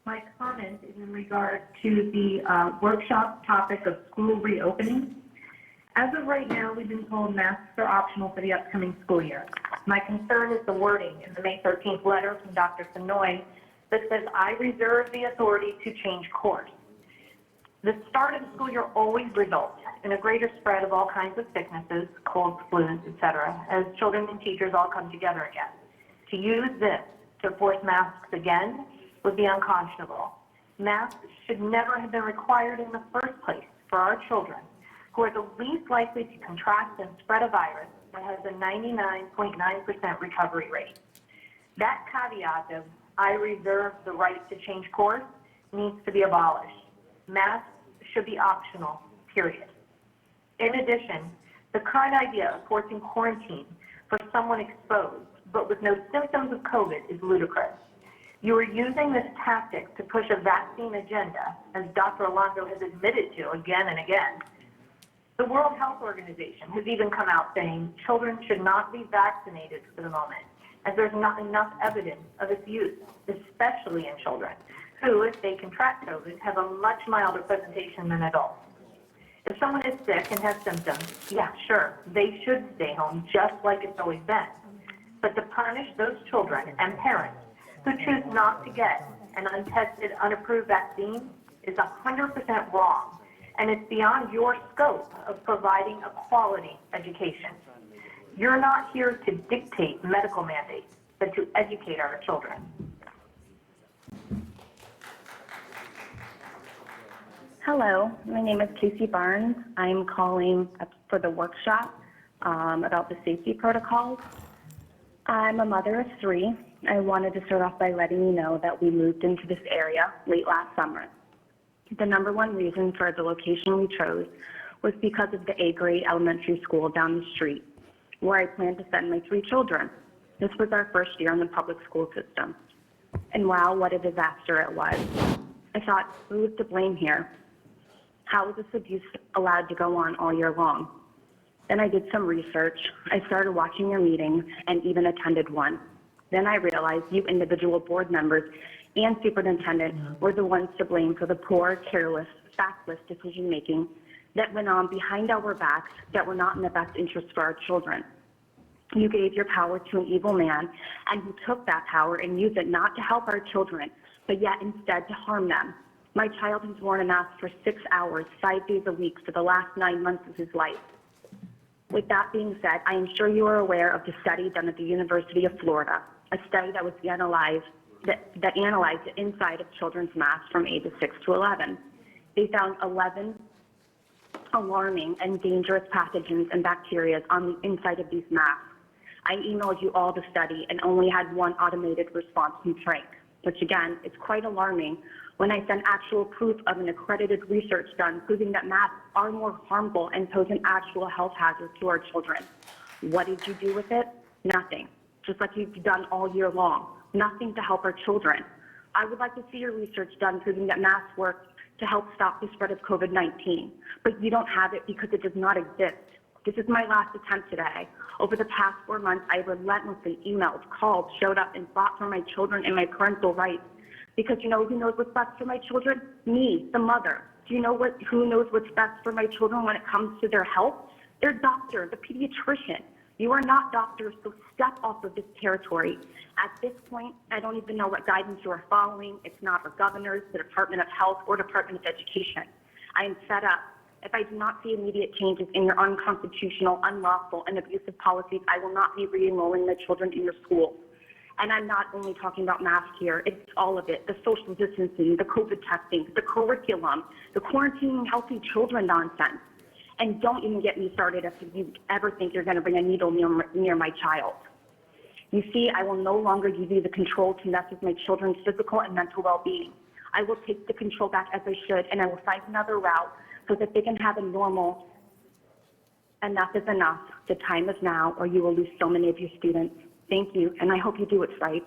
S18: My comment is in regard to the workshop topic of school reopening. As of right now, we've been told masks are optional for the upcoming school year. My concern is the wording in the May 13th letter from Dr. Sonoy that says, I reserve the authority to change course. The start of the school year always results in a greater spread of all kinds of sicknesses, colds, flus, etc., as children and teachers all come together again. To use this to force masks again would be unconscionable. Masks should never have been required in the first place for our children, who are the least likely to contract and spread a virus that has a 99.9% recovery rate. That caveat of, I reserve the right to change course, needs to be abolished. Masks should be optional, period. In addition, the current idea of forcing quarantine for someone exposed but with no symptoms of COVID is ludicrous. You are using this tactic to push a vaccine agenda, as Dr. Alonso has admitted to again and again. The World Health Organization has even come out saying children should not be vaccinated for the moment, as there's not enough evidence of its use, especially in children, who, if they contract COVID, have a much milder presentation than adults. If someone is sick and has symptoms, yeah, sure, they should stay home just like it's always been. But to punish those children and parents who choose not to get an untested, unapproved vaccine is 100% wrong, and it's beyond your scope of providing a quality education. You're not here to dictate medical mandates, but to educate our children.
S16: Hello, my name is Casey Barnes. I'm calling for the workshop about the safety protocols. I'm a mother of 3. I wanted to start off by letting you know that we moved into this area late last summer. The number one reason for the location we chose was because of the A-grade elementary school down the street, where I planned to send my 3 children. This was our first year in the public school system. And wow, what a disaster it was. I thought, who is to blame here? How is this abuse allowed to go on all year long? Then I did some research. I started watching your meetings and even attended one. Then I realized you individual board members and superintendent were the ones to blame for the poor, careless, factless decision-making that went on behind our backs that were not in the best interest for our children. You gave your power to an evil man, and you took that power and used it not to help our children, but yet instead to harm them. My child has worn a mask for 6 hours, 5 days a week for the last 9 months of his life. With that being said, I am sure you are aware of the study done at the University of Florida, a study that was analyzed the inside of children's masks from ages 6 to 11. They found 11 alarming and dangerous pathogens and bacteria on the inside of these masks. I emailed you all the study and only had one automated response from Frank.
S18: which again, is quite alarming when I send actual proof of an accredited research done proving that masks are more harmful and pose an actual health hazard to our children. What did you do with it? Nothing. Just like you've done all year long. Nothing to help our children. I would like to see your research done proving that masks work to help stop the spread of COVID-19, but you don't have it because it does not exist. This is my last attempt today. Over the past 4 months, I relentlessly emailed, called, showed up, and fought for my children and my parental rights. Because you know who knows what's best for my children? Me, the mother. Do you know who knows what's best for my children when it comes to their health? Their doctor, the pediatrician. You are not doctors, so step off of this territory. At this point, I don't even know what guidance you are following. It's not our governors, the Department of Health, or Department of Education. I am fed up. If I do not see immediate changes in your unconstitutional, unlawful, and abusive policies, I will not be re-enrolling my children in your schools. And I'm not only talking about masks here, it's all of it. The social distancing, the COVID testing, the curriculum, the quarantining healthy children nonsense. And don't even get me started if you ever think you're gonna bring a needle near my child. You see, I will no longer give you the control to mess with my children's physical and mental well-being. I will take the control back as I should, and I will find another route so that they can have a normal, enough is enough. The time is now, or you will lose so many of your students. Thank you, and I hope you do what's right.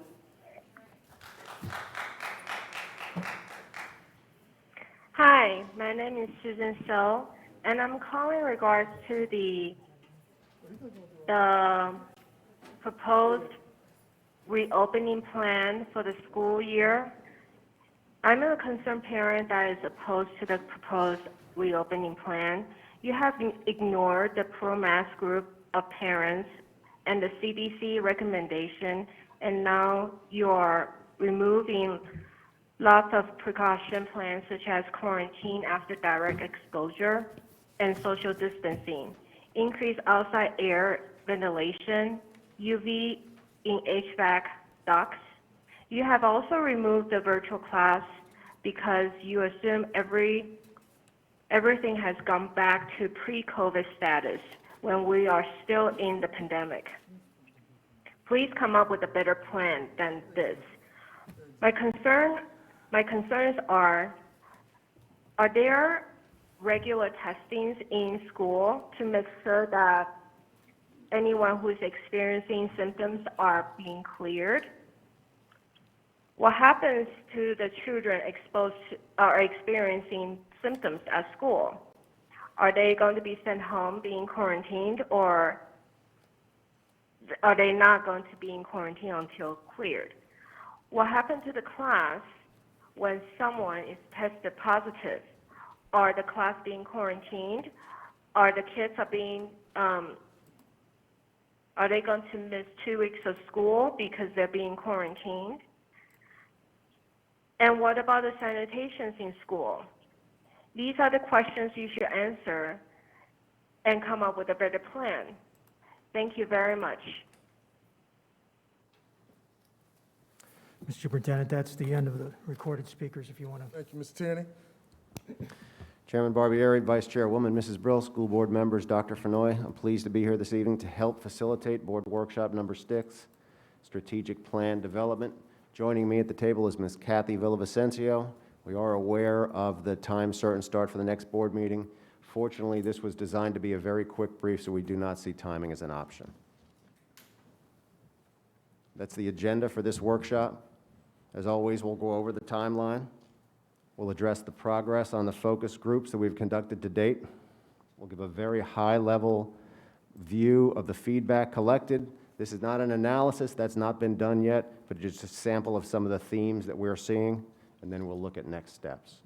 S2: Hi, my name is Susan So, and I'm calling in regards to the proposed reopening plan for the school year. I'm a concerned parent that is opposed to the proposed reopening plan. You have ignored the pro-mask group of parents and the CDC recommendation, and now you're removing lots of precaution plans such as quarantine after direct exposure and social distancing, increase outside air ventilation, UV in HVAC ducts. You have also removed the virtual class because you assume everything has gone back to pre-COVID status when we are still in the pandemic. Please come up with a better plan than this. My concerns are there regular testings in school to make sure that anyone who is experiencing symptoms are being cleared? What happens to the children experiencing symptoms at school? Are they going to be sent home being quarantined, or are they not going to be in quarantine until cleared? What happened to the class when someone is tested positive? Are the class being quarantined? Are the kids are they going to miss 2 weeks of school because they're being quarantined? And what about the sanitations in school? These are the questions you should answer and come up with a better plan. Thank you very much.
S1: Mr. Superintendent, that's the end of the recorded speakers, if you want to.
S6: Thank you, Mr. Tierney.
S19: Chairman Barbieri, Vice Chairwoman, Mrs. Brill, school board members, Dr. Fenoy, I'm pleased to be here this evening to help facilitate board workshop number 6, strategic plan development. Joining me at the table is Ms. Kathy Villavicencio. We are aware of the time certain start for the next board meeting. Fortunately, this was designed to be a very quick brief, so we do not see timing as an option. That's the agenda for this workshop. As always, we'll go over the timeline. We'll address the progress on the focus groups that we've conducted to date. We'll give a very high-level view of the feedback collected. This is not an analysis, that's not been done yet, but just a sample of some of the themes that we're seeing, and then we'll look at next steps.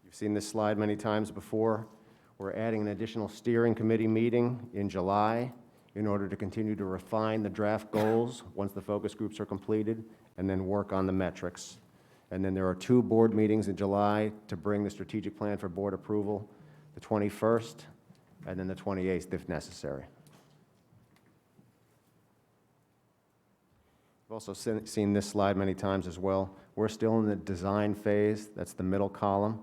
S19: You've seen this slide many times before. We're adding an additional steering committee meeting in July in order to continue to refine the draft goals once the focus groups are completed, and then work on the metrics. And then there are 2 board meetings in July to bring the strategic plan for board approval, the 21st and then the 28th if necessary. We've also seen this slide many times as well. We're still in the design phase, that's the middle column.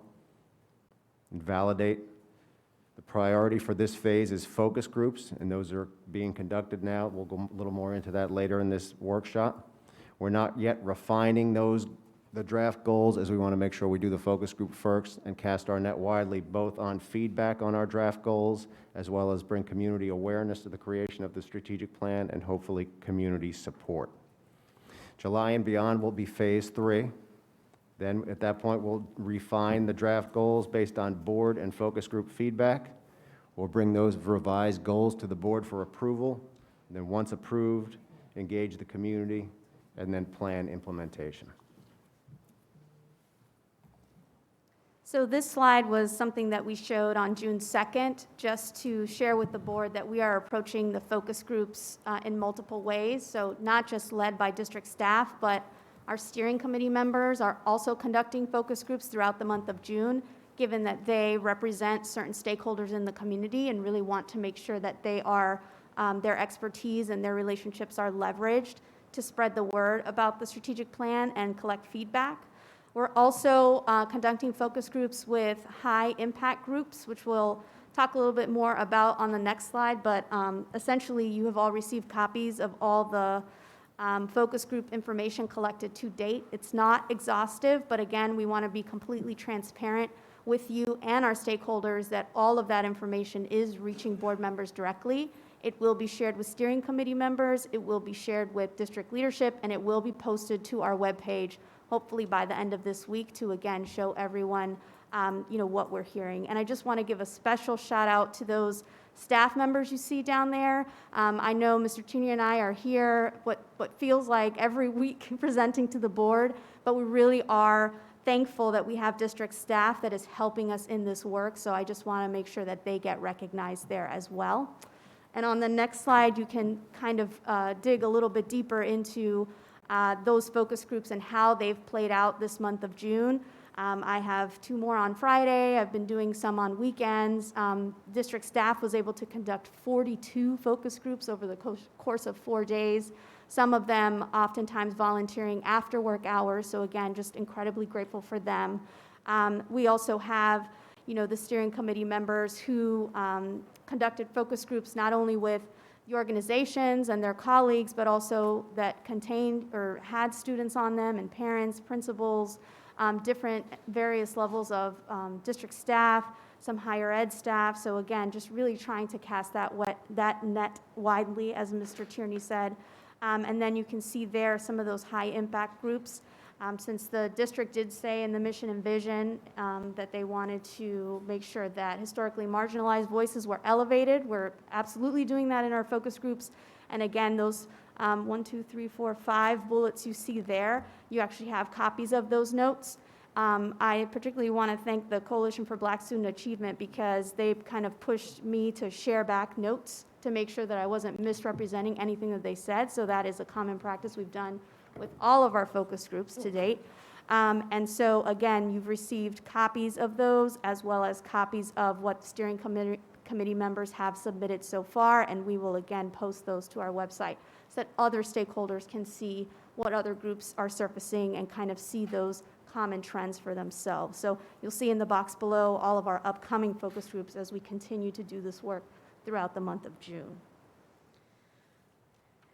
S19: And validate The priority for this phase is focus groups, and those are being conducted now. We'll go a little more into that later in this workshop. We're not yet refining the draft goals, as we want to make sure we do the focus group first and cast our net widely, both on feedback on our draft goals, as well as bring community awareness to the creation of the strategic plan and hopefully community support. July and beyond will be phase 3. Then at that point, we'll refine the draft goals based on board and focus group feedback. We'll bring those revised goals to the board for approval. And then once approved, engage the community and then plan implementation.
S20: So this slide was something that we showed on June 2nd, just to share with the board that we are approaching the focus groups in multiple ways. So not just led by district staff, but our steering committee members are also conducting focus groups throughout the month of June, given that they represent certain stakeholders in the community and really want to make sure that they are, their expertise and their relationships are leveraged to spread the word about the strategic plan and collect feedback. We're also conducting focus groups with high impact groups, which we'll talk a little bit more about on the next slide, but essentially you have all received copies of all the focus group information collected to date. It's not exhaustive, but again, we want to be completely transparent with you and our stakeholders that all of that information is reaching board members directly. It will be shared with steering committee members, it will be shared with district leadership, and it will be posted to our webpage, hopefully by the end of this week, to again show everyone what we're hearing. And I just want to give a special shout out to those staff members you see down there. I know Mr. Tierney and I are here what feels like every week presenting to the board, but we really are thankful that we have district staff that is helping us in this work, so I just want to make sure that they get recognized there as well. And on the next slide, you can kind of dig a little bit deeper into those focus groups and how they've played out this month of June. I have 2 more on Friday. I've been doing some on weekends. District staff was able to conduct 42 focus groups over the course of 4 days, some of them oftentimes volunteering after work hours. So again, just incredibly grateful for them. We also have, the steering committee members who conducted focus groups not only with the organizations and their colleagues, but also that contained or had students on them and parents, principals, different various levels of district staff, some higher ed staff. So again, just really trying to cast that net widely, as Mr. Tierney said. And then you can see there some of those high impact groups. Since the district did say in the mission and vision that they wanted to make sure that historically marginalized voices were elevated, we're absolutely doing that in our focus groups. And again, those 1, 2, 3, 4, 5 bullets you see there, you actually have copies of those notes. I particularly want to thank the Coalition for Black Student Achievement because they kind of pushed me to share back notes to make sure that I wasn't misrepresenting anything that they said. So that is a common practice we've done with all of our focus groups to date. And so again, you've received copies of those as well as copies of what the steering committee members have submitted so far, and we will again post those to our website so that other stakeholders can see what other groups are surfacing and kind of see those common trends for themselves. So you'll see in the box below all of our upcoming focus groups as we continue to do this work throughout the month of June.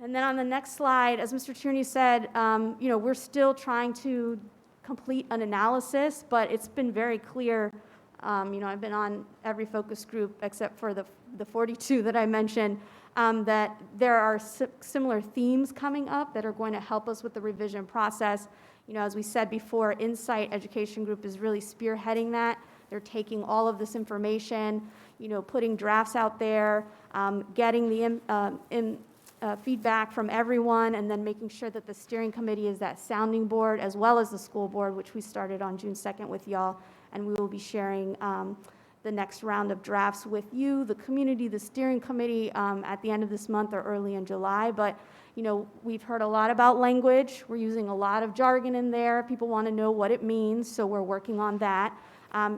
S20: And then on the next slide, as Mr. Tierney said, we're still trying to complete an analysis, but it's been very clear. I've been on every focus group except for the 42 that I mentioned, that there are similar themes coming up that are going to help us with the revision process. As we said before, Insight Education Group is really spearheading that. They're taking all of this information, putting drafts out there, getting the feedback from everyone, and then making sure that the steering committee is that sounding board, as well as the school board, which we started on June 2nd with y'all, and we will be sharing the next round of drafts with you, the community, the steering committee, at the end of this month or early in July. But we've heard a lot about language. We're using a lot of jargon in there. People want to know what it means, so we're working on that.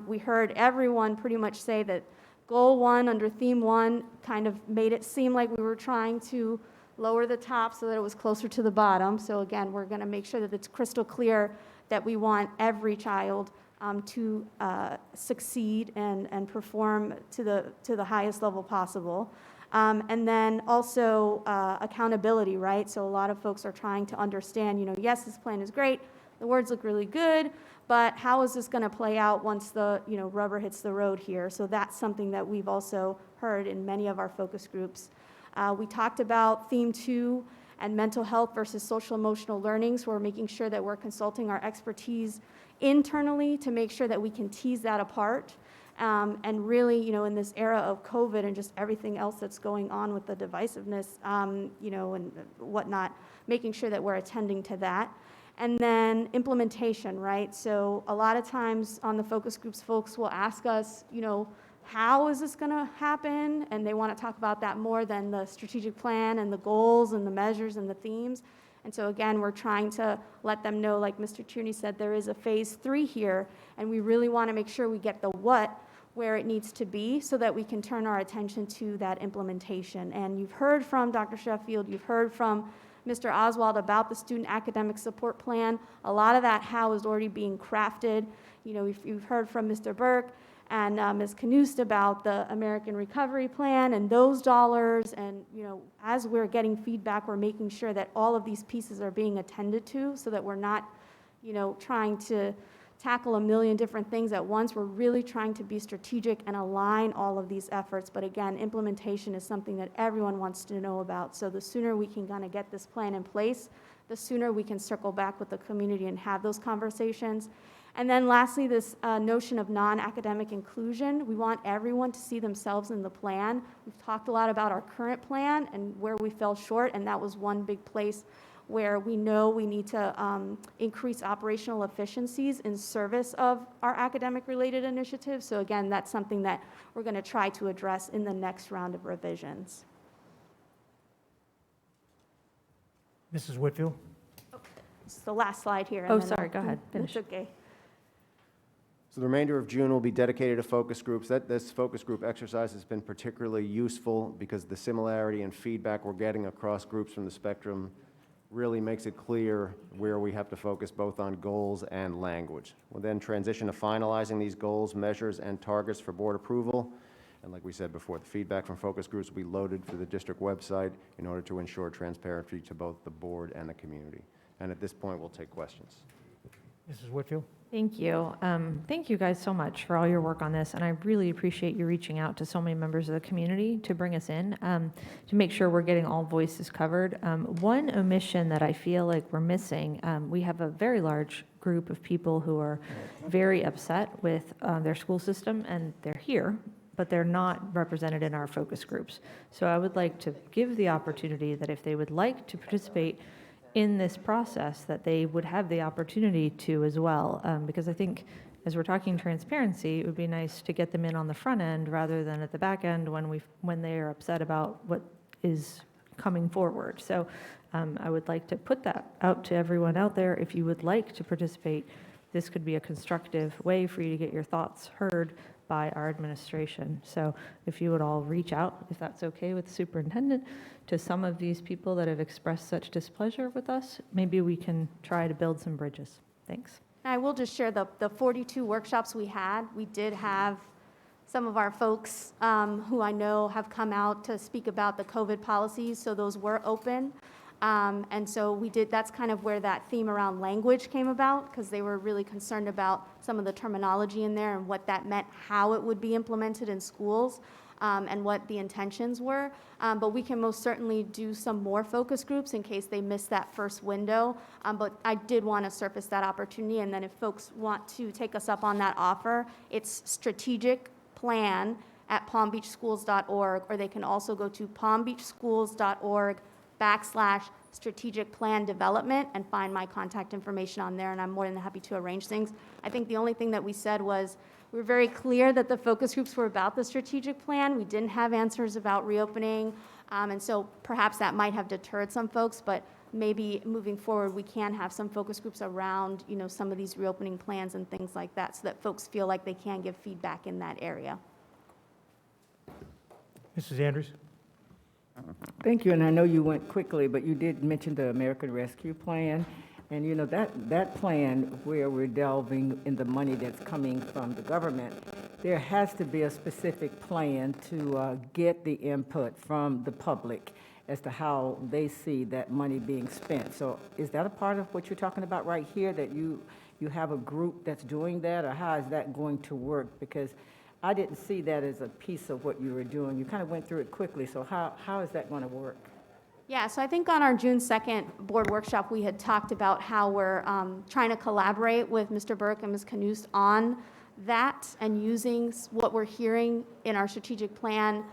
S20: We heard everyone pretty much say that Goal 1 under Theme 1 kind of made it seem like we were trying to lower the top so that it was closer to the bottom. So again, we're going to make sure that it's crystal clear that we want every child to succeed and perform to the highest level possible. And then also accountability, right? So a lot of folks are trying to understand, yes, this plan is great, the words look really good, but how is this going to play out once the rubber hits the road here? So that's something that we've also heard in many of our focus groups. We talked about theme 2 and mental health versus social emotional learning. So we're making sure that we're consulting our expertise internally to make sure that we can tease that apart. And really, in this era of COVID and just everything else that's going on with the divisiveness, and whatnot, making sure that we're attending to that. And then implementation, right? So a lot of times on the focus groups, folks will ask us, how is this going to happen? And they want to talk about that more than the strategic plan and the goals and the measures and the themes. And so again, we're trying to let them know, like Mr. Tierney said, there is a phase 3 here, and we really want to make sure we get the what where it needs to be so that we can turn our attention to that implementation. And you've heard from Dr. Sheffield, you've heard from Mr. Oswald about the student academic support plan. A lot of that how is already being crafted. You've heard from Mr. Burke and Ms. Knust about the American Recovery Plan and those dollars. And, as we're getting feedback, we're making sure that all of these pieces are being attended to so that we're not, trying to tackle a million different things at once. We're really trying to be strategic and align all of these efforts. But again, implementation is something that everyone wants to know about. So the sooner we can kind of get this plan in place, the sooner we can circle back with the community and have those conversations. And then lastly, this notion of non-academic inclusion. We want everyone to see themselves in the plan. We've talked a lot about our current plan and where we fell short, and that was one big place where we know we need to increase operational efficiencies in service of our academic-related initiatives. So again, that's something that we're going to try to address in the next round of revisions.
S1: Mrs. Whitfield?
S20: It's the last slide here.
S13: Oh, sorry, go ahead, finish.
S20: It's okay.
S19: So the remainder of June will be dedicated to focus groups. This focus group exercise has been particularly useful because the similarity and feedback we're getting across groups from the spectrum really makes it clear where we have to focus both on goals and language. We'll then transition to finalizing these goals, measures, and targets for board approval. And like we said before, the feedback from focus groups will be loaded to the district website in order to ensure transparency to both the board and the community. And at this point, we'll take questions.
S1: Mrs. Whitfield?
S13: Thank you. Thank you guys so much for all your work on this, and I really appreciate you reaching out to so many members of the community to bring us in, to make sure we're getting all voices covered. One omission that I feel like we're missing, we have a very large group of people who are very upset with their school system, and they're here, but they're not represented in our focus groups. So I would like to give the opportunity that if they would like to participate in this process, that they would have the opportunity to as well, because I think as we're talking transparency, it would be nice to get them in on the front end rather than at the back end when they are upset about what is coming forward. So I would like to put that out to everyone out there. If you would like to participate, this could be a constructive way for you to get your thoughts heard by our administration. So if you would all reach out, if that's okay with the superintendent, to some of these people that have expressed such displeasure with us, maybe we can try to build some bridges. Thanks.
S20: I will just share the 42 workshops we had. We did have some of our folks who I know have come out to speak about the COVID policies, so those were open. And so that's kind of where that theme around language came about, because they were really concerned about some of the terminology in there and what that meant, how it would be implemented in schools, and what the intentions were. But we can most certainly do some more focus groups in case they missed that first window. But I did want to surface that opportunity, and then if folks want to take us up on that offer, it's strategic plan at palmbeachschools.org, or they can also go to palmbeachschools.org/strategic plan development and find my contact information on there, and I'm more than happy to arrange things. I think the only thing that we said was we were very clear that the focus groups were about the strategic plan. We didn't have answers about reopening, and so perhaps that might have deterred some folks, but maybe moving forward we can have some focus groups around some of these reopening plans and things like that, so that folks feel like they can give feedback in that area.
S1: Mrs. Andrews?
S11: Thank you, and I know you went quickly, but you did mention the American Rescue Plan. And you know, that plan where we're delving in the money that's coming from the government, there has to be a specific plan to get the input from the public as to how they see that money being spent. So is that a part of what you're talking about right here, that you have a group that's doing that, or how is that going to work? Because I didn't see that as a piece of what you were doing. You kind of went through it quickly, so how is that going to work?
S20: Yeah, so I think on our June 2nd board workshop, we had talked about how we're trying to collaborate with Mr. Burke and Ms. Knust on that and using what we're hearing in our strategic plan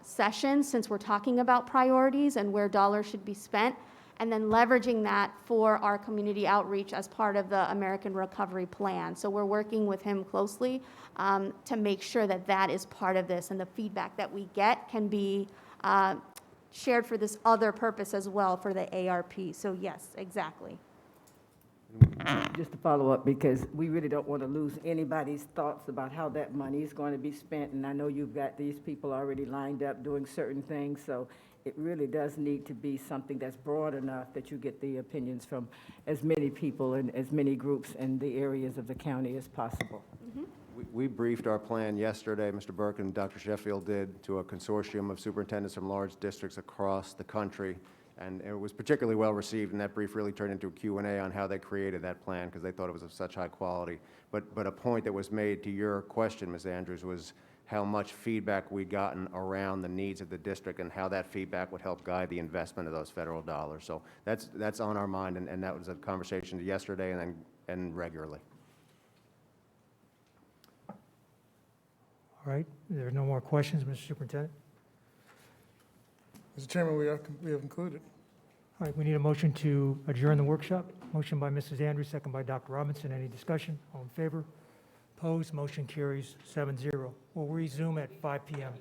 S20: session, since we're talking about priorities and where dollars should be spent, and then leveraging that for our community outreach as part of the American Recovery Plan. So we're working with him closely to make sure that that is part of this, and the feedback that we get can be shared for this other purpose as well for the ARP. So yes, exactly.
S11: Just to follow up, because we really don't want to lose anybody's thoughts about how that money is going to be spent, and I know you've got these people already lined up doing certain things, so it really does need to be something that's broad enough that you get the opinions from as many people and as many groups in the areas of the county as possible.
S19: We briefed our plan yesterday, Mr. Burke and Dr. Sheffield did, to a consortium of superintendents from large districts across the country, and it was particularly well received, and that brief really turned into a Q&A on how they created that plan, because they thought it was of such high quality. But a point that was made to your question, Ms. Andrews, was how much feedback we'd gotten around the needs of the district and how that feedback would help guide the investment of those federal dollars. So that's on our mind, and that was a conversation yesterday and regularly.
S1: All right, there are no more questions, Mr. Superintendent.
S6: Mr. Chairman, we have concluded.
S1: All right, we need a motion to adjourn the workshop. Motion by Mrs. Andrews, second by Dr. Robinson. Any discussion? All in favor? Opposed? Motion carries 7-0. We'll resume at 5 p.m.